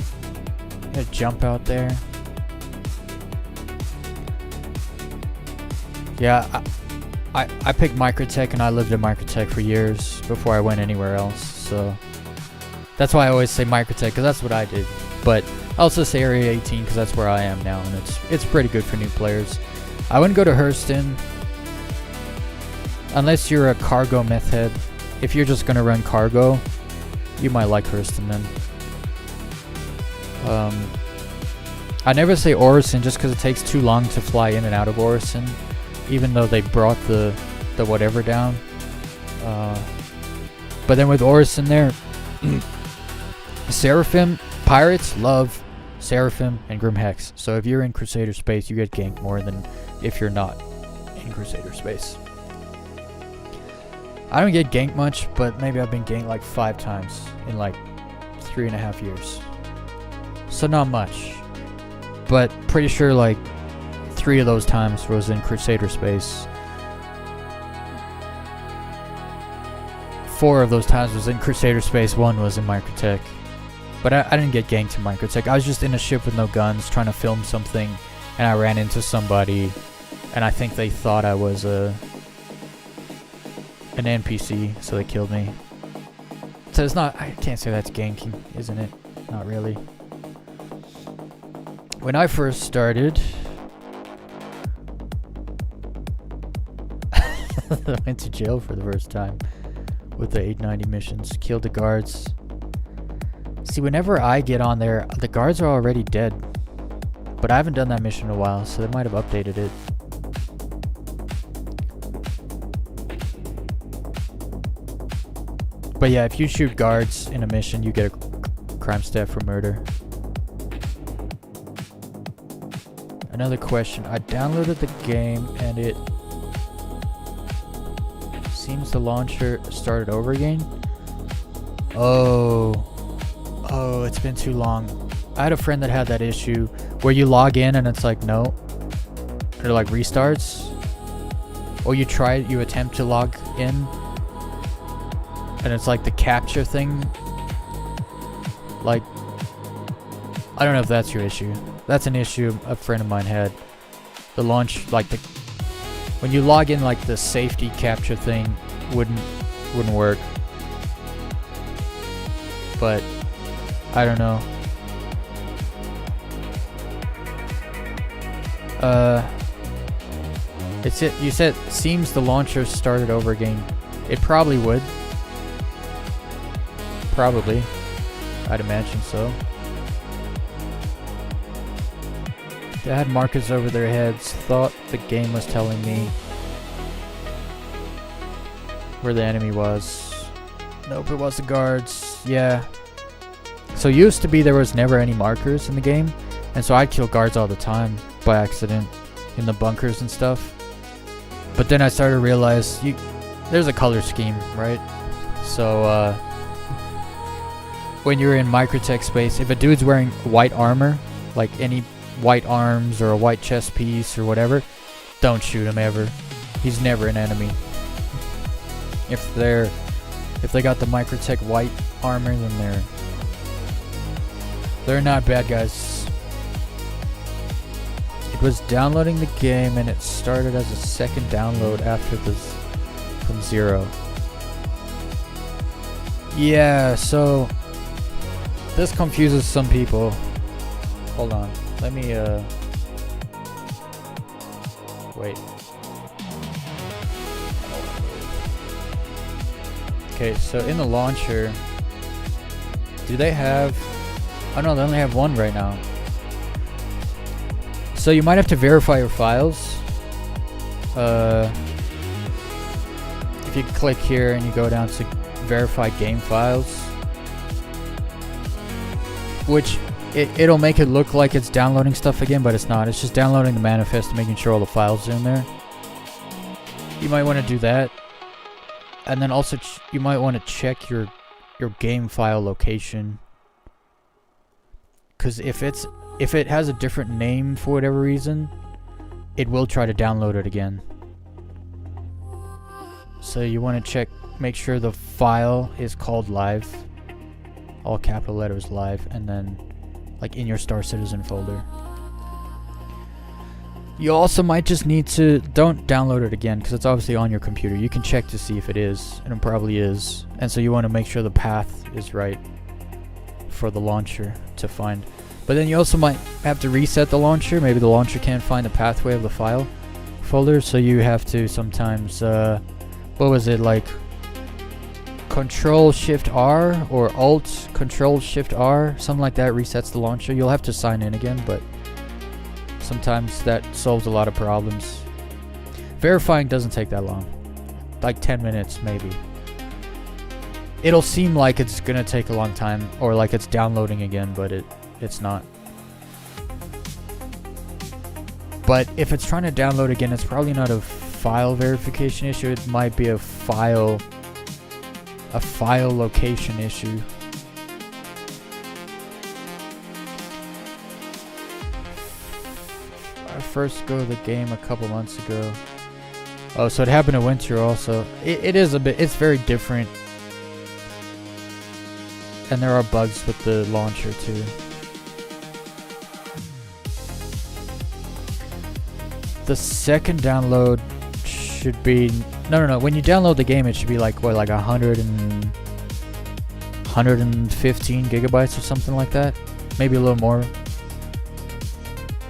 gotta jump out there. Yeah, I picked Microtech and I lived in Microtech for years before I went anywhere else. So that's why I always say Microtech, because that's what I did. But I also say Area 18 because that's where I am now, and it's pretty good for new players. I wouldn't go to Hurston unless you're a cargo meth head. If you're just gonna run cargo, you might like Hurston then. I never say Orison just because it takes too long to fly in and out of Orison, even though they brought the whatever down. But then with Orison there, Seraphim, pirates love Seraphim and Grim Hex. So if you're in Crusader space, you get ganked more than if you're not in Crusader space. I don't get ganked much, but maybe I've been ganked like 5 times in like 3.5 years. So not much. But pretty sure like 3 of those times was in Crusader space. 4 of those times was in Crusader space, 1 was in Microtech. But I didn't get ganked in Microtech. I was just in a ship with no guns trying to film something, and I ran into somebody, and I think they thought I was an NPC, so they killed me. So it's not, I can't say that's ganking, isn't it? Not really. When I first started, I went to jail for the first time with the 890 missions. Killed the guards. See, whenever I get on there, the guards are already dead. But I haven't done that mission in a while, so they might have updated it. But yeah, if you shoot guards in a mission, you get a crime stat for murder. Another question. I downloaded the game and it seems the launcher started over again. Oh, it's been too long. I had a friend that had that issue where you log in and it's like no, or like restarts, or you attempt to log in and it's like the capture thing. Like, I don't know if that's your issue. That's an issue a friend of mine had. The launch, like when you log in, like the safety capture thing wouldn't work. But I don't know. You said seems the launcher started over again. It probably would. Probably. I'd imagine so. They had markers over their heads. Thought the game was telling me where the enemy was. Nope, it was the guards. Yeah. So used to be there was never any markers in the game, and so I'd kill guards all the time by accident in the bunkers and stuff. But then I started to realize there's a color scheme, right? So when you're in Microtech space, if a dude's wearing white armor, like any white arms or a white chest piece or whatever, don't shoot him ever. He's never an enemy. If they got the Microtech white armor, then they're not bad guys. It was downloading the game and it started as a second download after from 0. Yeah, so this confuses some people. Hold on. Let me wait. Okay, so in the launcher, do they have... Oh no, they only have 1 right now. So you might have to verify your files. If you click here and you go down to verify game files, which it'll make it look like it's downloading stuff again, but it's not. It's just downloading the manifest and making sure all the files are in there. You might want to do that. And then also you might want to check your game file location, because if it has a different name for whatever reason, it will try to download it again. So you want to make sure the file is called live, all capital letters live, and then like in your Star Citizen folder. You also might just need to, don't download it again because it's obviously on your computer. You can check to see if it is, and it probably is. And so you want to make sure the path is right for the launcher to find. But then you also might have to reset the launcher. Maybe the launcher can't find the pathway of the file. folder, so you have to sometimes, what was it, like Control Shift R or Alt Control Shift R, something like that resets the launcher. You'll have to sign in again, but sometimes that solves a lot of problems. Verifying doesn't take that long, like 10 minutes maybe. It'll seem like it's gonna take a long time, or like it's downloading again, but it's not. But if it's trying to download again, it's probably not a file verification issue. It might be a file location issue. I first go to the game a couple months ago. Oh, so it happened in winter also. It is a bit, it's very different. And there are bugs with the launcher too. The second download should be no. When you download the game, it should be like what, like 115 gigabytes or something like that, maybe a little more.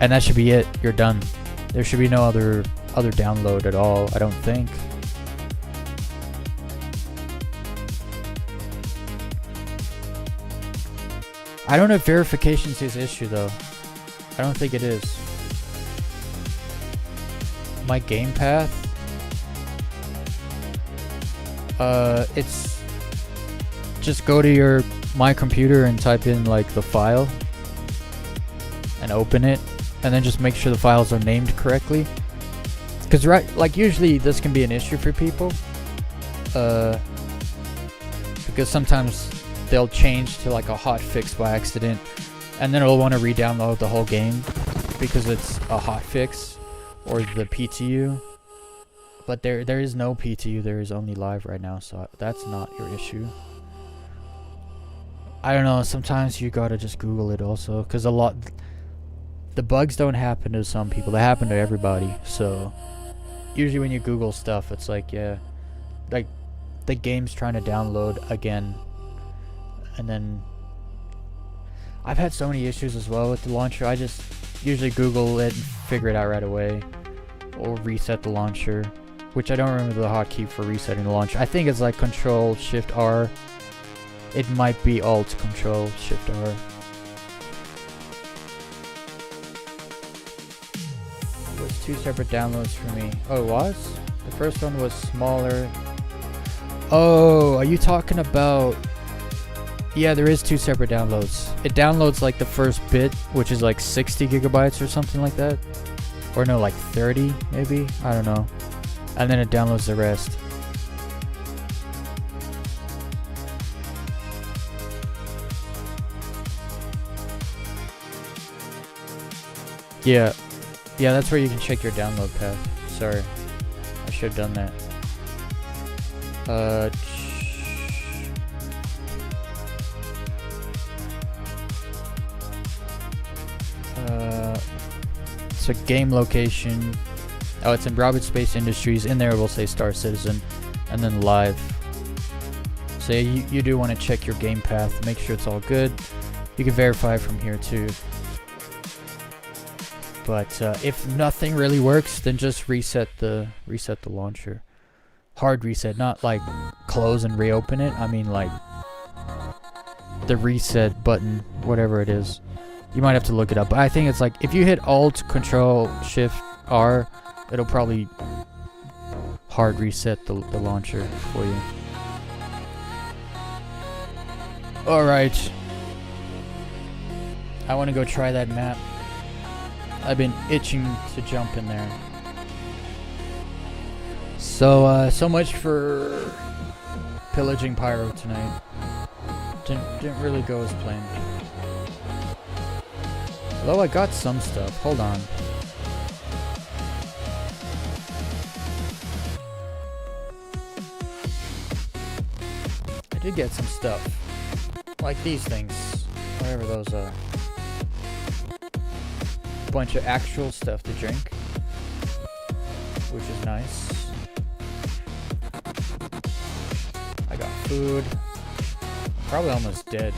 And that should be it. You're done. There should be no other download at all, I don't think. I don't know if verification's his issue though. I don't think it is. My game path. It's just go to your my computer and type in like the file and open it, and then just make sure the files are named correctly. Because like usually this can be an issue for people. Because sometimes they'll change to like a hot fix by accident, and then it'll want to re-download the whole game because it's a hot fix or the PTU. But there is no PTU, there is only live right now, so that's not your issue. I don't know, sometimes you gotta just Google it also, because the bugs don't happen to some people, they happen to everybody. So usually when you Google stuff, it's like, yeah, like the game's trying to download again. And then I've had so many issues as well with the launcher. I just usually Google it and figure it out right away, or reset the launcher, which I don't remember the hotkey for resetting the launcher. I think it's like Control Shift R. It might be Alt Control Shift R. It was 2 separate downloads for me. Oh, it was? The first one was smaller. Oh, are you talking about... Yeah, there is 2 separate downloads. It downloads like the first bit, which is like 60 gigabytes or something like that. Or no, like 30 maybe? I don't know. And then it downloads the rest. Yeah. Yeah, that's where you can check your download path. Sorry. I should have done that. So game location. Oh, it's in Robert Space Industries. In there, we'll say Star Citizen, and then live. So you do want to check your game path, make sure it's all good. You can verify from here too. But if nothing really works, then just reset the launcher. Hard reset, not like close and reopen it. I mean like the reset button, whatever it is. You might have to look it up. But I think it's like if you hit Alt Control Shift R, it'll probably hard reset the launcher for you. Alright. I want to go try that map. I've been itching to jump in there. So, so much for pillaging Pyro tonight. Didn't really go as planned. Although I got some stuff. Hold on. I did get some stuff. Like these things. Whatever those are. Bunch of actual stuff to drink. Which is nice. I got food. I'm probably almost dead.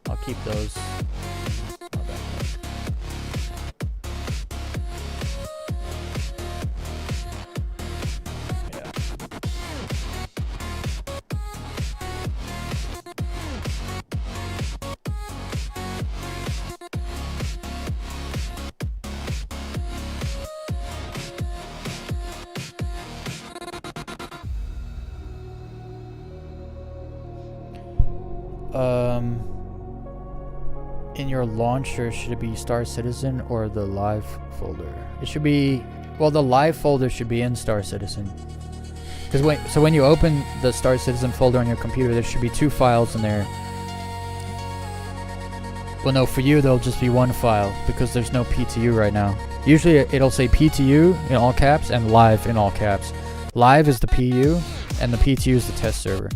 I'll keep those. In your launcher, should it be Star Citizen or the live folder? It should be, well, the live folder should be in Star Citizen. Because when you open the Star Citizen folder on your computer, there should be 2 files in there. Well, no, for you there'll just be 1 file because there's no PTU right now. Usually it'll say PTU in all caps and live in all caps. Live is the PU and the PTU is the test server.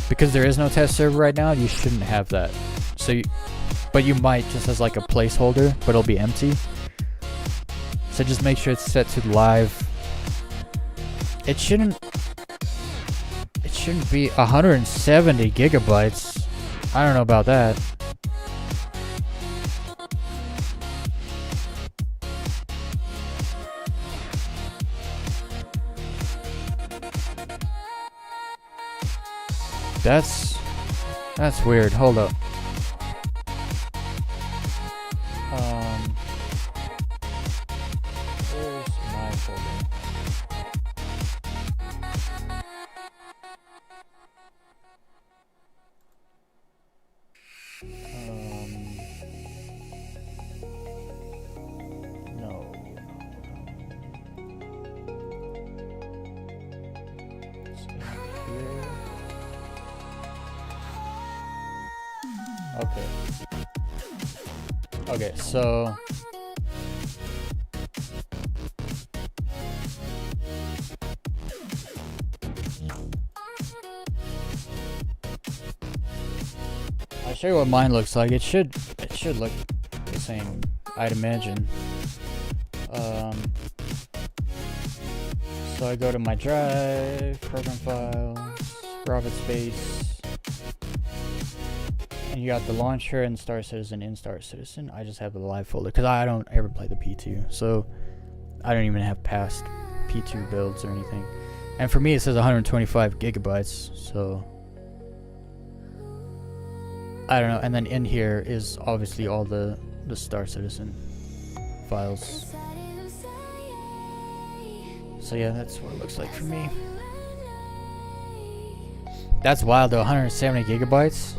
Because there is no test server right now, you shouldn't have that. But you might just as like a placeholder, but it'll be empty. So just make sure it's set to live. It shouldn't be 170 gigabytes. I don't know about that. That's weird. Hold up. Where's my folder? No. It's in here. Okay, so I'll show you what mine looks like. It should look the same, I'd imagine. So I go to my drive, program files, Robert Space, and you got the launcher and Star Citizen in Star Citizen. I just have the live folder because I don't ever play the P2, so I don't even have past P2 builds or anything. And for me, it says 125 gigabytes, so I don't know. And then in here is obviously all the Star Citizen files. So yeah, that's what it looks like for me. That's wild though, 170 gigabytes.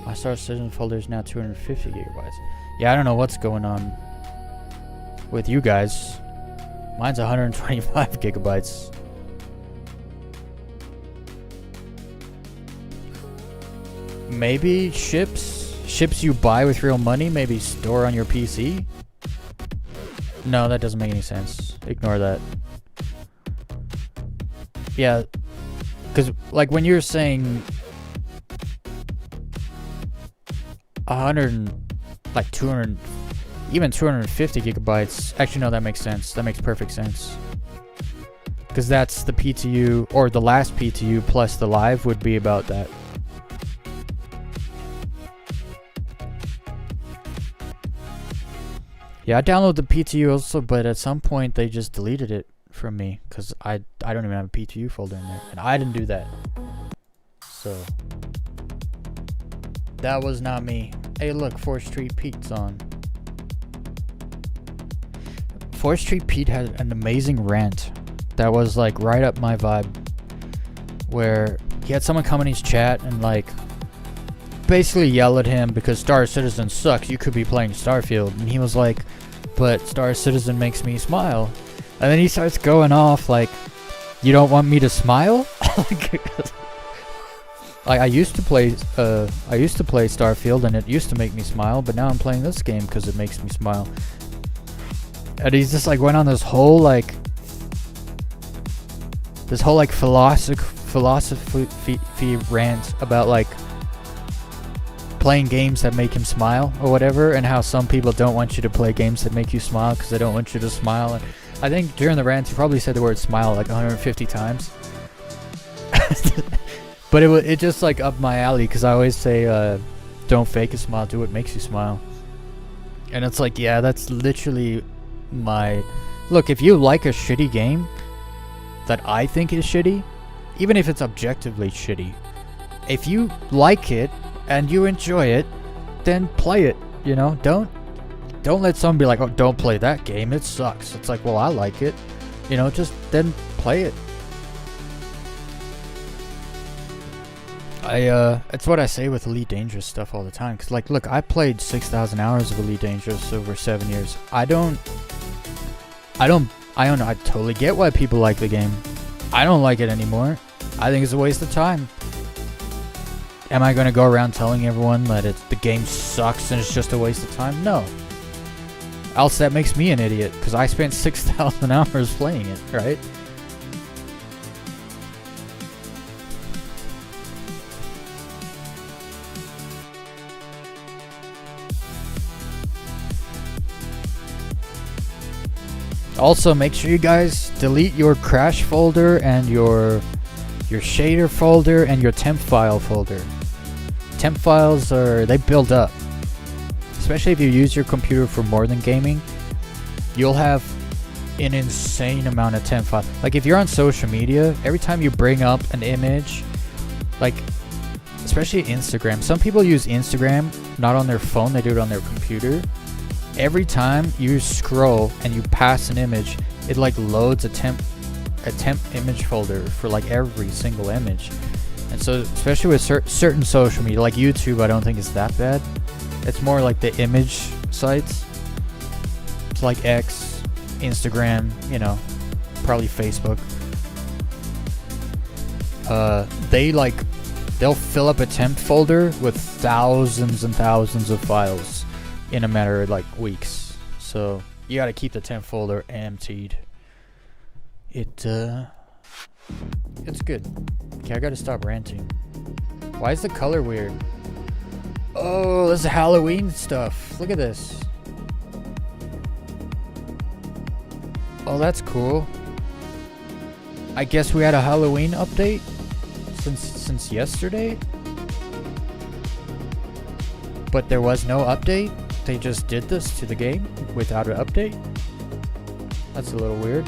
My Star Citizen folder is now 250 gigabytes. Yeah, I don't know what's going on with you guys. Mine's 125 gigabytes. Maybe ships you buy with real money, maybe store on your PC? No, that doesn't make any sense. Ignore that. Yeah, because like when you're saying 100, like 200, even 250 gigabytes. Actually, no, that makes sense. That makes perfect sense. Because that's the PTU, or the last PTU plus the live would be about that. Yeah, I downloaded the PTU also, but at some point they just deleted it from me because I don't even have a PTU folder in there, and I didn't do that. So that was not me. Hey, look, 4th Street Pete's on. 4th Street Pete had an amazing rant that was like right up my vibe, where he had someone come in his chat and like basically yell at him because Star Citizen sucks. You could be playing Starfield. And he was like, but Star Citizen makes me smile. And then he starts going off like, you don't want me to smile? Like, I used to play Starfield and it used to make me smile, but now I'm playing this game because it makes me smile. And he's just like went on this whole philosophy rant about like playing games that make him smile or whatever, and how some people don't want you to play games that make you smile because they don't want you to smile. And I think during the rant he probably said the word smile like 150 times. But it just like up my alley because I always say don't fake a smile, do what makes you smile. And it's like, yeah, that's literally my look. If you like a shitty game that I think is shitty, even if it's objectively shitty, if you like it and you enjoy it, then play it. You know, don't let someone be like, oh, don't play that game, it sucks. It's like, well, I like it, you know, just then play it. It's what I say with Elite Dangerous stuff all the time. Cause like, look, I played 6,000 hours of Elite Dangerous over 7 years. I don't know. I totally get why people like the game. I don't like it anymore. I think it's a waste of time. Am I gonna go around telling everyone that the game sucks and it's just a waste of time? No. Else that makes me an idiot, because I spent 6,000 hours playing it, right? Also, make sure you guys delete your crash folder and your shader folder and your temp file folder. Temp files they build up. Especially if you use your computer for more than gaming, you'll have an insane amount of temp files. Like if you're on social media, every time you bring up an image, like especially Instagram, some people use Instagram not on their phone, they do it on their computer. Every time you scroll and you pass an image, it like loads a temp image folder for like every single image. And so especially with certain social media, like YouTube, I don't think it's that bad. It's more like the image sites. It's like X, Instagram, you know, probably Facebook. They'll fill up a temp folder with thousands and thousands of files in a matter of like weeks. So you gotta keep the temp folder emptied. It's good. Okay, I gotta stop ranting. Why is the color weird? Oh, this is Halloween stuff. Look at this. Oh, that's cool. I guess we had a Halloween update since yesterday. But there was no update. They just did this to the game without an update. That's a little weird.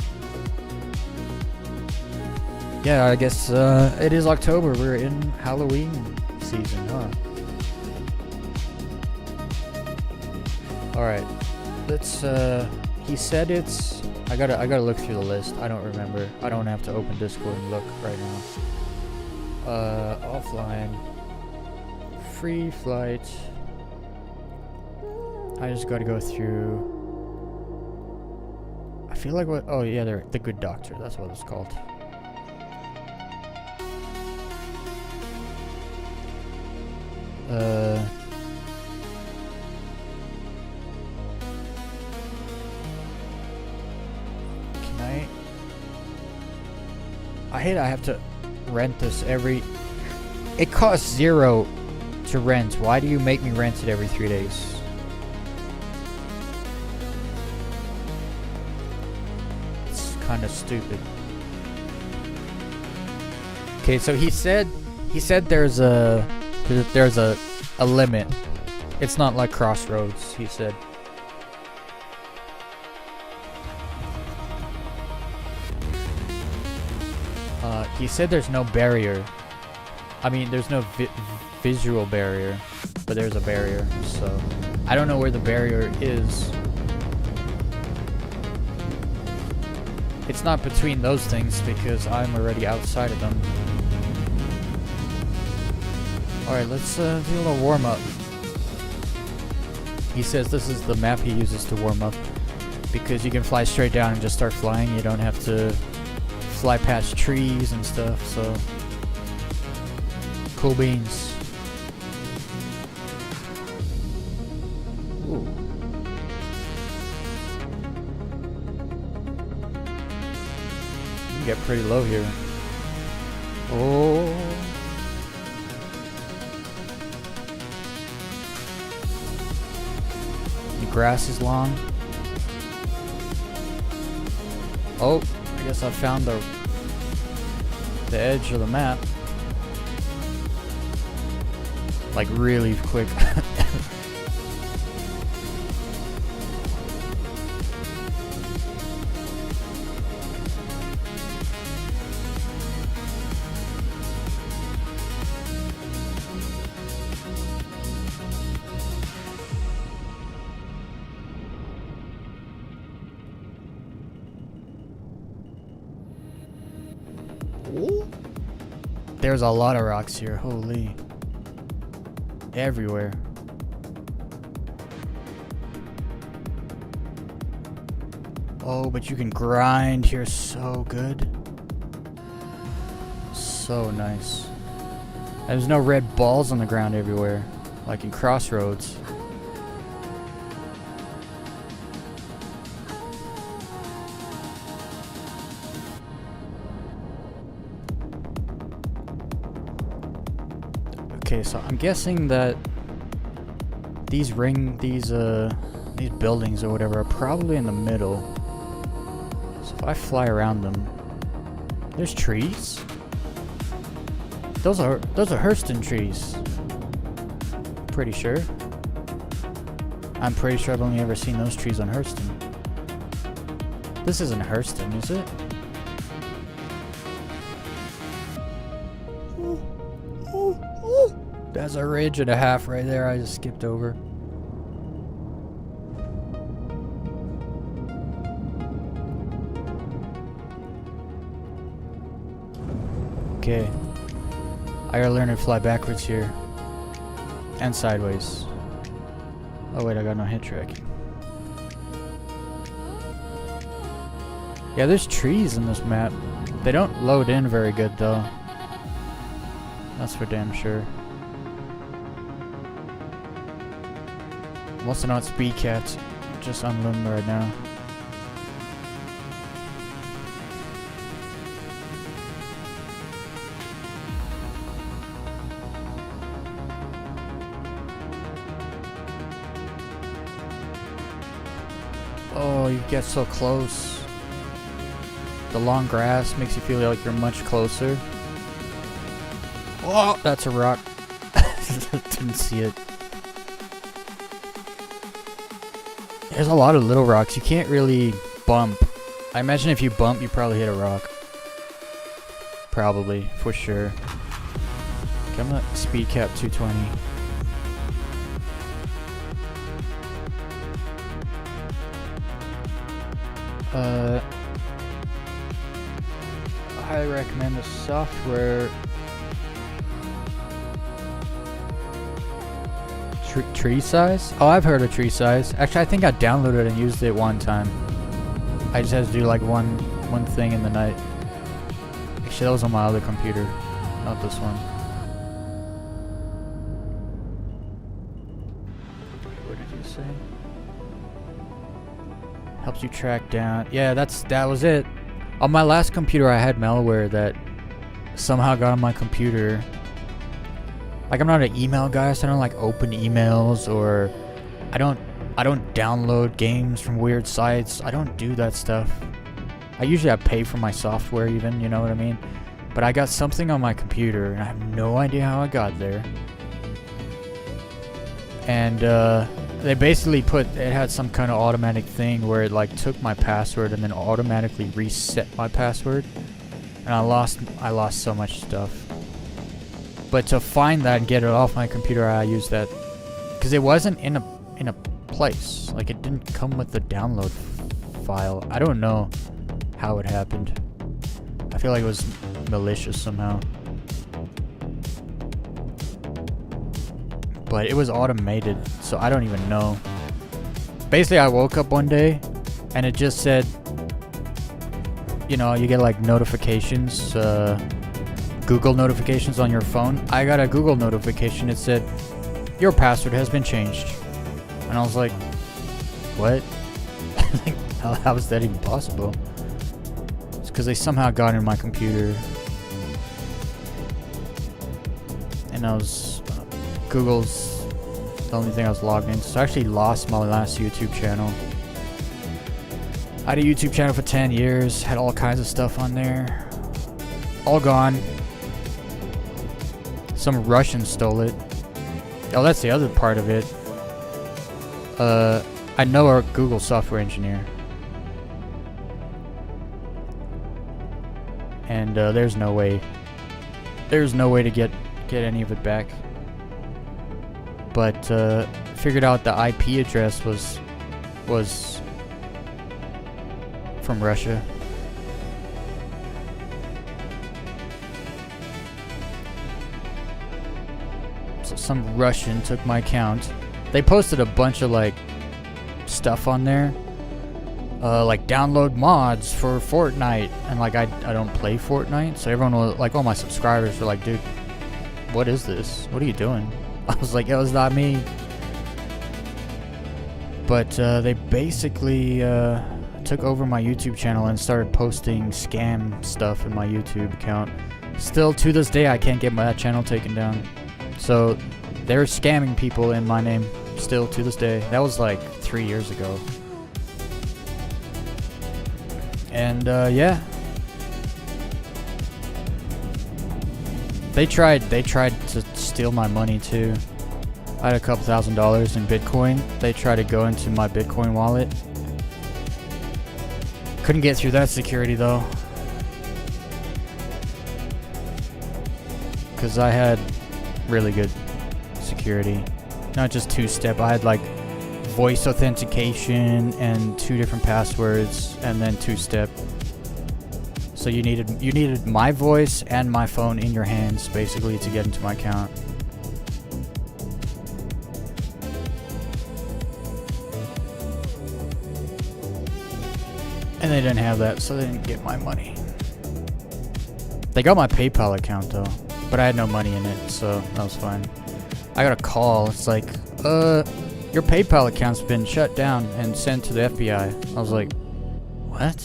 Yeah, I guess it is October. We're in Halloween season, huh? Alright. Let's he said it's I gotta look through the list. I don't remember. I don't have to open Discord and look right now. Offline. Free flight. I just gotta go through. I feel like what? Oh yeah, the Good Doctor. That's what it's called. Can I hate I have to rent this every. It costs 0 to rent. Why do you make me rent it every 3 days? Kind of stupid. Okay, so he said there's a limit. It's not like Crossroads, he said. He said there's no barrier. I mean, there's no visual barrier, but there's a barrier. So I don't know where the barrier is. It's not between those things because I'm already outside of them. Alright, let's do a little warm-up. He says this is the map he uses to warm up because you can fly straight down and just start flying. You don't have to fly past trees and stuff, so cool beans. Ooh. Get pretty low here. Oh. The grass is long. Oh, I guess I found the edge of the map. Like really quick. there's a lot of rocks here. Holy. Everywhere. Oh, but you can grind here so good. So nice. There's no red balls on the ground everywhere, like in Crossroads. Okay, so I'm guessing that these buildings or whatever are probably in the middle. So if I fly around them, there's trees. Those are Hurston trees. Pretty sure. I'm pretty sure I've only ever seen those trees on Hurston. This isn't Hurston, is it? That's a ridge and a half right there. I just skipped over. Okay. I gotta learn to fly backwards here. And sideways. Oh wait, I got no hit tracking. Yeah, there's trees in this map. They don't load in very good though. That's for damn sure. I'm also not speed caps, just unlimited right now. Oh, you get so close. The long grass makes you feel like you're much closer. Oh, that's a rock. Didn't see it. There's a lot of little rocks. You can't really bump. I imagine if you bump, you probably hit a rock. Probably, for sure. Okay, I'm gonna speed cap 220. I highly recommend the software. Tree size? Oh, I've heard of tree size. Actually, I think I downloaded it and used it one time. I just had to do like one thing in the night. Actually, that was on my other computer, not this one. What did you say? Helps you track down. Yeah, that was it. On my last computer, I had malware that somehow got on my computer. Like, I'm not an email guy, so I don't like open emails, or I don't download games from weird sites. I don't do that stuff. I usually pay for my software even, you know what I mean? But I got something on my computer, and I have no idea how I got there. And they basically it had some kind of automatic thing where it like took my password and then automatically reset my password. And I lost so much stuff. But to find that and get it off my computer, I used that because it wasn't in a place. Like, it didn't come with the download file. I don't know how it happened. I feel like it was malicious somehow. But it was automated, so I don't even know. Basically, I woke up one day and it just said, you know, you get like notifications, Google notifications on your phone. I got a Google notification. It said, your password has been changed. And I was like, what? How is that even possible? It's because they somehow got in my computer. And Google's the only thing I was logged into. So I actually lost my last YouTube channel. I had a YouTube channel for 10 years. Had all kinds of stuff on there. All gone. Some Russian stole it. Oh, that's the other part of it. I know a Google software engineer. And there's no way to get any of it back. But figured out the IP address was from Russia. some Russian took my account. They posted a bunch of like stuff on there, like download mods for Fortnite, and like I don't play Fortnite, so everyone was like, all my subscribers were like, dude, what is this? What are you doing? I was like, it was not me. But they basically took over my YouTube channel and started posting scam stuff in my YouTube account. Still to this day, I can't get my channel taken down. So they're scamming people in my name still to this day. That was like 3 years ago. And yeah, they tried to steal my money too. I had a couple $1,000s in Bitcoin. They tried to go into my Bitcoin wallet. Couldn't get through that security though, because I had really good security. Not just two-step. I had like voice authentication and 2 different passwords, and then two-step. So you needed my voice and my phone in your hands basically to get into my account. And they didn't have that, so they didn't get my money. They got my PayPal account though, but I had no money in it, so that was fine. I got a call. It's like, your PayPal account's been shut down and sent to the FBI. I was like, what?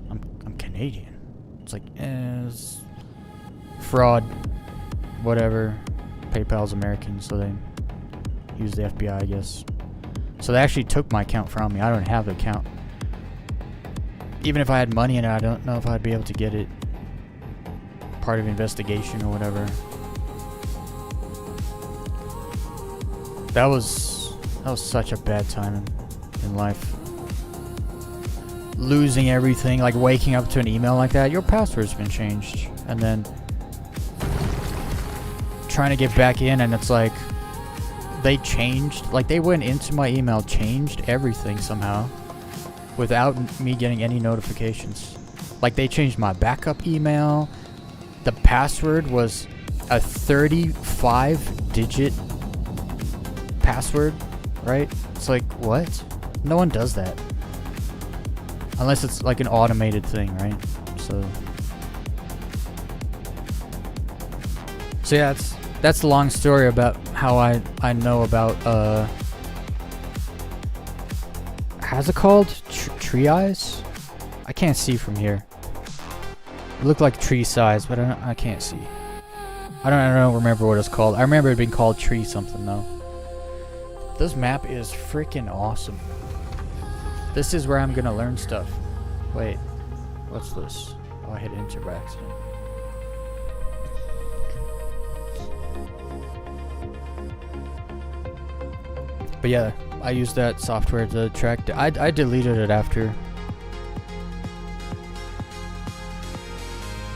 I'm Canadian. It's like, it's fraud. Whatever. PayPal's American, so they use the FBI, I guess. So they actually took my account from me. I don't have the account. Even if I had money in it, I don't know if I'd be able to get it. Part of investigation or whatever. That was such a bad time in life. Losing everything, like waking up to an email like that, your password's been changed, and then trying to get back in, and it's like they changed, like they went into my email, changed everything somehow without me getting any notifications. Like they changed my backup email. The password was a 35-digit password, right? It's like, what? No one does that. Unless it's like an automated thing, right? So yeah, that's the long story about how I know about how's it called? Tree eyes? I can't see from here. It looked like tree size, but I can't see. I don't remember what it's called. I remember it being called tree something though. This map is freaking awesome. This is where I'm gonna learn stuff. Wait, what's this? Oh, I hit enter by accident. But yeah, I used that software to track. I deleted it after.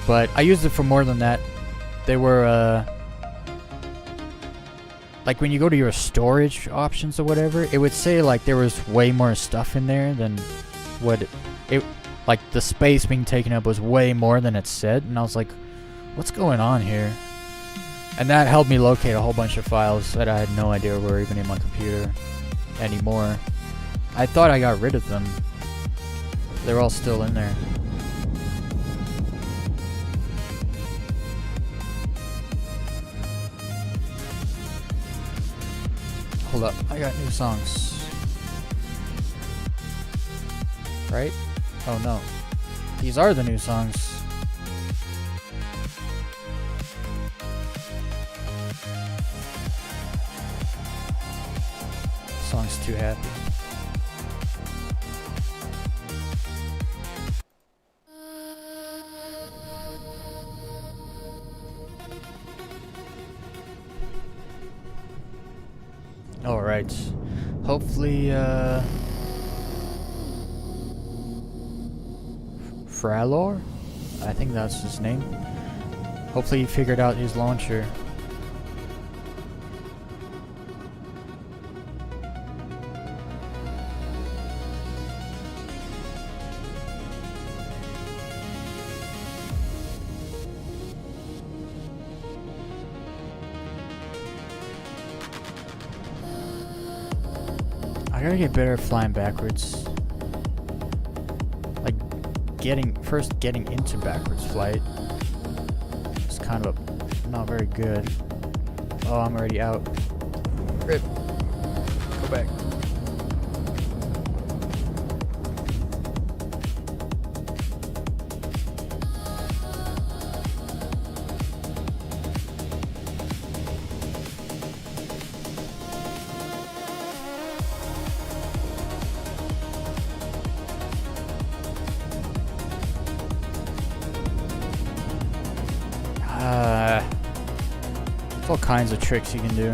But I used it for more than that. They were like when you go to your storage options or whatever, it would say like there was way more stuff in there than what it like the space being taken up was way more than it said, and I was like, what's going on here? And that helped me locate a whole bunch of files that I had no idea were even in my computer anymore. I thought I got rid of them. They're all still in there. Hold up, I got new songs. Right? Oh no. These are the new songs. Song's too happy. Alright. Hopefully, Fralor? I think that's his name. Hopefully he figured out his launcher. I gotta get better at flying backwards. Like, first getting into backwards flight. It's kind of not very good. Oh, I'm already out. Rip. Go back. There's all kinds of tricks you can do.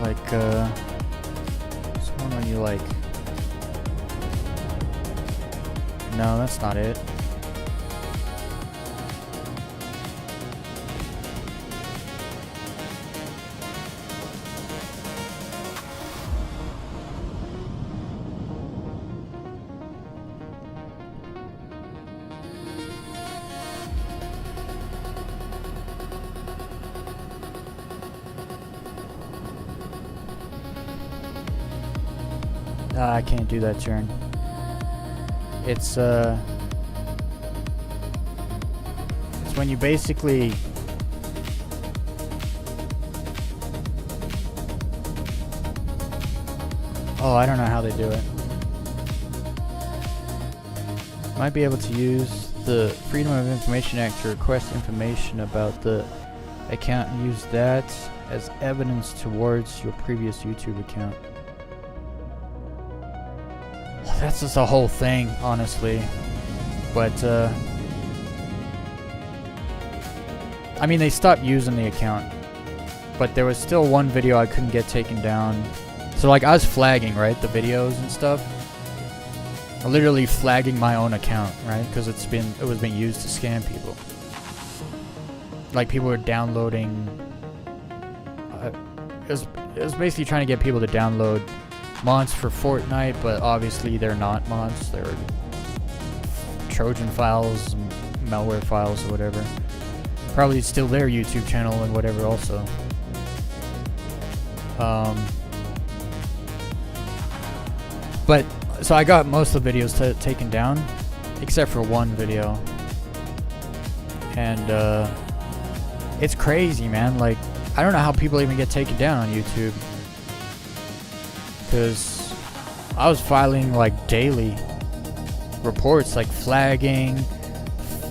Like, this one where you like... No, that's not it. I can't do that turn. It's when you basically I don't know how they do it. Might be able to use the Freedom of Information Act to request information about the account and use that as evidence towards your previous YouTube account. That's just a whole thing, honestly. But, I mean, they stopped using the account. But there was still one video I couldn't get taken down. So, like, I was flagging, right, the videos and stuff. Literally flagging my own account, right? Because it was being used to scam people. Like, people were downloading... it was basically trying to get people to download mods for Fortnite, but obviously they're not mods. They're Trojan files, malware files, or whatever. Probably still their YouTube channel and whatever also. But so I got most of the videos taken down, except for one video, and it's crazy, man. Like, I don't know how people even get taken down on YouTube. Because I was filing like daily reports, like flagging,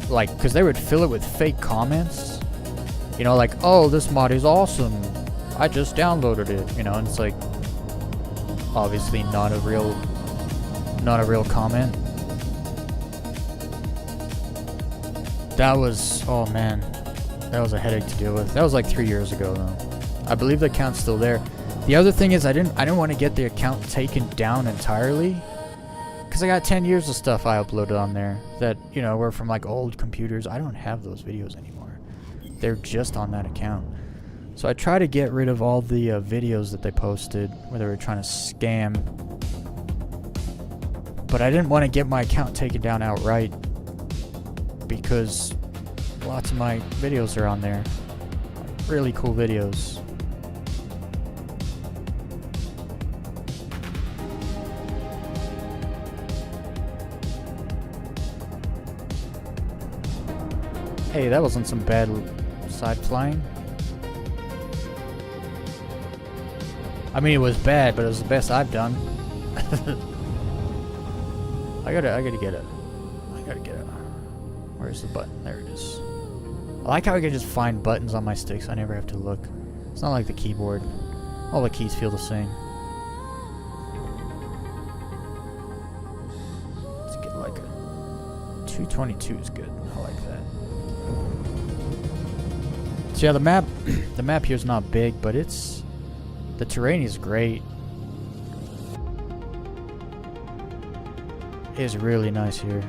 like, because they would fill it with fake comments, you know, like, oh, this mod is awesome, I just downloaded it, you know, and it's like obviously not a real comment. That was, oh man, that was a headache to deal with. That was like 3 years ago though. I believe the account's still there. The other thing is I didn't want to get the account taken down entirely, because I got 10 years of stuff I uploaded on there that, you know, were from like old computers. I don't have those videos anymore. They're just on that account. So I try to get rid of all the videos that they posted where they were trying to scam. But I didn't want to get my account taken down outright, because lots of my videos are on there. Really cool videos. Hey, that wasn't some bad side flying. I mean, it was bad, but it was the best I've done. I gotta get it. Where's the button? There it is. I like how I can just find buttons on my sticks. I never have to look. It's not like the keyboard. All the keys feel the same. Let's get like a 222 is good. I like that. So yeah, the map here is not big, but the terrain is great. It is really nice here.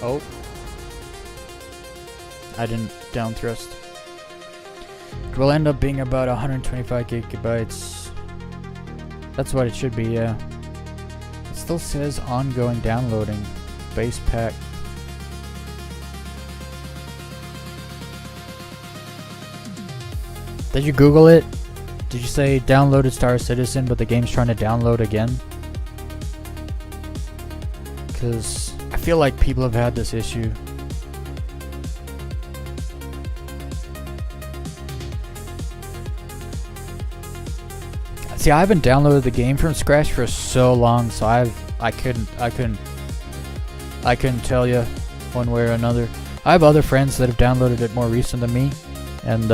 Oh, I didn't down thrust. It will end up being about 125 gigabytes. That's what it should be, yeah. It still says ongoing downloading. Base pack. Did you Google it? Did you say downloaded Star Citizen, but the game's trying to download again? Because I feel like people have had this issue. See, I haven't downloaded the game from scratch for so long, so I couldn't tell you one way or another. I have other friends that have downloaded it more recent than me, and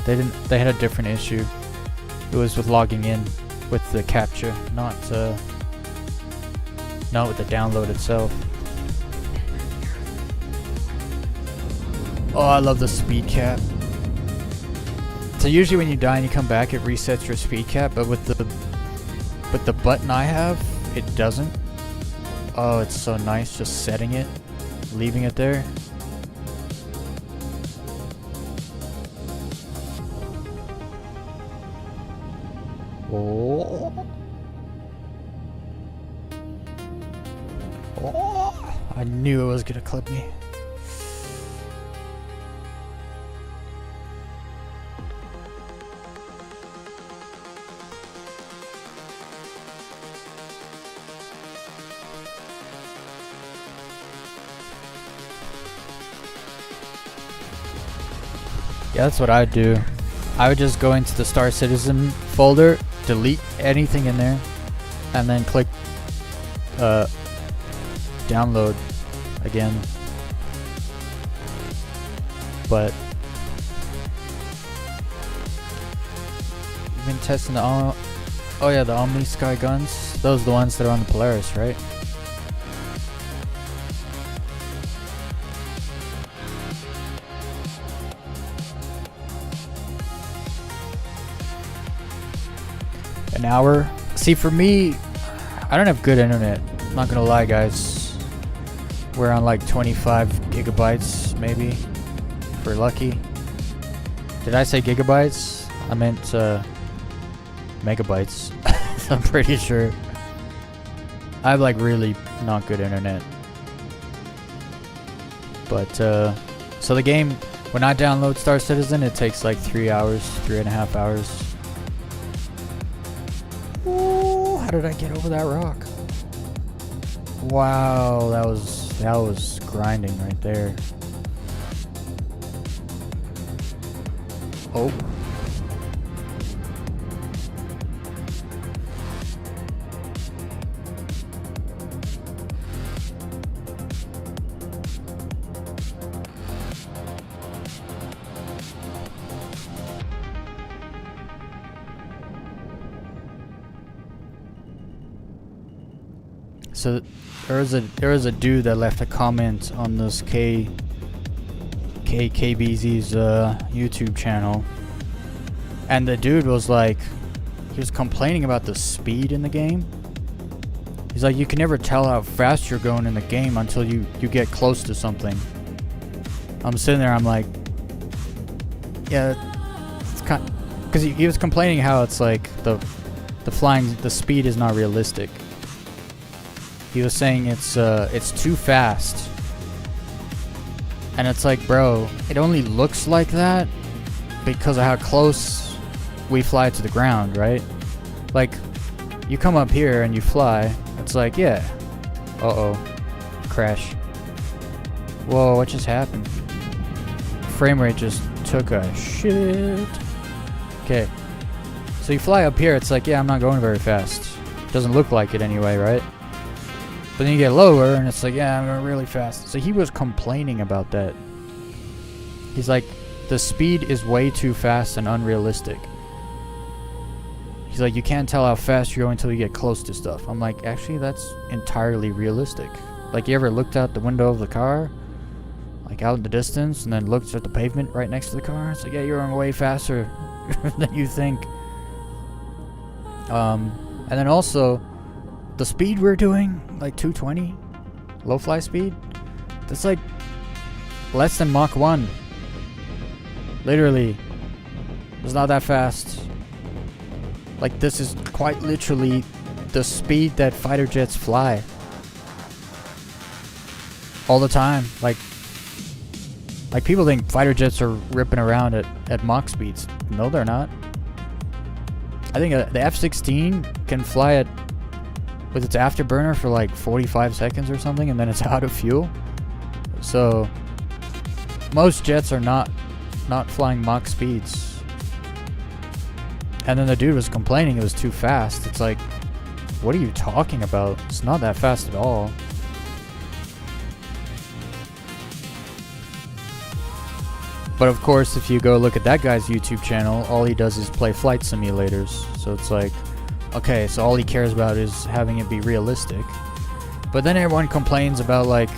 they had a different issue. It was with logging in with the captcha, not with the download itself. Oh, I love the speed cap. So usually when you die and you come back, it resets your speed cap, but with the button I have, it doesn't. Oh, it's so nice just setting it, leaving it there. Oh. Oh. I knew it was gonna clip me. Yeah, that's what I'd do. I would just go into the Star Citizen folder, delete anything in there, and then click download again. But you've been testing the oh yeah, the Omni Sky guns. Those are the ones that are on the Polaris, right? An hour. See, for me, I don't have good internet. I'm not gonna lie, guys. We're on like 25 gigabytes, maybe, if we're lucky. Did I say gigabytes? I meant megabytes. I'm pretty sure. I have like really not good internet. But so the game, when I download Star Citizen, it takes like 3 hours, 3.5 hours. Ooh, how did I get over that rock? Wow, that was grinding right there. Oh. So there was a dude that left a comment on this KBZ's YouTube channel, and the dude was like, he was complaining about the speed in the game. He's like, you can never tell how fast you're going in the game until you get close to something. I'm sitting there, I'm like, yeah, it's kind, because he was complaining how it's like the speed is not realistic. He was saying it's too fast. And it's like, bro, it only looks like that because of how close we fly to the ground, right? Like, you come up here and you fly, it's like, yeah. Uh-oh. Crash. Whoa, what just happened? Frame rate just took a shit. Okay. So you fly up here, it's like, yeah, I'm not going very fast. Doesn't look like it anyway, right? But then you get lower, and it's like, yeah, I'm going really fast. So he was complaining about that. He's like, the speed is way too fast and unrealistic. He's like, you can't tell how fast you're going until you get close to stuff. I'm like, actually, that's entirely realistic. Like, you ever looked out the window of the car, like out in the distance, and then looked at the pavement right next to the car? It's like, yeah, you're going way faster than you think. And then also, the speed we're doing, like 220, low fly speed, that's like less than Mach 1. Literally, it's not that fast. Like, this is quite literally the speed that fighter jets fly all the time. Like, Like, people think fighter jets are ripping around at Mach speeds. No, they're not. I think the F-16 can fly it with its afterburner for like 45 seconds or something, and then it's out of fuel. So most jets are not flying Mach speeds. And then the dude was complaining it was too fast. It's like, what are you talking about? It's not that fast at all. But of course, if you go look at that guy's YouTube channel, all he does is play flight simulators. So it's like, okay, so all he cares about is having it be realistic. But then everyone complains about like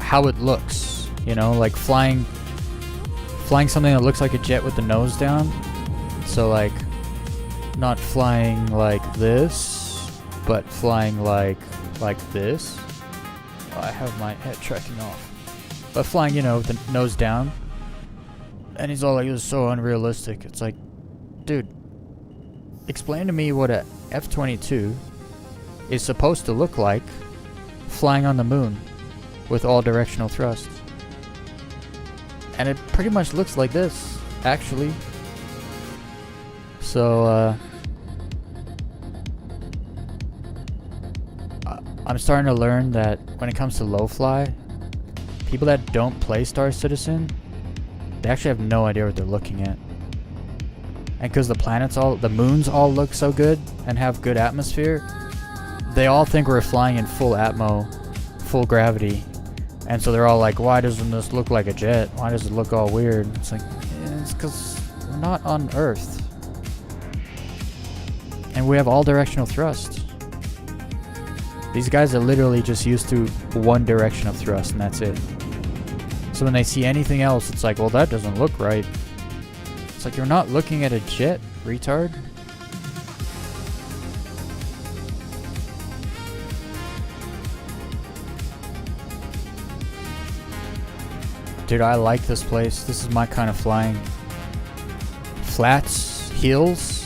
how it looks, you know, like flying something that looks like a jet with the nose down. So like not flying like this, but flying like this. Oh, I have my head tracking off. But flying, you know, with the nose down. And he's all like, it was so unrealistic. It's like, dude, explain to me what a F-22 is supposed to look like flying on the moon with all directional thrust. And it pretty much looks like this, actually. So, I'm starting to learn that when it comes to low fly, people that don't play Star Citizen, they actually have no idea what they're looking at. And because the moons all look so good and have good atmosphere, they all think we're flying in full atmo, full gravity. And so they're all like, why doesn't this look like a jet? Why does it look all weird? It's like, yeah, it's because we're not on Earth. And we have all directional thrust. These guys are literally just used to one direction of thrust, and that's it. So when they see anything else, it's like, well, that doesn't look right. It's like, you're not looking at a jet, retard. Dude, I like this place. This is my kind of flying. Flats, hills.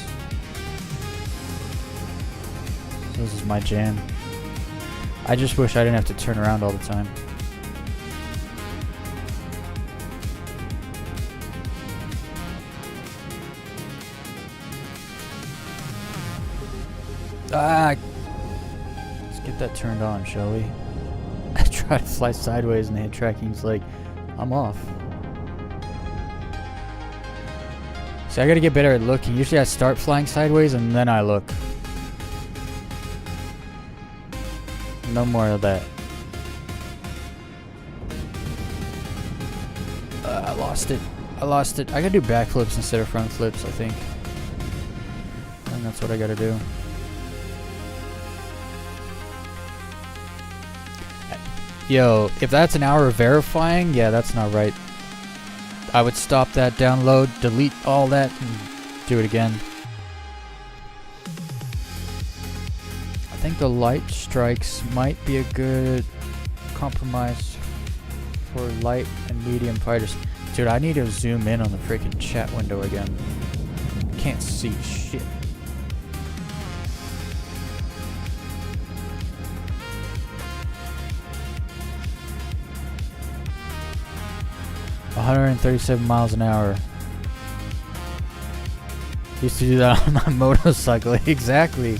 This is my jam. I just wish I didn't have to turn around all the time. Let's get that turned on, shall we? I try to fly sideways and the head tracking's like, I'm off. See, I gotta get better at looking. Usually I start flying sideways and then I look. No more of that. I lost it. I gotta do backflips instead of front flips, I think. I think that's what I gotta do. Yo, if that's an hour of verifying, yeah, that's not right. I would stop that download, delete all that, and do it again. I think the light strikes might be a good compromise for light and medium fighters. Dude, I need to zoom in on the freaking chat window again. Can't see shit. $137 miles an hour. Used to do that on my motorcycle. Exactly.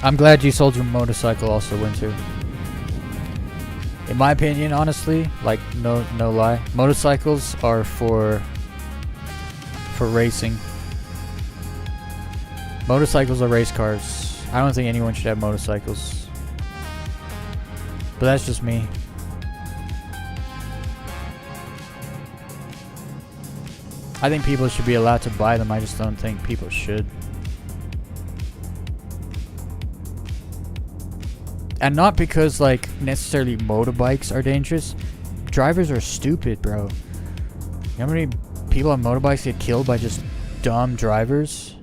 I'm glad you sold your motorcycle also, Winter. In my opinion, honestly, like no lie, motorcycles are for racing. Motorcycles are race cars. I don't think anyone should have motorcycles. But that's just me. I think people should be allowed to buy them. I just don't think people should. And not because like necessarily motorbikes are dangerous. Drivers are stupid, bro. You know how many people on motorbikes get killed by just dumb drivers?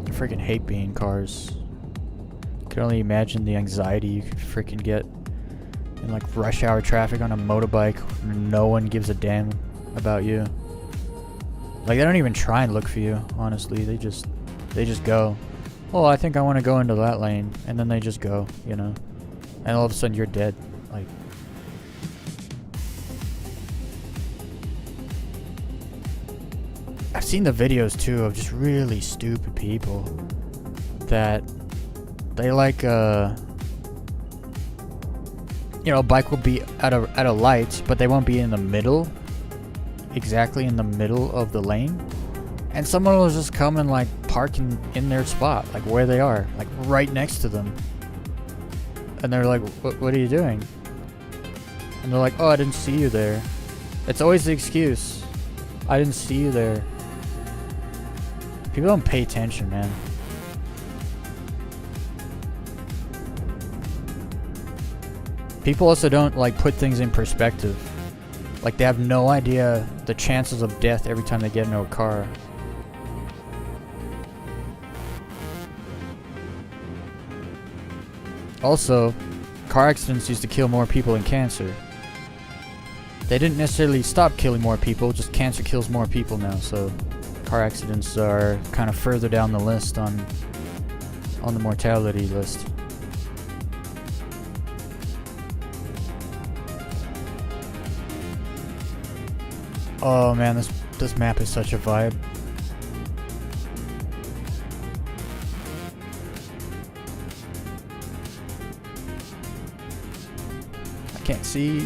I freaking hate being in cars. I can only imagine the anxiety you could freaking get in like rush hour traffic on a motorbike where no one gives a damn about you. Like, they don't even try and look for you, honestly. They just go. Oh, I think I want to go into that lane. And then they just go, you know. And all of a sudden you're dead. Like, I've seen the videos too of just really stupid people that they like you know, bike will be at a light, but they won't be in the middle, exactly in the middle of the lane, and someone will just come and like park in their spot, like where they are, like right next to them, and they're like, what are you doing? And they're like, oh, I didn't see you there. It's always the excuse, I didn't see you there. People don't pay attention, man. People also don't like put things in perspective. Like, they have no idea the chances of death every time they get into a car. Also, car accidents used to kill more people than cancer. They didn't necessarily stop killing more people, just cancer kills more people now, so car accidents are kind of further down the list on the mortality list. Oh man, this map is such a vibe. I can't see.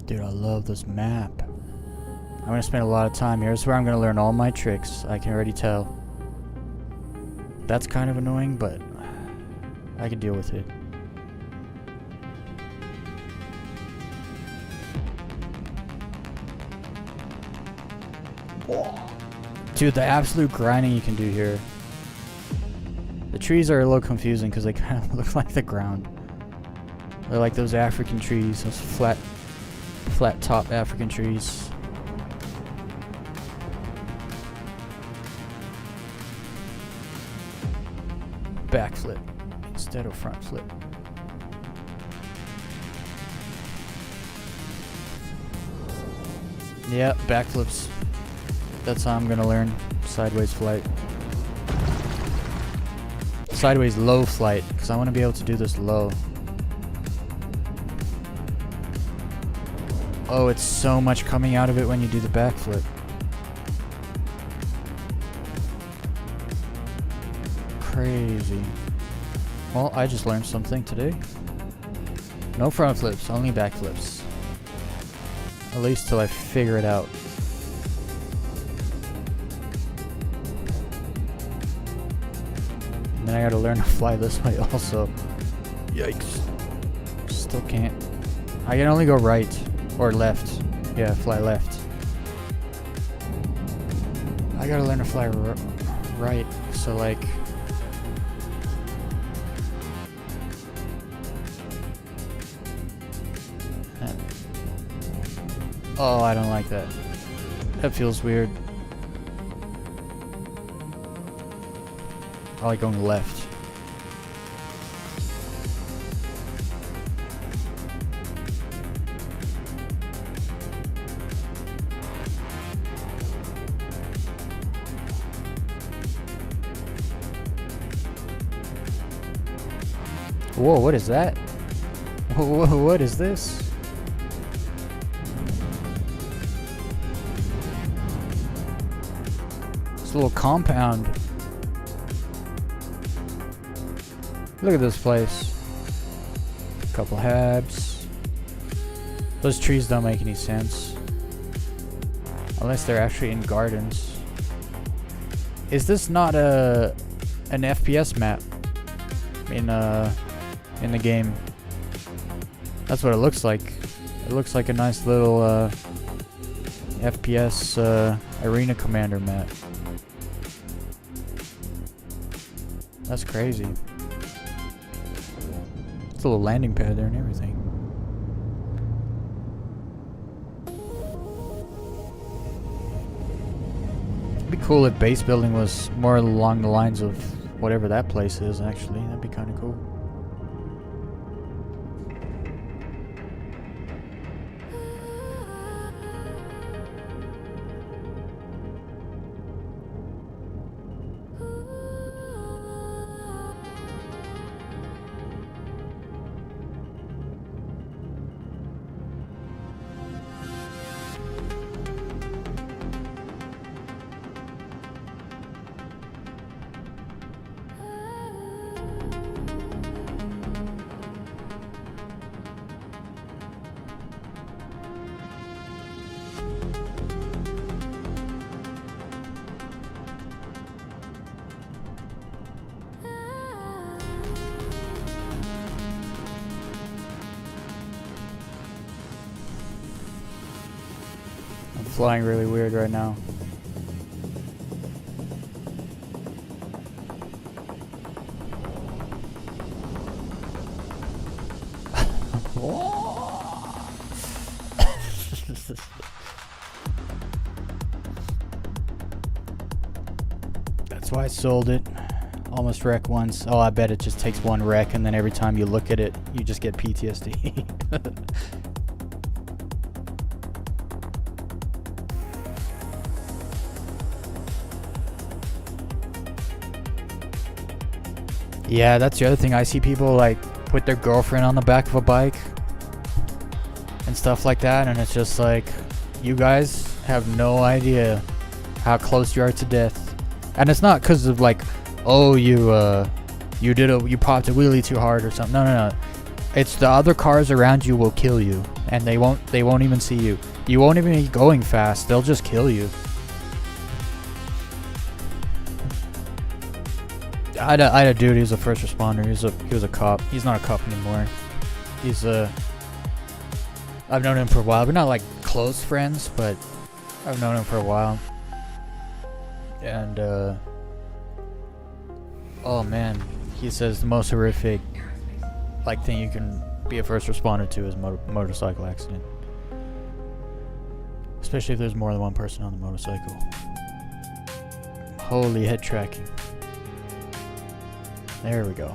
Dude, I love this map. I'm gonna spend a lot of time here. This is where I'm gonna learn all my tricks. I can already tell. That's kind of annoying, but I can deal with it. Dude, the absolute grinding you can do here. The trees are a little confusing because they kind of look like the ground. They're like those African trees, those flat top African trees. Backflip instead of front flip. Yeah, backflips. That's how I'm gonna learn sideways flight. Sideways low flight, because I want to be able to do this low. Oh, it's so much coming out of it when you do the backflip. Crazy. Well, I just learned something today. No front flips, only backflips. At least till I figure it out. And then I gotta learn to fly this way also. Yikes. Still can't. I can only go right. Or left. Yeah, fly left. I gotta learn to fly right. So like... Oh, I don't like that. That feels weird. I like going left. Whoa, what is that? Whoa, what is this? It's a little compound. Look at this place. A couple habs. Those trees don't make any sense. Unless they're actually in gardens. Is this not an FPS map? In the game. That's what it looks like. It looks like a nice little FPS Arena Commander map. That's crazy. It's a little landing pad there and everything. cool if base building was more along the lines of whatever that place is, actually. That'd be kind of cool. Flying really weird right now. That's why I sold it. Almost wrecked once. Oh, I bet it just takes one wreck and then every time you look at it, you just get PTSD. Yeah, that's the other thing. I see people like put their girlfriend on the back of a bike and stuff like that, and it's just like, you guys have no idea how close you are to death. And it's not because of like, oh, you popped a wheelie too hard or something. No. It's the other cars around you will kill you, and they won't even see you. You won't even be going fast. They'll just kill you. I had a dude, he was a first responder, he was a cop. He's not a cop anymore. I've known him for a while. We're not like close friends, but I've known him for a while. And oh man, he says the most horrific like thing you can be a first responder to is motorcycle accident. Especially if there's more than one person on the motorcycle. Holy head tracking. There we go.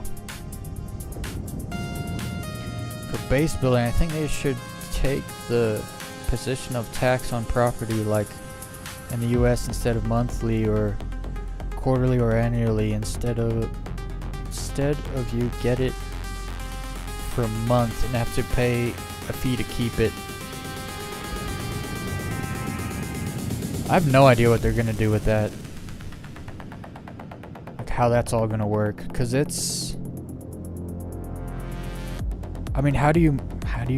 For base building, I think they should take the position of tax on property like in the US instead of monthly or quarterly or annually, instead of you get it for a month and have to pay a fee to keep it. I have no idea what they're gonna do with that. How that's all gonna work, because it's, I mean, how do you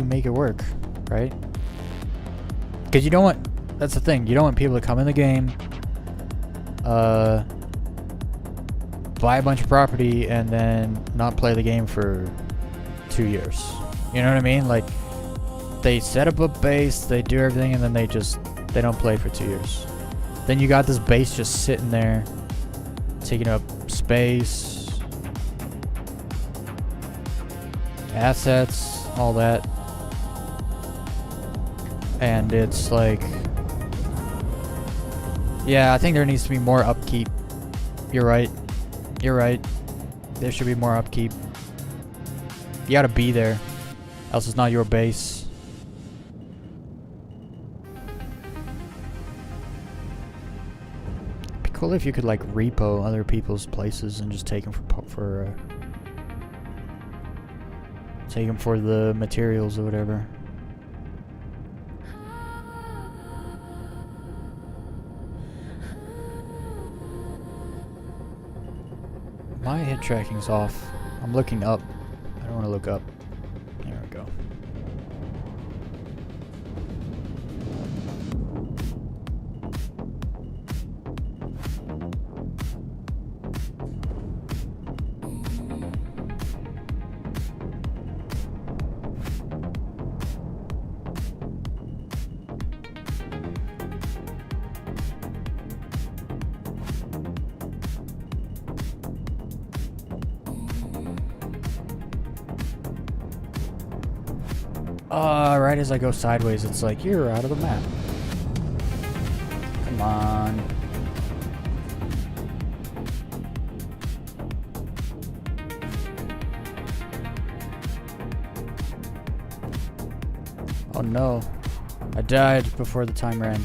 make it work, right? Because you don't want, that's the thing, you don't want people to come in the game, buy a bunch of property and then not play the game for 2 years. You know what I mean? Like, they set up a base, they do everything, and then they don't play for 2 years. Then you got this base just sitting there taking up space, assets, all that, and it's like, yeah, I think there needs to be more upkeep. You're right, there should be more upkeep. You gotta be there, else it's not your base. Cool if you could like repo other people's places and just take them take them for the materials or whatever. My head tracking's off. I'm looking up. I don't want to look up. There we go. Right as I go sideways, it's like, you're out of the map. Come on. Oh no. I died before the time ran.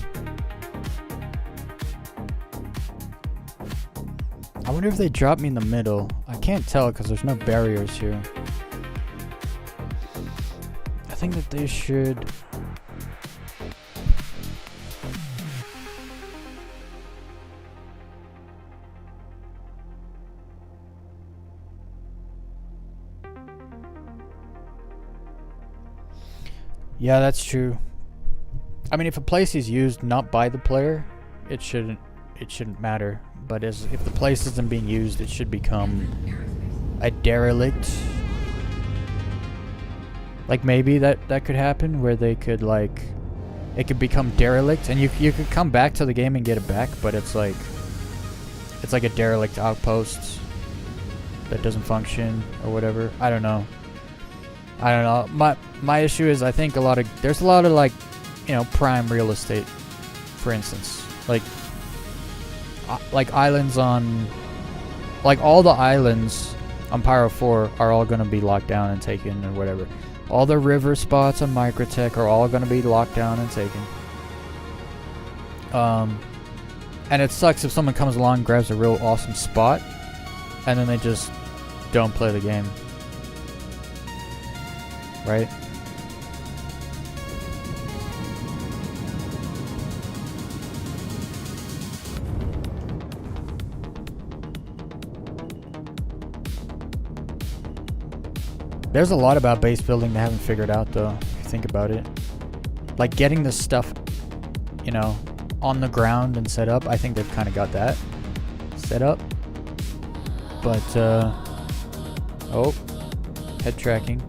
I wonder if they drop me in the middle. I can't tell because there's no barriers here. I think that they should... Yeah, that's true. I mean, if a place is used not by the player, it shouldn't matter. But if the place isn't being used, it should become a derelict. Like maybe that could happen where they could like, it could become derelict, and you could come back to the game and get it back, but it's like a derelict outpost that doesn't function or whatever. I don't know. My issue is I think there's a lot of like, you know, prime real estate, for instance, like islands on, like all the islands on Pyro 4 are all gonna be locked down and taken or whatever. All the river spots on Microtech are all gonna be locked down and taken. And it sucks if someone comes along and grabs a real awesome spot, and then they just don't play the game. Right? There's a lot about base building they haven't figured out though, if you think about it. Like getting the stuff, you know, on the ground and set up. I think they've kind of got that set up. But, oh, head tracking.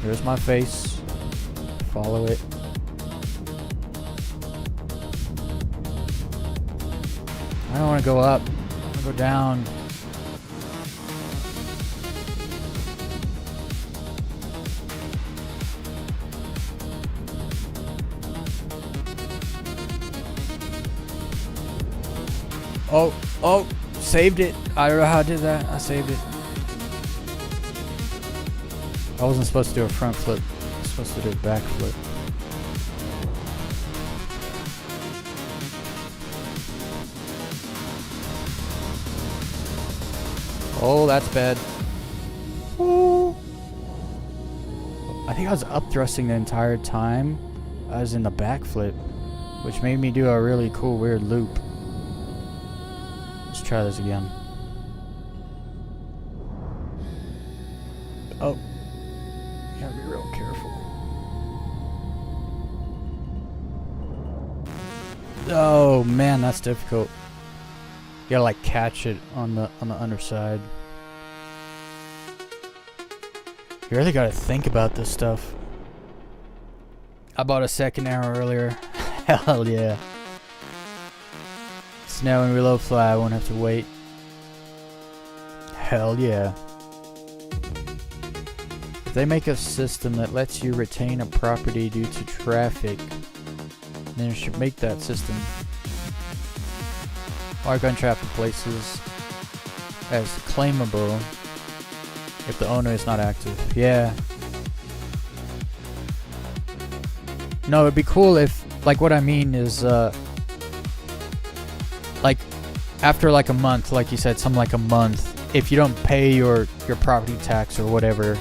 There's my face. Follow it. I don't want to go up. I want to go down. Oh, saved it. I don't know how I did that. I saved it. I wasn't supposed to do a front flip. I was supposed to do a back flip. Oh, that's bad. Oh. I think I was up thrusting the entire time. I was in the back flip, which made me do a really cool weird loop. Let's try this again. Oh. You gotta be real careful. Oh man, that's difficult. You gotta like catch it on the underside. You really gotta think about this stuff. I bought a second arrow earlier. Hell yeah. So now when we reload fly, I won't have to wait. Hell yeah. If they make a system that lets you retain a property due to traffic, then you should make that system. Mark untrafficked places as claimable if the owner is not active. Yeah. No, it'd be cool if, like, what I mean is, like, after like a month, like you said, something like a month, if you don't pay your property tax or whatever,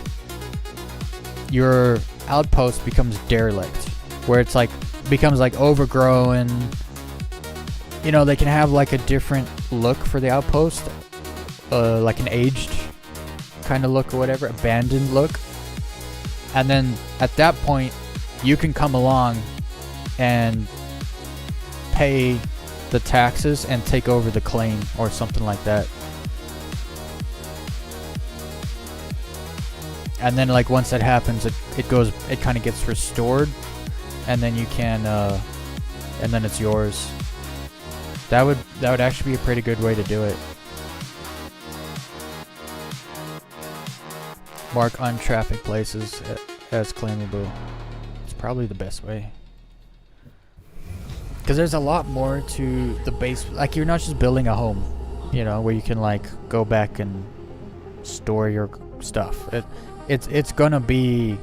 your outpost becomes derelict, where it's like, becomes like overgrown. You know, they can have like a different look for the outpost, like an aged kind of look or whatever, abandoned look. And then at that point, you can come along and pay the taxes and take over the claim or something like that. And then like once that happens, it kind of gets restored, and then you can, and then it's yours. That would actually be a pretty good way to do it. Mark untrafficked places as claimable. It's probably the best way. Because there's a lot more to the base. Like, you're not just building a home, you know, where you can like go back and store your stuff. It's gonna be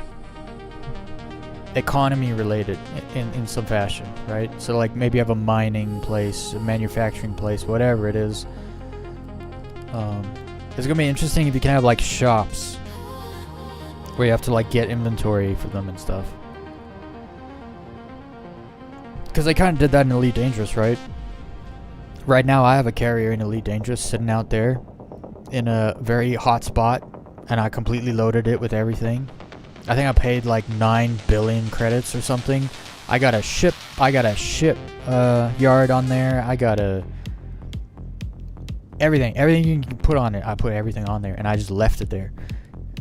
economy related in some fashion, right? So like maybe you have a mining place, a manufacturing place, whatever it is. It's gonna be interesting if you can have like shops where you have to like get inventory for them and stuff. Because they kind of did that in Elite Dangerous, right? Right now I have a carrier in Elite Dangerous sitting out there in a very hot spot, and I completely loaded it with everything. I think I paid like 9 billion credits or something. I got a ship yard on there. I got everything you can put on it. I put everything on there, and I just left it there.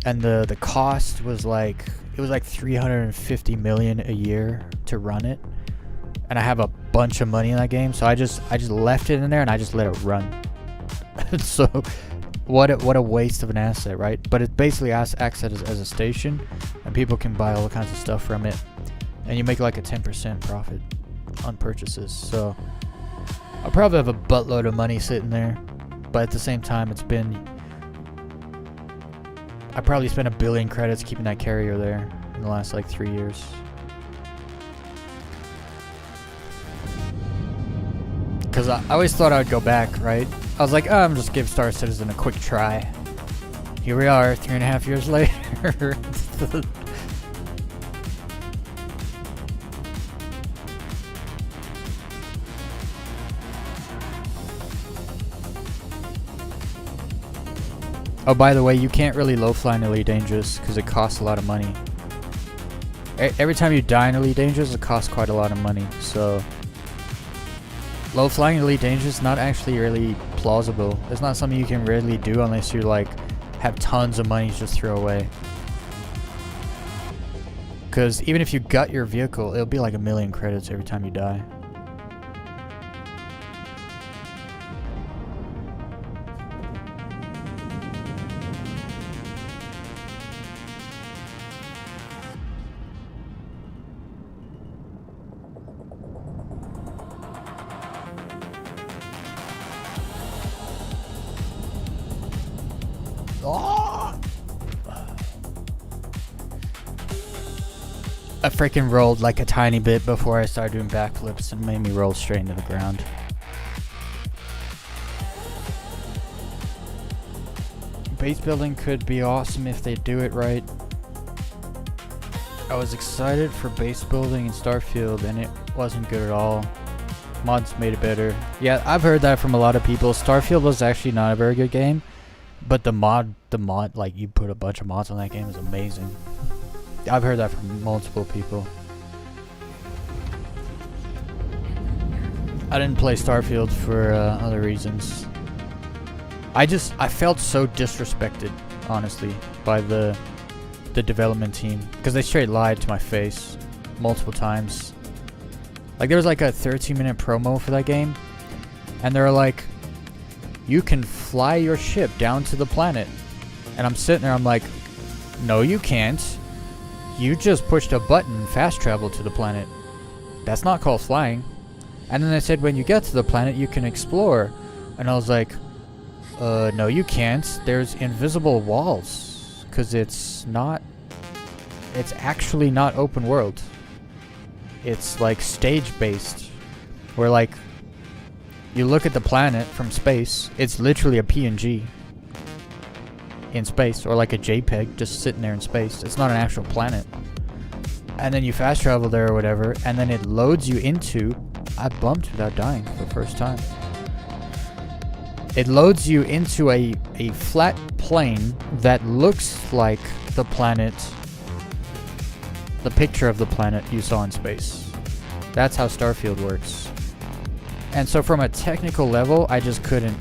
And the cost was like, it was like 350 million a year to run it. And I have a bunch of money in that game, so I just left it in there and I just let it run. So what a waste of an asset, right? But it basically acts as a station, and people can buy all kinds of stuff from it, and you make like a 10% profit on purchases. So I'll probably have a buttload of money sitting there, but at the same time, I probably spent 1 billion credits keeping that carrier there in the last like 3 years. Because I always thought I would go back, right? I was like, oh, I'm just give Star Citizen a quick try. Here we are, 3.5 years later. Oh, by the way, you can't really low fly in Elite Dangerous because it costs a lot of money. Every time you die in Elite Dangerous, it costs quite a lot of money, so low flying Elite Dangerous is not actually really plausible. It's not something you can really do unless you like have tons of money to just throw away. Because even if you gut your vehicle, it'll be like 1 million credits every time you die. I freaking rolled like a tiny bit before I started doing backflips and made me roll straight into the ground. Base building could be awesome if they do it right. I was excited for base building in Starfield and it wasn't good at all. Mods made it better. Yeah, I've heard that from a lot of people. Starfield was actually not a very good game, but the mod, like you put a bunch of mods on that game is amazing. I've heard that from multiple people. I didn't play Starfield for other reasons. I felt so disrespected, honestly, by the development team, because they straight lied to my face multiple times. Like, there was like a 13-minute promo for that game, and they were like, you can fly your ship down to the planet. And I'm sitting there, I'm like, no you can't. You just pushed a button, fast travel to the planet. That's not called flying. And then they said when you get to the planet you can explore. And I was like, no you can't. There's invisible walls. Because it's actually not open world. It's like stage based. Where like, you look at the planet from space, it's literally a PNG in space, or like a JPEG just sitting there in space. It's not an actual planet. And then you fast travel there or whatever, and then it loads you into, I bumped without dying for the first time. It loads you into a flat plane that looks like the planet, the picture of the planet you saw in space. That's how Starfield works. And so from a technical level, I just couldn't,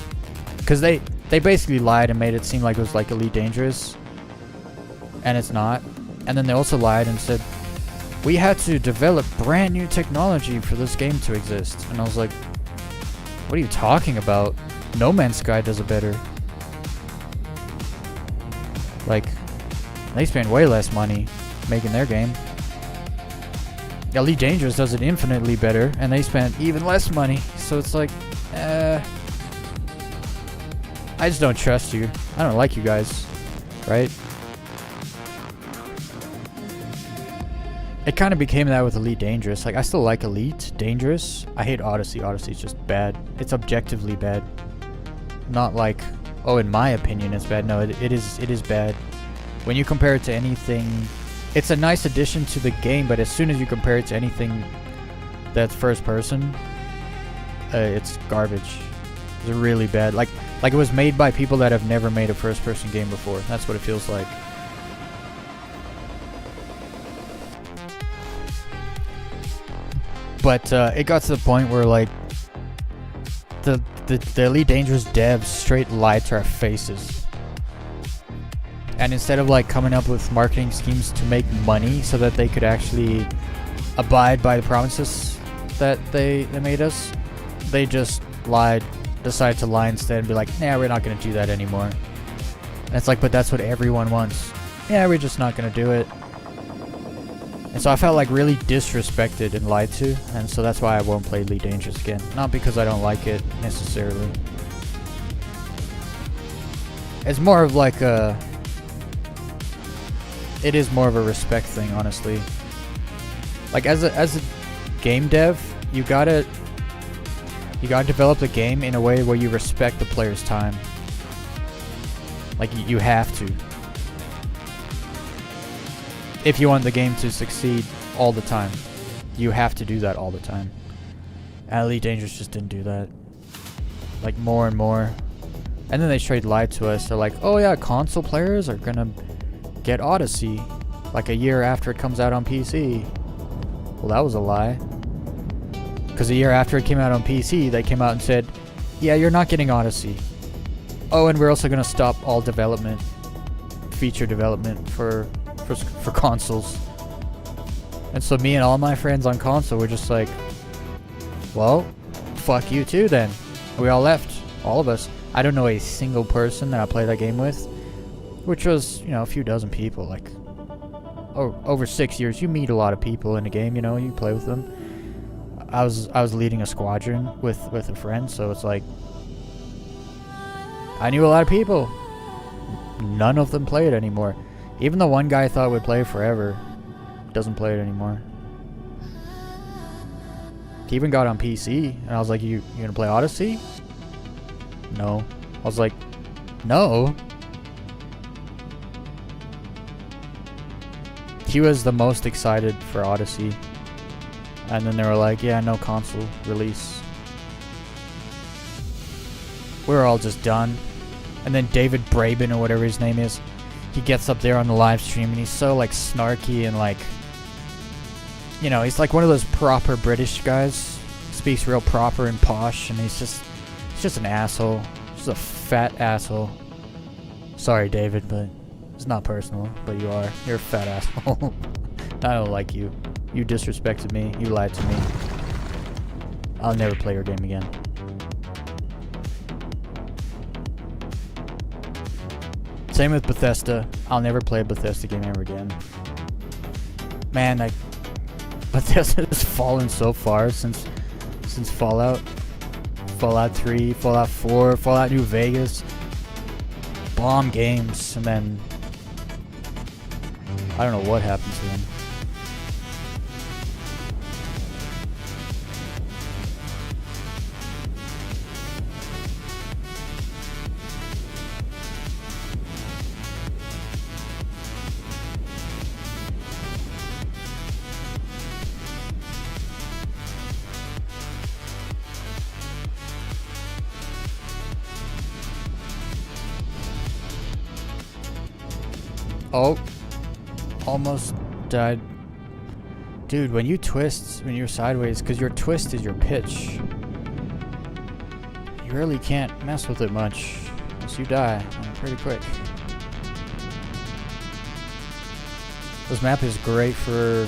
because they basically lied and made it seem like it was like Elite Dangerous, and it's not. And then they also lied and said, we had to develop brand new technology for this game to exist. And I was like, what are you talking about? No Man's Sky does it better. Like, they spend way less money making their game. Elite Dangerous does it infinitely better, and they spent even less money. So it's like, I just don't trust you. I don't like you guys, right? It kind of became that with Elite Dangerous. Like, I still like Elite Dangerous. I hate Odyssey. Odyssey's just bad. It's objectively bad. Not like, oh, in my opinion it's bad. No, it is bad. When you compare it to anything, it's a nice addition to the game, but as soon as you compare it to anything that's first person, it's garbage. It's really bad. Like it was made by people that have never made a first person game before. That's what it feels like. But it got to the point where like the Elite Dangerous devs straight lied to our faces. And instead of like coming up with marketing schemes to make money so that they could actually abide by the promises that they made us, they just lied, decided to lie instead and be like, nah, we're not going to do that anymore. And it's like, but that's what everyone wants. Yeah, we're just not going to do it. And so I felt like really disrespected and lied to, and so that's why I won't play Elite Dangerous again. Not because I don't like it necessarily. It's more of like a... It is more of a respect thing, honestly. Like as a game dev, you gotta develop the game in a way where you respect the player's time. Like you have to. If you want the game to succeed all the time, you have to do that all the time. And Elite Dangerous just didn't do that. Like more and more. And then they straight lied to us. They're like, oh yeah, console players are gonna get Odyssey like a year after it comes out on PC. Well, that was a lie. Because a year after it came out on PC, they came out and said, yeah, you're not getting Odyssey. Oh, and we're also gonna stop all development, feature development for consoles. And so me and all my friends on console were just like, well, fuck you too then. We all left, all of us. I don't know a single person that I played that game with, which was, you know, a few dozen people. Like, over 6 years, you meet a lot of people in a game, you know, you play with them. I was leading a squadron with a friend, so it's like, I knew a lot of people. None of them play it anymore. Even the one guy I thought would play forever doesn't play it anymore. He even got on PC, and I was like, you gonna play Odyssey? No. I was like, no. He was the most excited for Odyssey. And then they were like, yeah, no console release. We were all just done. And then David Braben, or whatever his name is, he gets up there on the live stream and he's so like snarky and like, you know, he's like one of those proper British guys. Speaks real proper and posh, and he's just an asshole. Just a fat asshole. Sorry, David, but it's not personal, but you are. You're a fat asshole. I don't like you. You disrespected me. You lied to me. I'll never play your game again. Same with Bethesda. I'll never play a Bethesda game ever again. Man, like, Bethesda has fallen so far since Fallout. Fallout 3, Fallout 4, Fallout New Vegas. Bomb games, and then I don't know what happened to them. Oh, almost died. Dude, when you twist, when you're sideways, because your twist is your pitch, you really can't mess with it much, unless you die pretty quick. This map is great for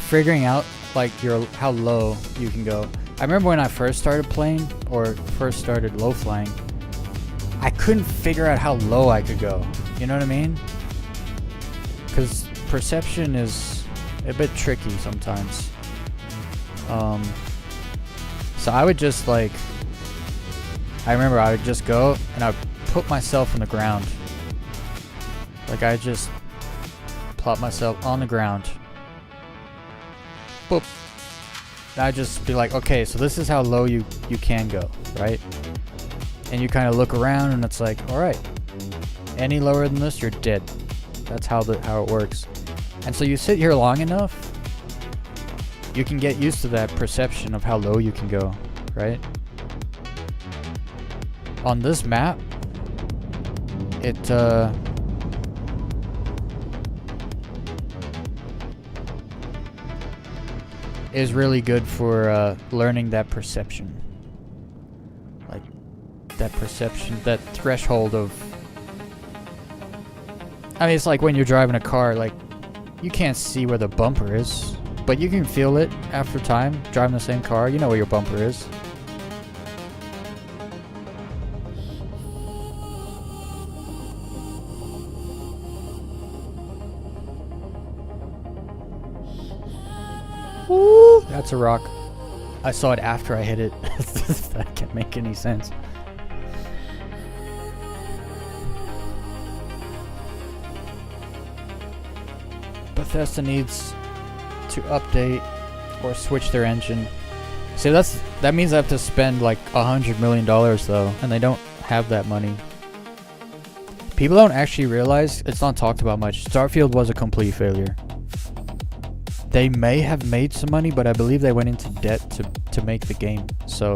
figuring out like how low you can go. I remember when I first started playing, or first started low flying, I couldn't figure out how low I could go. You know what I mean? Because perception is a bit tricky sometimes. So I would just like, I remember I would just go and I would put myself on the ground. Like I just plop myself on the ground boop. And I just be like, okay, so this is how low you can go, right? And you kind of look around, and it's like, all right, any lower than this, you're dead. That's how it works. And so you sit here long enough, you can get used to that perception of how low you can go, right? On this map, it is really good for learning that perception. Like, that perception, that threshold of... I mean, it's like when you're driving a car, like, you can't see where the bumper is, but you can feel it after time, driving the same car. You know where your bumper is. Woo! That's a rock. I saw it after I hit it. That can't make any sense. Bethesda needs to update or switch their engine. See, that means I have to spend like $100 million though, and they don't have that money. People don't actually realize, it's not talked about much, Starfield was a complete failure. They may have made some money, but I believe they went into debt to make the game. So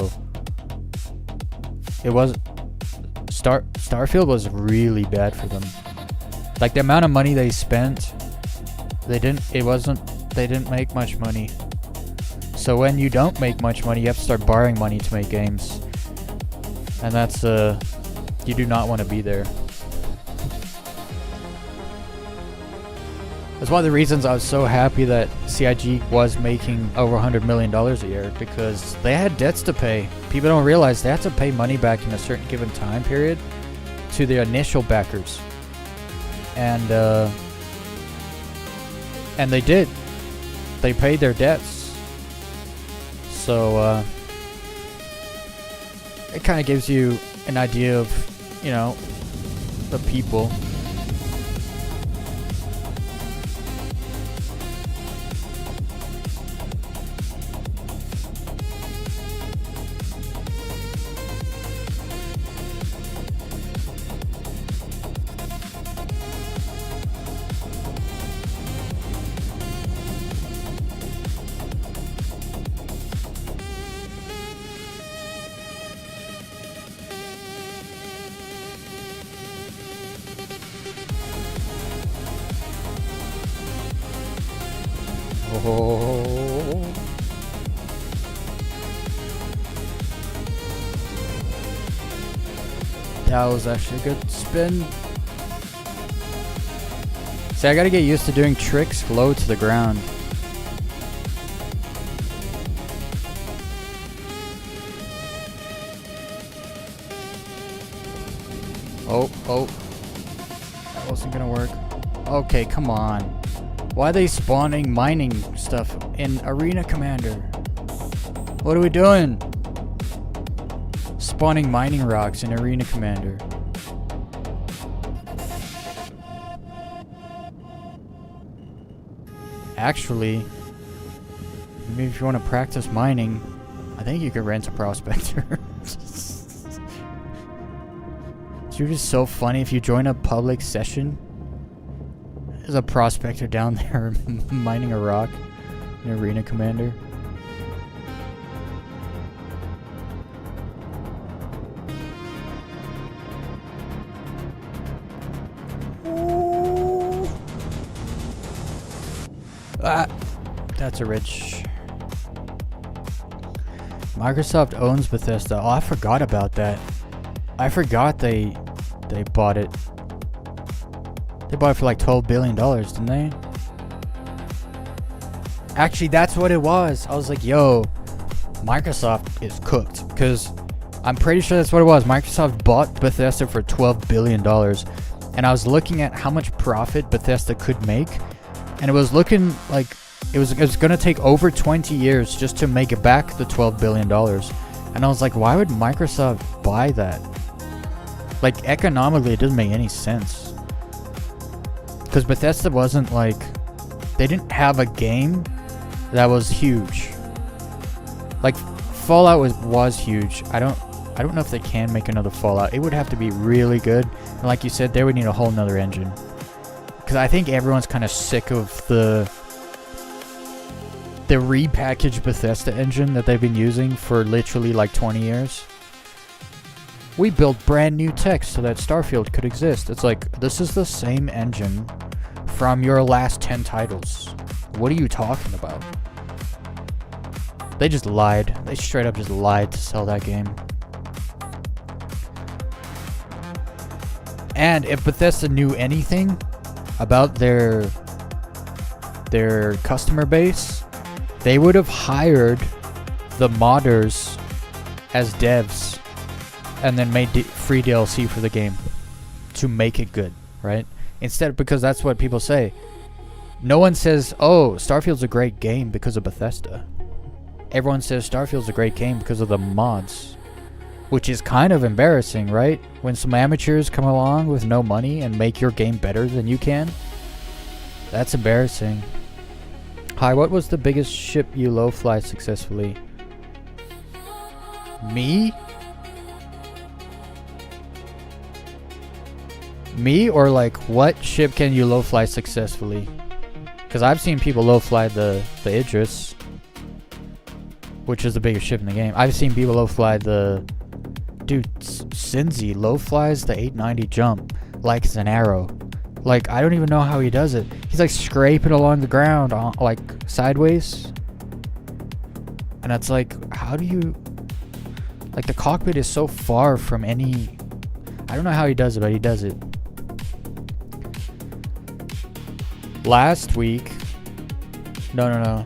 it was Starfield was really bad for them. Like, the amount of money they spent, they didn't make much money. So when you don't make much money, you have to start borrowing money to make games. And that's you do not want to be there. That's one of the reasons I was so happy that CIG was making over $100 million a year, because they had debts to pay. People don't realize they have to pay money back in a certain given time period to the initial backers. And they did. They paid their debts. So it kind of gives you an idea of, you know, the people. Oh. That was actually a good spin. See, I gotta get used to doing tricks low to the ground. Oh. That wasn't gonna work. Okay, come on. Why are they spawning mining stuff in Arena Commander? What are we doing? Spawning mining rocks in Arena Commander. Actually, maybe if you want to practice mining, I think you could rent a prospector. It's just so funny if you join a public session. There's a prospector down there mining a rock in Arena Commander. Ah, that's a rich. Microsoft owns Bethesda. Oh, I forgot about that. I forgot they bought it. They bought it for like $12 billion, didn't they? Actually, that's what it was. I was like, yo, Microsoft is cooked. Because I'm pretty sure that's what it was. Microsoft bought Bethesda for $12 billion. And I was looking at how much profit Bethesda could make. And it was looking like it was going to take over 20 years just to make it back the $12 billion. And I was like, why would Microsoft buy that? Like, economically, it doesn't make any sense. Because Bethesda wasn't like... They didn't have a game that was huge. Like, Fallout was huge. I don't know if they can make another Fallout. It would have to be really good. And like you said, they would need a whole nother engine. Because I think everyone's kind of sick of the repackaged Bethesda engine that they've been using for literally like 20 years. We built brand new tech so that Starfield could exist. It's like, this is the same engine from your last 10 titles. What are you talking about? They just lied. They straight up just lied to sell that game. And if Bethesda knew anything about their customer base, they would have hired the modders as devs and then made free DLC for the game to make it good, right? Instead, because that's what people say. No one says, oh, Starfield's a great game because of Bethesda. Everyone says Starfield's a great game because of the mods. Which is kind of embarrassing, right? When some amateurs come along with no money and make your game better than you can. That's embarrassing. Hi, what was the biggest ship you low-fly successfully? Me? Me, or like, what ship can you low-fly successfully? Because I've seen people low-fly the Idris, which is the biggest ship in the game. I've seen people low-fly the... Dude, Cinzy low-flies the 890 jump like it's an arrow. Like, I don't even know how he does it. He's like scraping along the ground, like sideways. And it's like, how do you... Like, the cockpit is so far from any... I don't know how he does it, but he does it. Last week... No.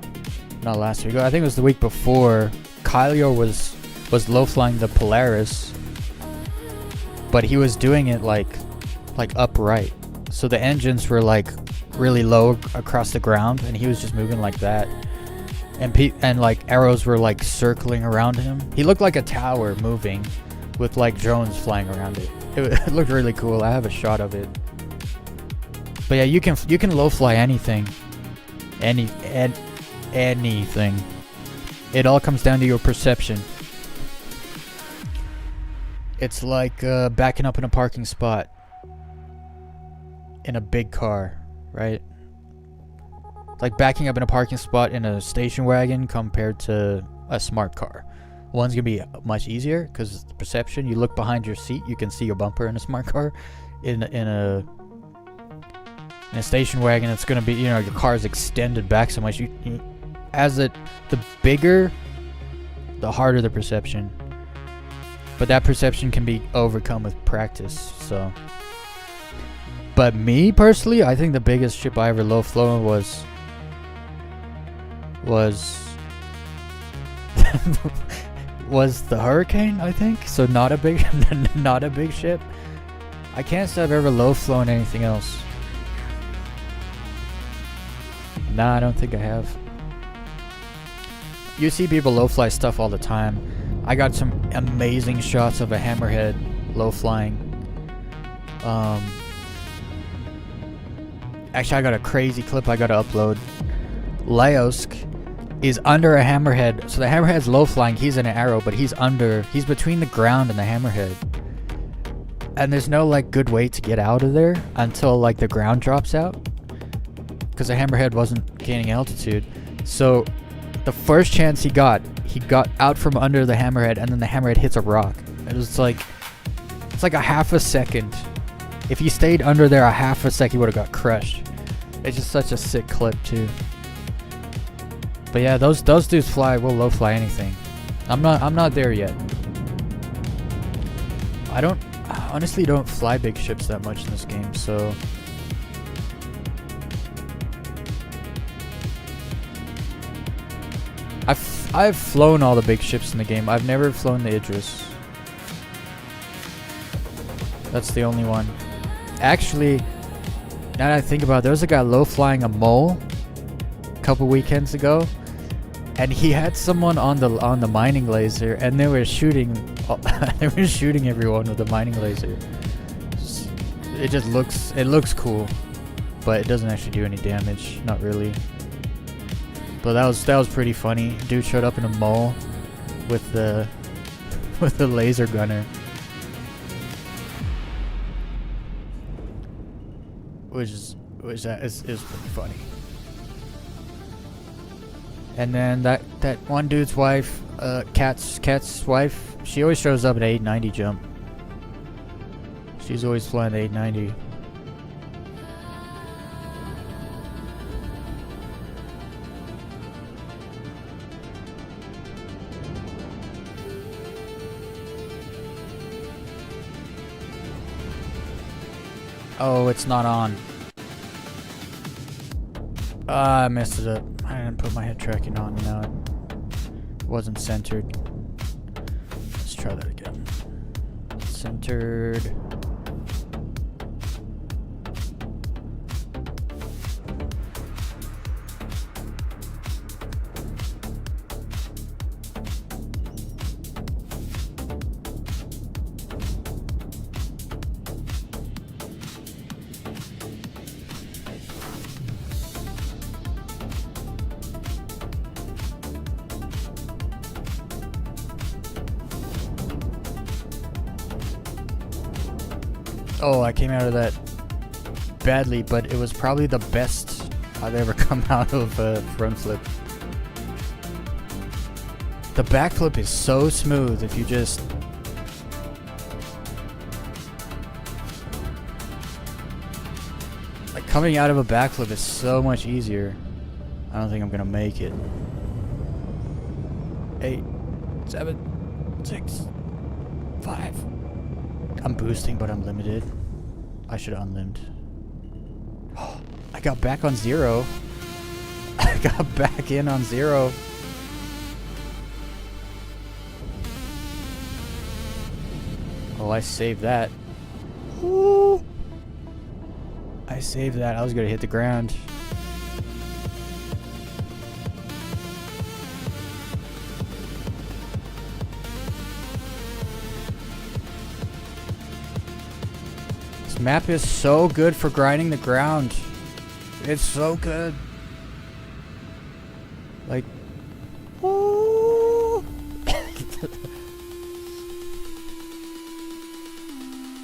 Not last week. I think it was the week before. Kylio was low-flying the Polaris. But he was doing it like upright. So the engines were like really low across the ground, and he was just moving like that. And like arrows were like circling around him. He looked like a tower moving with like drones flying around it. It looked really cool. I have a shot of it. But yeah, you can low fly anything. Anything. It all comes down to your perception. It's like backing up in a parking spot in a big car, right? It's like backing up in a parking spot in a station wagon compared to a smart car. One's gonna be much easier because the perception. You look behind your seat, you can see your bumper in a smart car. In a station wagon, it's gonna be, your car's extended back so much. The bigger, the harder the perception. But that perception can be overcome with practice. So, but me personally, I think the biggest ship I ever low flown was was the Hurricane, I think. So not a big ship. I can't say I've ever low flown anything else. Nah, I don't think I have. You see people low fly stuff all the time. I got some amazing shots of a hammerhead low flying. Actually, I got a crazy clip I gotta upload. Laosk is under a hammerhead. So the hammerhead's low flying, he's in an arrow, but he's between the ground and the hammerhead. And there's no like good way to get out of there until like the ground drops out. Because the hammerhead wasn't gaining altitude. So the first chance he got out from under the hammerhead, and then the hammerhead hits a rock. It's like a half a second. If he stayed under there a half a second, he would have got crushed. It's just such a sick clip too. But yeah, those dudes will low fly anything. I'm not there yet. I honestly don't fly big ships that much in this game, so I've flown all the big ships in the game. I've never flown the Idris. That's the only one. Actually, now that I think about it, there was a guy low flying a mole a couple weekends ago, and he had someone on the mining laser, and they were shooting everyone with the mining laser. It looks cool, but it doesn't actually do any damage. Not really. But that was pretty funny. Dude showed up in a mall with the laser gunner, which is pretty funny. And then that one dude's wife, Cat's wife, she always shows up at 890 jump. She's always flying the 890. Oh, it's not on. I messed it up. I didn't put my head tracking on. Now it wasn't centered. Let's try that again. Centered. Oh, I came out of that badly, but it was probably the best I've ever come out of a front flip. The back flip is so smooth if you just... Like, coming out of a back flip is so much easier. I don't think I'm gonna make it. 8, 7, 6, 5. I'm boosting, but I'm limited. I should have unlimbed. Oh, I got back on 0. I got back in on 0. Oh, I saved that. Ooh. I saved that. I was gonna hit the ground. This map is so good for grinding the ground. It's so good. Like, ooh.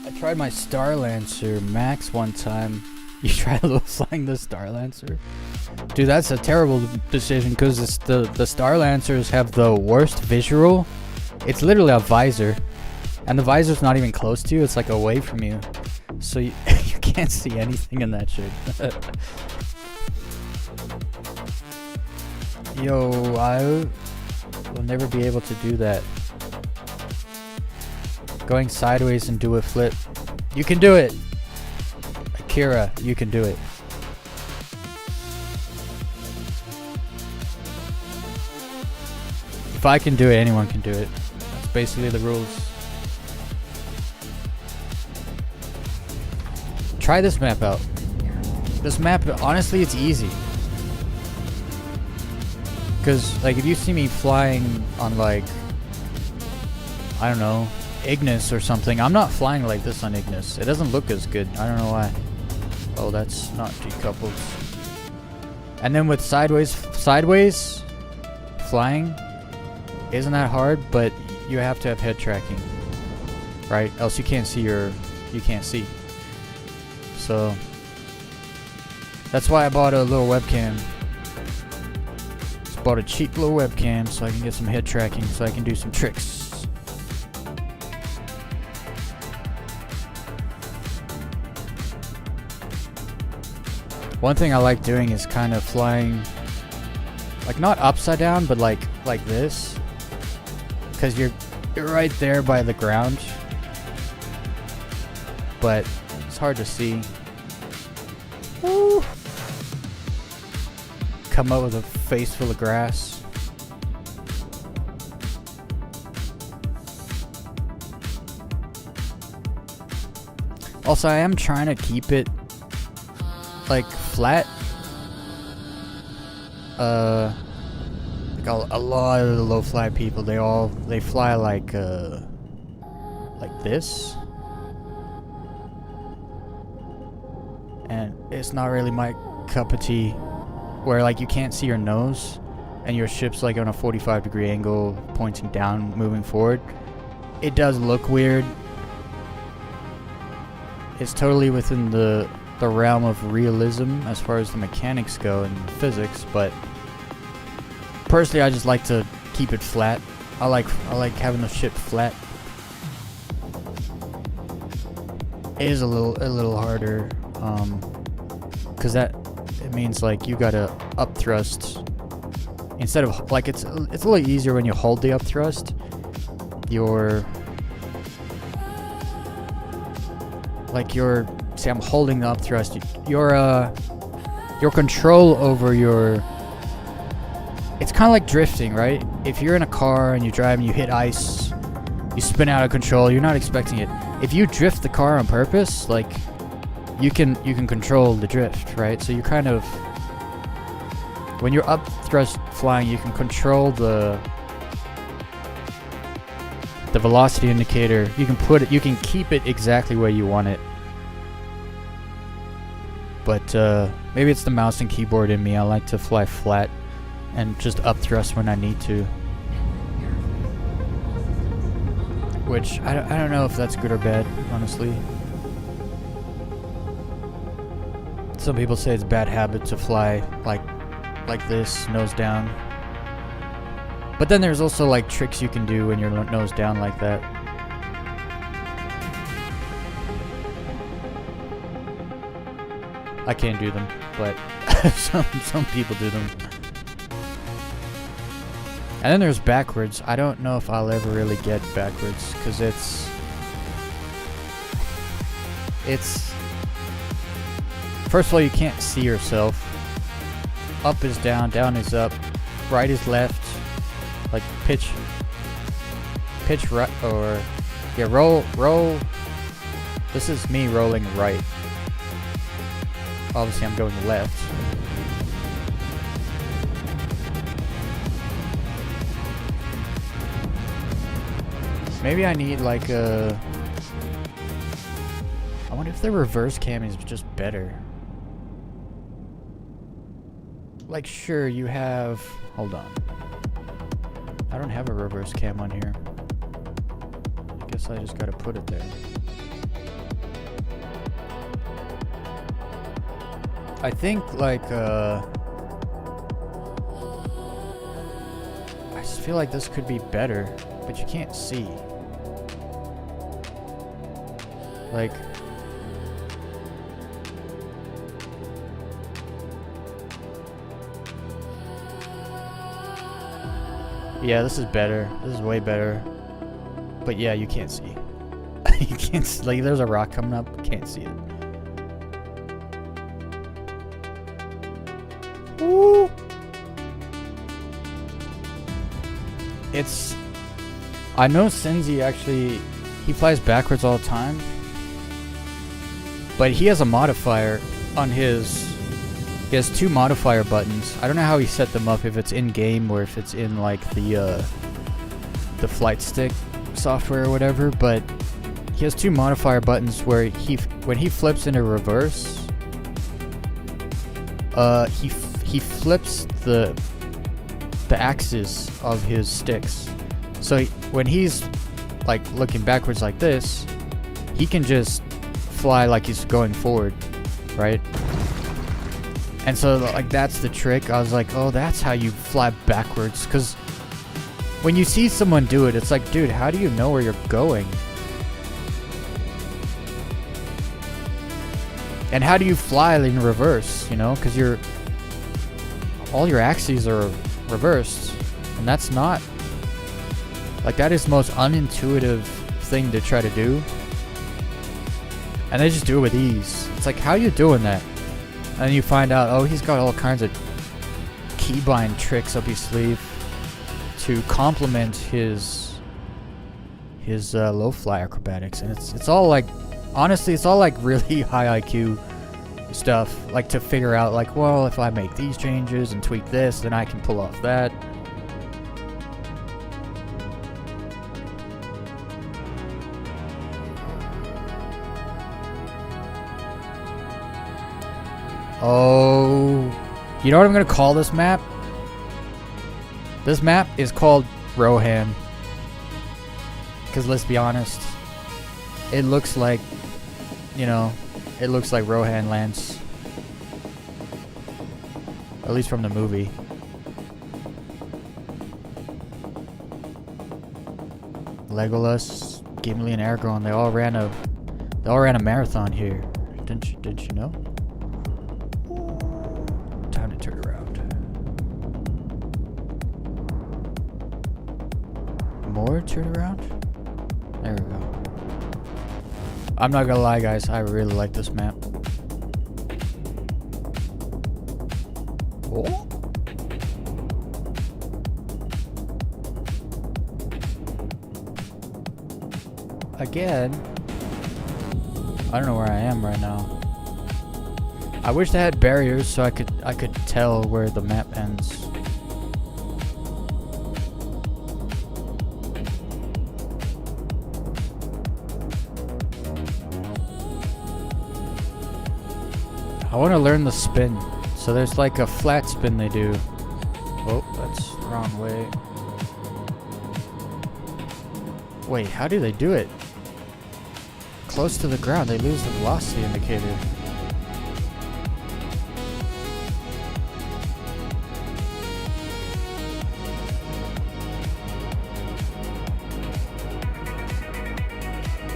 I tried my Star Lancer max one time. You tried low flying the Star Lancer? Dude, that's a terrible decision because the Star Lancers have the worst visual. It's literally a visor. And the visor's not even close to you, it's like away from you. So you can't see anything in that shit. Yo, I will never be able to do that. Going sideways and do a flip. You can do it! Akira, you can do it. If I can do it, anyone can do it. That's basically the rules. Try this map out. This map, honestly, it's easy. Because, like, if you see me flying on, like, I don't know, Ignis or something, I'm not flying like this on Ignis. It doesn't look as good. I don't know why. Oh, that's not decoupled. And then with sideways flying isn't that hard, but you have to have head tracking, right? Else you can't see you can't see. So that's why I bought a little webcam. Just bought a cheap little webcam so I can get some head tracking, so I can do some tricks. One thing I like doing is kind of flying, like not upside down, but like this, because you're right there by the ground, but it's hard to see. Woo. Come up with a face full of grass. Also, I am trying to keep it like flat. Like a lot of the low fly people, they fly like this, and it's not really my cup of tea. Where like you can't see your nose, and your ship's like on a 45-degree angle pointing down moving forward, it does look weird. It's totally within the realm of realism as far as the mechanics go and the physics, but personally I just like to keep it flat. I like having the ship flat. It is a little harder, cause it means like you gotta up thrust instead of like it's a little easier when you hold the up thrust. See, I'm holding the up thrust. Your control over your, it's kind of like drifting, right? If you're in a car and you drive and you hit ice, you spin out of control. You're not expecting it. If you drift the car on purpose, like you can control the drift, right? So you kind of, when you're up thrust flying, you can control the velocity indicator. You can keep it exactly where you want it. But maybe it's the mouse and keyboard in me. I like to fly flat and just up thrust when I need to. Which I don't know if that's good or bad, honestly. Some people say it's a bad habit to fly like this, nose down. But then there's also like tricks you can do when you're nose down like that. I can't do them, but some people do them. And then there's backwards. I don't know if I'll ever really get backwards, because it's first of all, you can't see yourself. Up is down, down is up, right is left. Like pitch right, or yeah, roll. This is me rolling right. Obviously I'm going left. Maybe I need like a, I wonder if the reverse cam is just better. Like sure you have, hold on. I don't have a reverse cam on here. I guess I just gotta put it there. I think like I just feel like this could be better, but you can't see. Like yeah, this is better. This is way better. But yeah, you can't see. You can't see. Like there's a rock coming up, can't see it. Woo! It's, I know Senzi actually, he flies backwards all the time, but he has a modifier on his, he has two modifier buttons. I don't know how he set them up, if it's in game or if it's in like the flight stick software or whatever, but he has two modifier buttons where when he flips into reverse, he flips the axis of his sticks. So when he's like looking backwards like this, he can just fly like he's going forward, right? And so like that's the trick. I was like, oh, that's how you fly backwards, because when you see someone do it, it's like, dude, how do you know where you're going? And how do you fly in reverse, you know? Because all your axes are reversed, and that's not, like, that is the most unintuitive thing to try to do. And they just do it with ease. It's like, how are you doing that? And then you find out, oh, he's got all kinds of keybind tricks up his sleeve to complement his low fly acrobatics. And it's all like, honestly, it's all like really high IQ stuff, like to figure out like, well, if I make these changes and tweak this, then I can pull off that. Oh, you know what I'm gonna call this map? This map is called Rohan. Because let's be honest, it looks like, you know, it looks like Rohan lands. At least from the movie. Legolas, Gimli, and Aragorn, they all ran a marathon here. Didn't you know? Time to turn around. More turn around? There we go. I'm not gonna lie, guys, I really like this map. Oh. Again, I don't know where I am right now. I wish they had barriers so I could tell where the map ends. I want to learn the spin. So there's like a flat spin they do. Oh, that's the wrong way. Wait, how do they do it? Close to the ground, they lose the velocity indicator.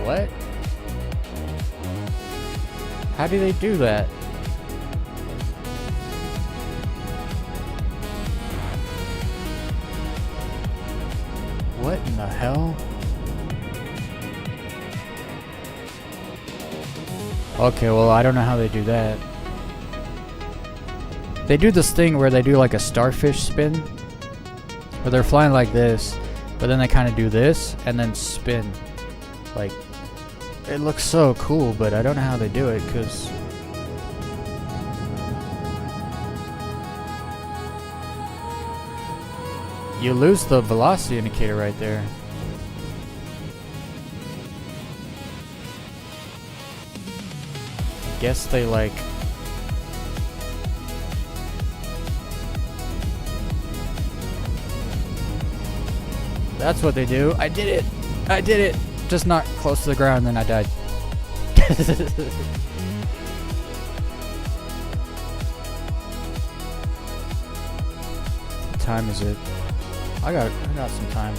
What? How do they do that? What in the hell? Okay, well, I don't know how they do that. They do this thing where they do like a starfish spin, where they're flying like this, but then they kind of do this and then spin. Like, it looks so cool, but I don't know how they do it because you lose the velocity indicator right there. Guess they like that's what they do. I did it. I did it. Just not close to the ground, and then I died. What time is it? I got some time.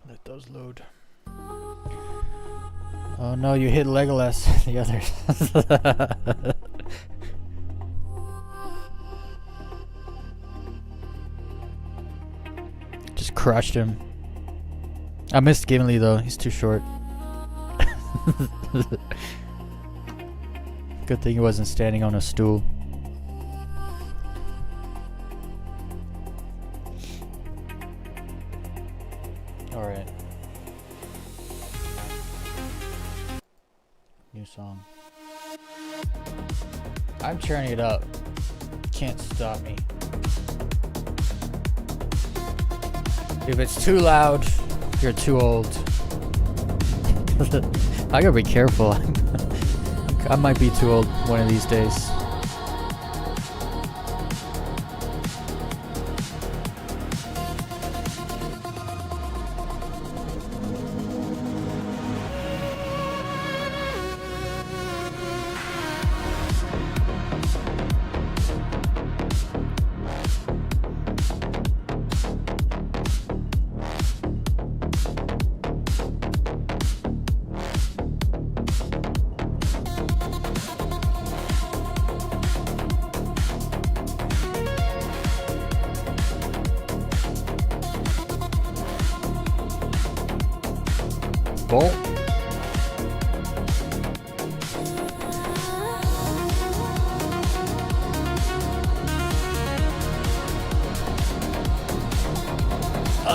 Let those load. Oh no, you hit Legolas. The others. Just crushed him. I missed Gimli though. He's too short. Good thing he wasn't standing on a stool. Alright. New song. I'm turning it up. Can't stop me. If it's too loud, you're too old. I gotta be careful. I might be too old one of these days.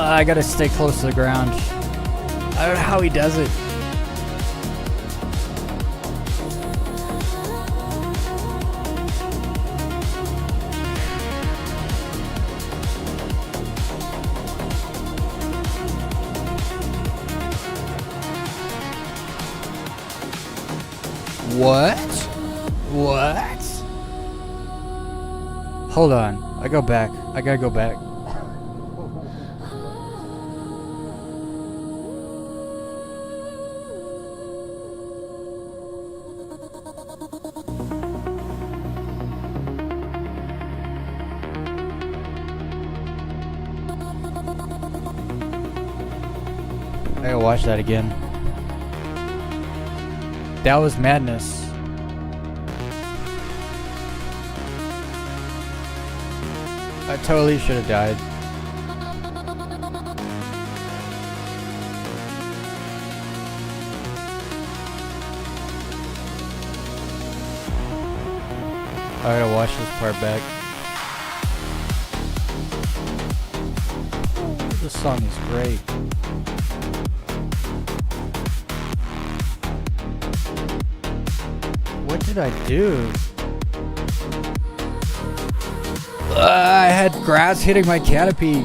I gotta stay close to the ground. I don't know how he does it. What? What? Hold on. I go back. I gotta go back. I gotta watch that again. That was madness. I totally should have died. I gotta watch this part back. This song is great. What did I do? I had grass hitting my canopy.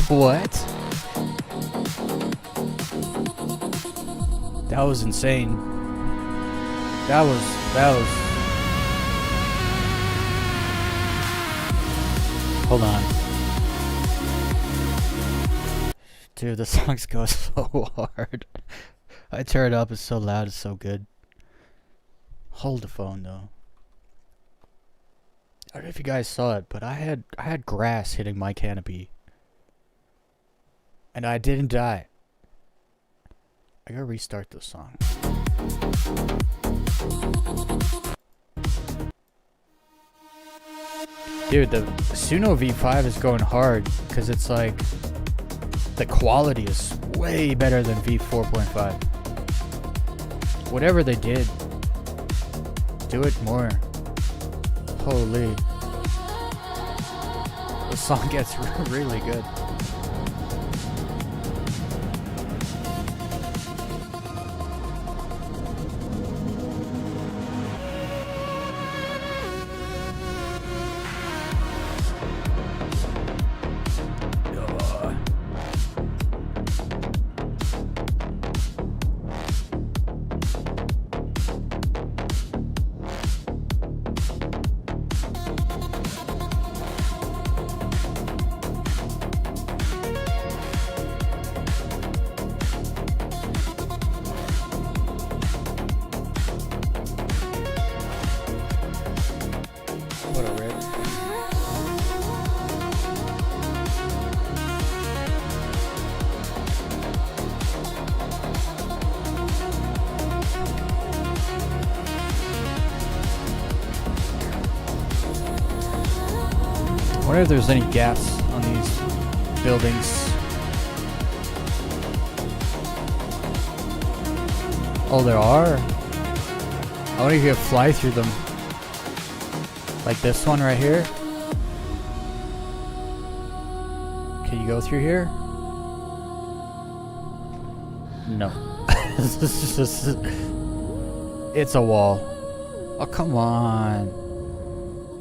What? That was insane. That was. Hold on. Dude, the songs go so hard. I turn it up, it's so loud, it's so good. Hold the phone though. I don't know if you guys saw it, but I had grass hitting my canopy. And I didn't die. I gotta restart this song. Dude, the Suno V5 is going hard because it's like the quality is way better than V4.5. Whatever they did, do it more. Holy. The song gets really good. What a rip. I wonder if there's any gaps on these buildings. Oh, there are. I wonder if you can fly through them. Like this one right here. Can you go through here? No. It's a wall. Oh, come on.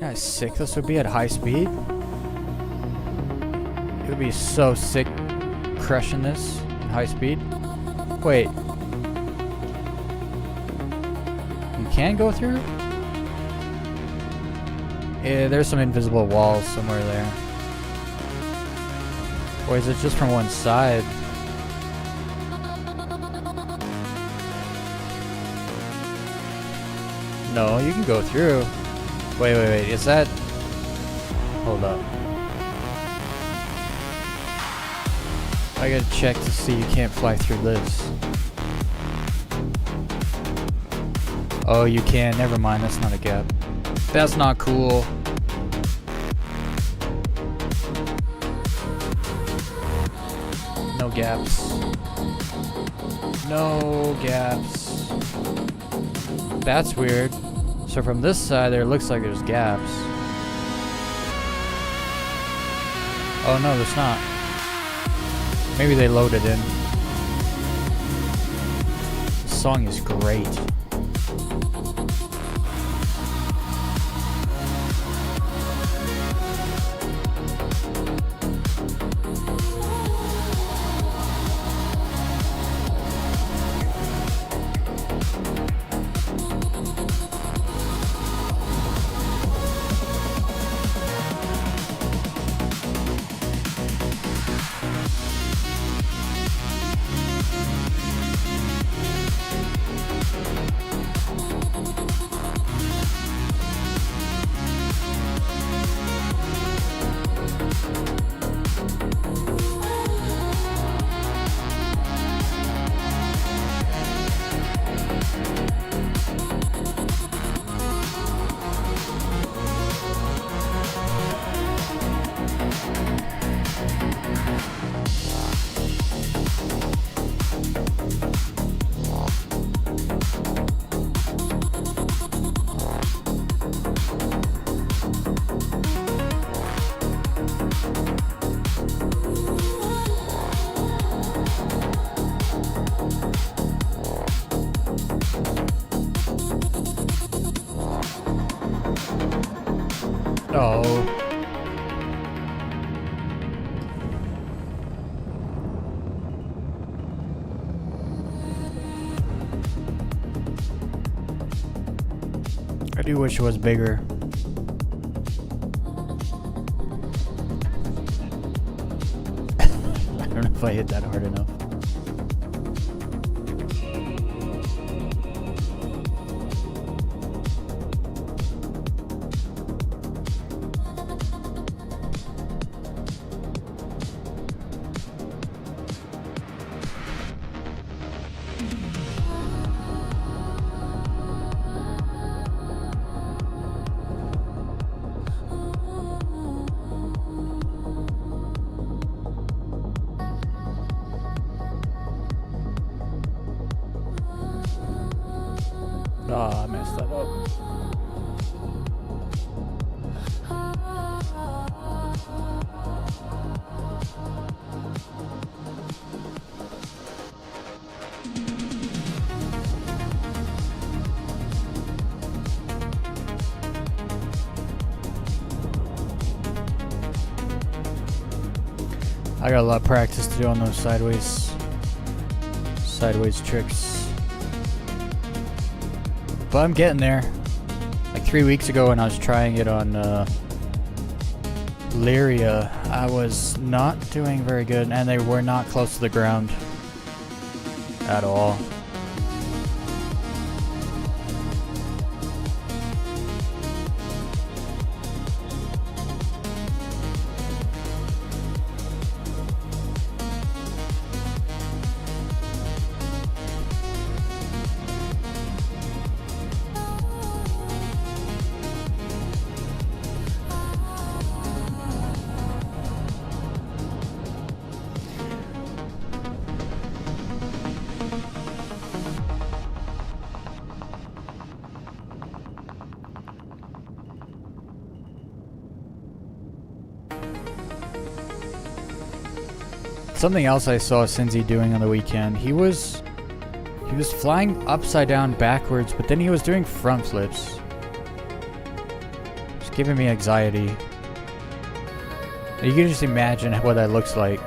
Yeah, sick. This would be at high speed. It would be so sick crushing this at high speed. Wait. You can go through? Yeah, there's some invisible walls somewhere there. Or is it just from one side? No, you can go through. Wait, is that... Hold up. I gotta check to see you can't fly through this. Oh, you can. Never mind, that's not a gap. That's not cool. No gaps. No gaps. That's weird. So from this side there looks like there's gaps. Oh no, there's not. Maybe they loaded in. This song is great. Oh. I do wish it was bigger. I don't know if I hit that hard enough. Oh, I messed that up. I got a lot of practice to do on those sideways tricks. But I'm getting there. Like 3 weeks ago when I was trying it on Lyria, I was not doing very good, and they were not close to the ground at all. Something else I saw Cinzy doing on the weekend, he was flying upside down backwards, but then he was doing front flips. It's giving me anxiety. You can just imagine what that looks like.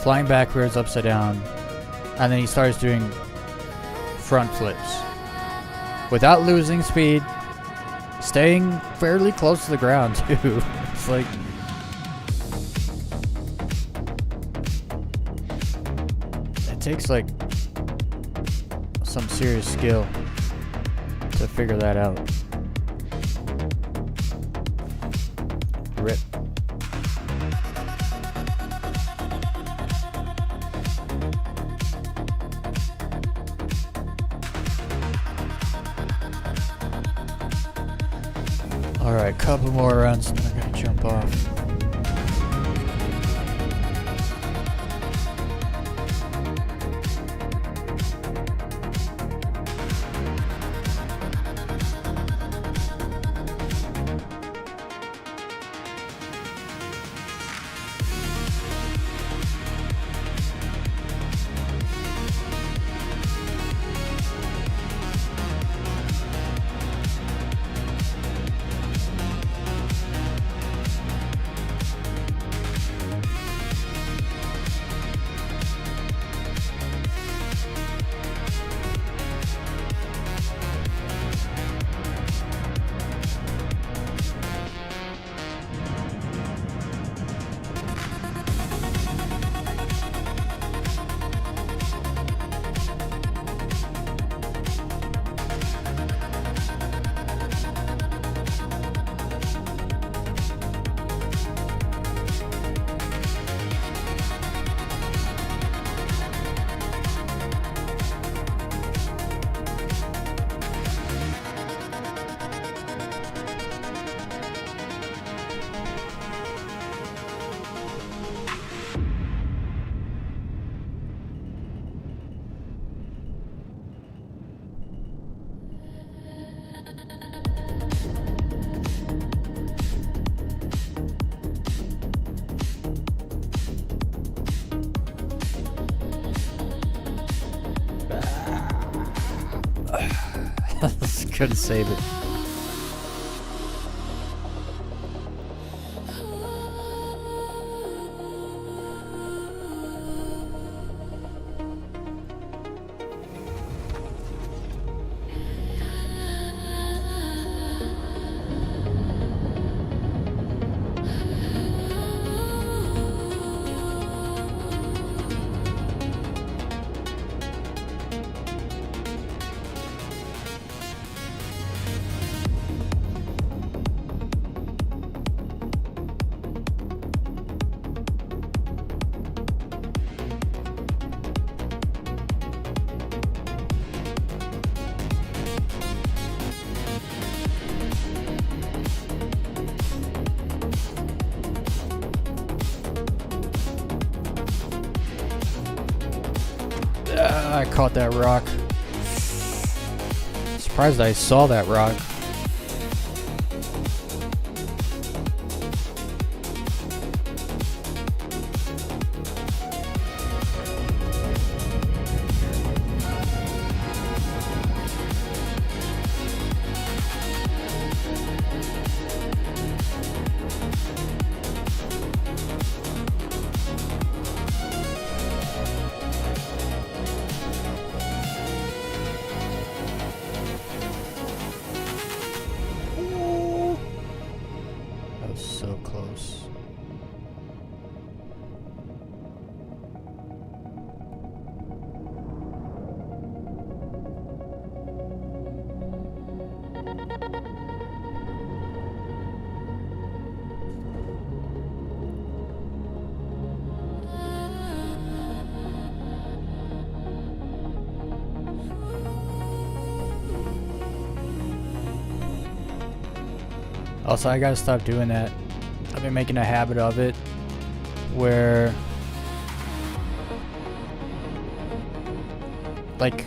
Flying backwards, upside down, and then he starts doing front flips. Without losing speed, staying fairly close to the ground too. It's like... it takes like some serious skill to figure that out. Rip. Alright, couple more runs and then I'm gonna jump off. Couldn't save it. I caught that rock. Surprised I saw that rock. So close. Also, I gotta stop doing that. I've been making a habit of it where, like,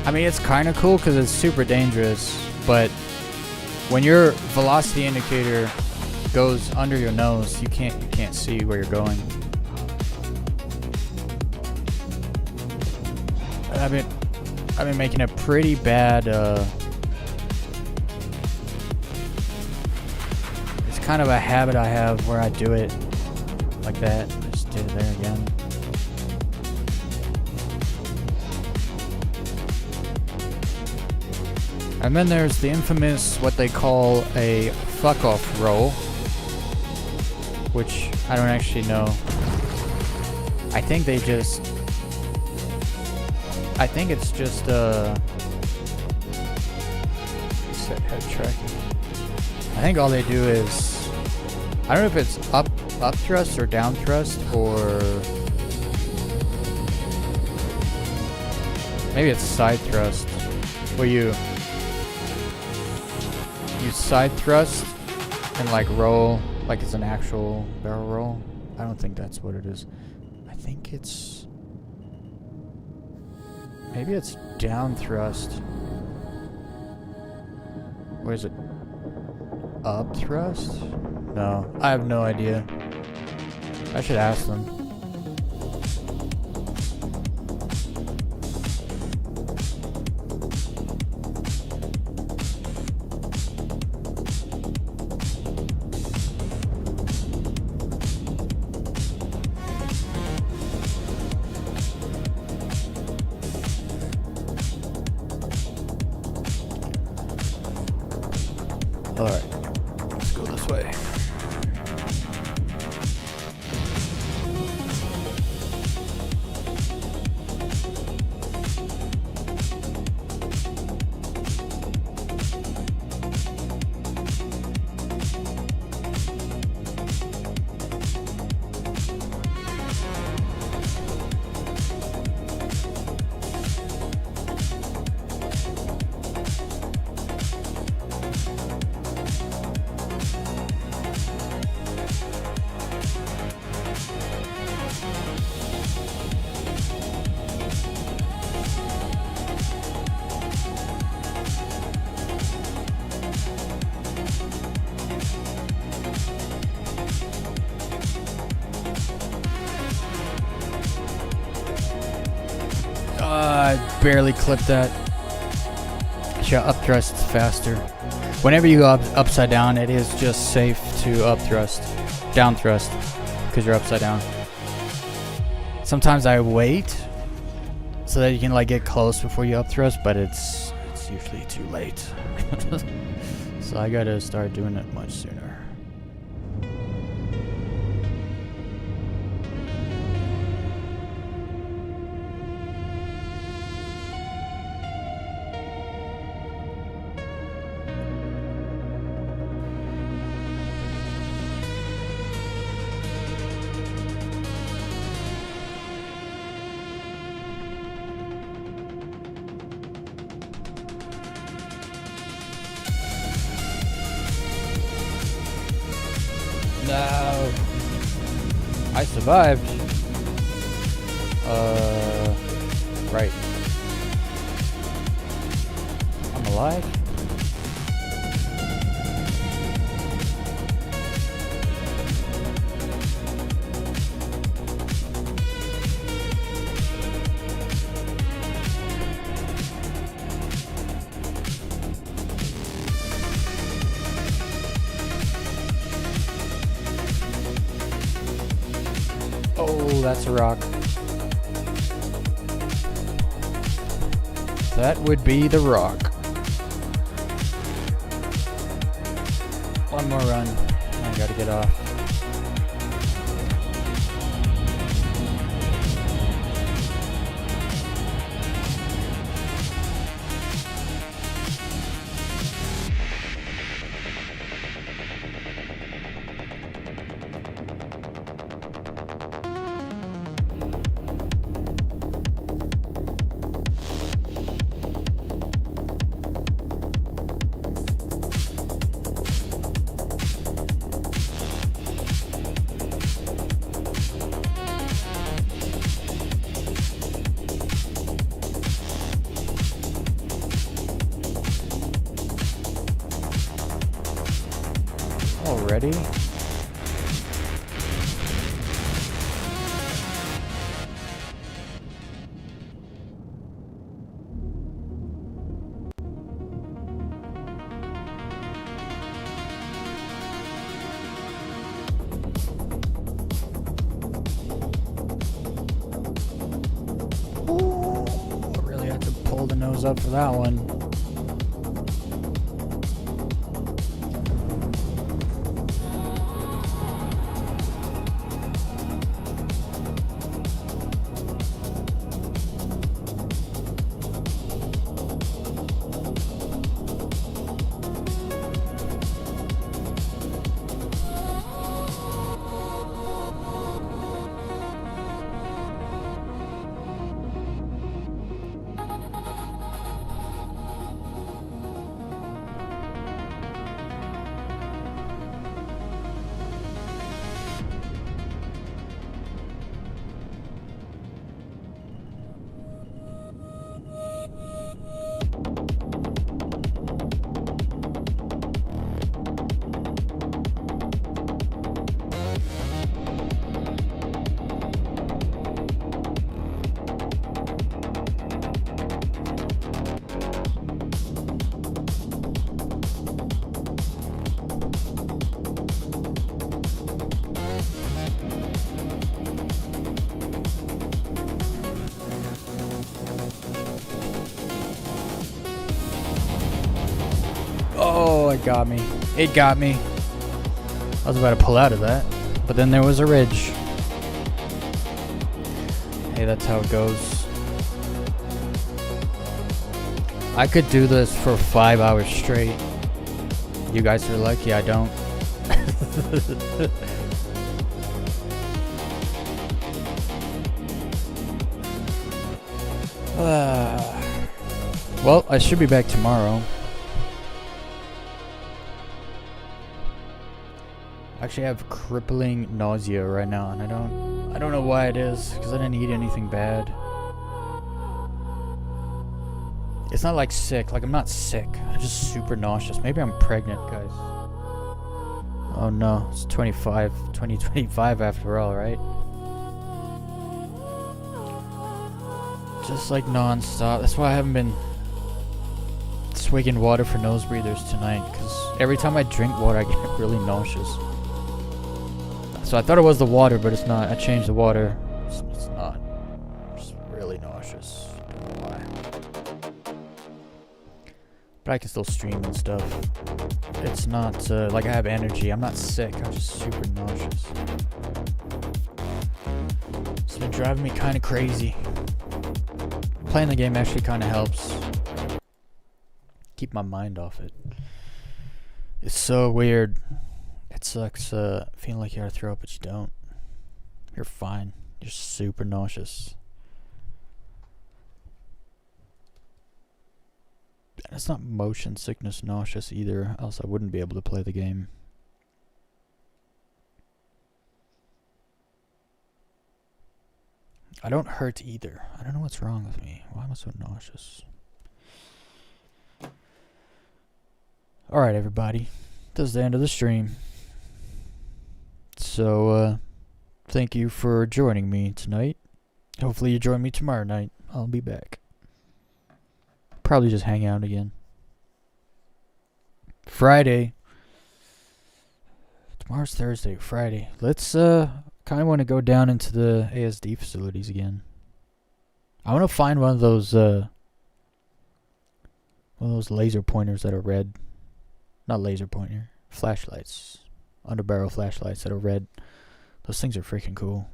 I mean, it's kind of cool because it's super dangerous, but when your velocity indicator goes under your nose, you can't see where you're going. I've been making a pretty bad, it's kind of a habit I have where I do it like that. Just did it there again. And then there's the infamous, what they call a fuck off roll, which I don't actually know. I think it's just set head tracking. I think all they do is, I don't know if it's up thrust or down thrust, or maybe it's side thrust, where you side thrust and like roll like it's an actual barrel roll. I don't think that's what it is. I think it's, maybe it's down thrust. Or is it up thrust? No, I have no idea. I should ask them. Alright, let's go this way. I barely clipped that. Yeah, up thrust faster. Whenever you go upside down, it is just safe to up thrust, down thrust, because you're upside down. Sometimes I wait so that you can like get close before you up thrust, but it's usually too late. So I gotta start doing it much sooner. No. I survived. Right. I'm alive. Oh, that's a rock. That would be the rock. One more run. I gotta get off. Already? Ooh, I really had to pull the nose up for that one. Oh, it got me. It got me. I was about to pull out of that, but then there was a ridge. Hey, that's how it goes. I could do this for 5 hours straight. You guys are lucky I don't. Well, I should be back tomorrow. Actually, I have crippling nausea right now, and I don't know why it is, because I didn't eat anything bad. It's not like sick, like I'm not sick. I'm just super nauseous. Maybe I'm pregnant, guys. Oh no, it's 2025 after all, right? Just like non-stop. That's why I haven't been swigging water for nose breathers tonight, because every time I drink water I get really nauseous. So I thought it was the water, but it's not. I changed the water. It's not. I'm just really nauseous. Don't know why. But I can still stream and stuff. It's not like I have energy. I'm not sick. I'm just super nauseous. It's been driving me kind of crazy. Playing the game actually kind of helps keep my mind off it. It's so weird. It sucks feeling like you gotta throw up, but you don't. You're fine. You're super nauseous. And it's not motion sickness nauseous either, else I wouldn't be able to play the game. I don't hurt either. I don't know what's wrong with me. Why am I so nauseous? Alright, everybody. This is the end of the stream. So, thank you for joining me tonight. Hopefully you join me tomorrow night. I'll be back. Probably just hang out again. Friday. Tomorrow's Thursday. Friday. Let's, kind of want to go down into the ASD facilities again. I want to find one of those laser pointers that are red. Not laser pointer. Flashlights. Underbarrel flashlights that are red. Those things are freaking cool.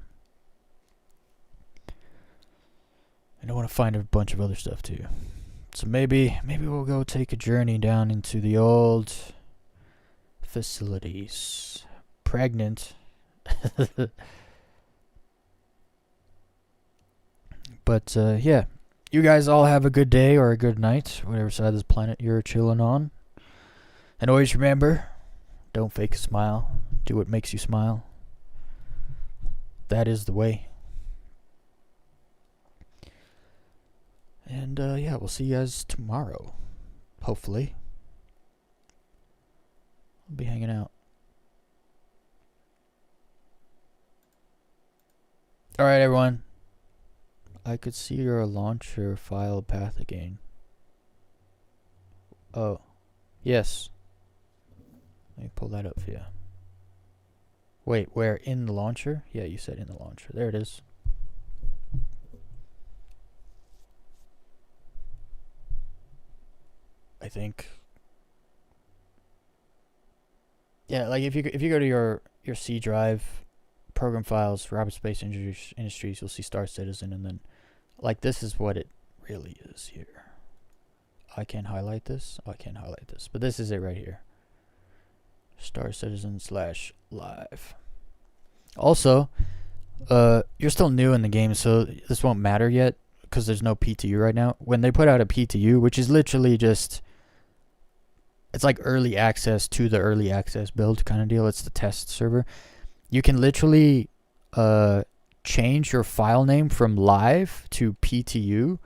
And I want to find a bunch of other stuff too. So maybe we'll go take a journey down into the old facilities. Pregnant. But yeah, you guys all have a good day or a good night, whatever side of this planet you're chilling on. And always remember, don't fake a smile. Do what makes you smile. That is the way. And yeah, we'll see you guys tomorrow. Hopefully. I'll be hanging out. Alright, everyone. I could see your launcher file path again. Oh. Yes. Let me pull that up for you. Wait, where? In the launcher? Yeah, you said in the launcher. There it is. I think. Yeah, like if you go to your C drive, program files, Rapid Space Industries, you'll see Star Citizen, and then like this is what it really is here. I can't highlight this. Oh, I can't highlight this, but this is it right here. Star Citizen /live. Also, you're still new in the game, so this won't matter yet because there's no PTU right now. When they put out a PTU, which is literally just, it's like early access to the early access build kind of deal. It's the test server. You can literally change your file name from live to PTU,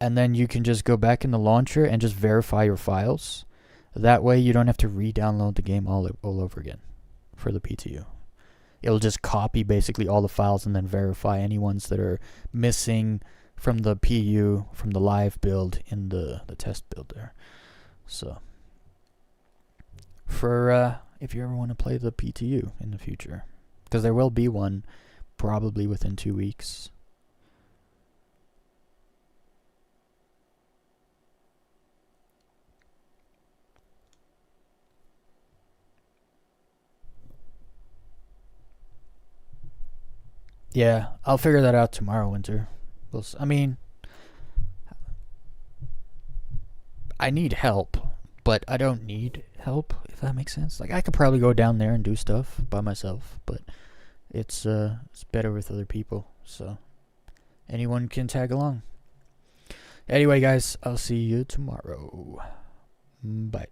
and then you can just go back in the launcher and just verify your files. That way you don't have to re-download the game all over again for the PTU. It'll just copy basically all the files and then verify any ones that are missing from the PU, from the live build in the test build there. So, for if you ever want to play the PTU in the future, because there will be one probably within 2 weeks. Yeah, I'll figure that out tomorrow, Winter. I mean, I need help, but I don't need help, if that makes sense. Like, I could probably go down there and do stuff by myself, but it's better with other people, so anyone can tag along. Anyway, guys, I'll see you tomorrow. Bye.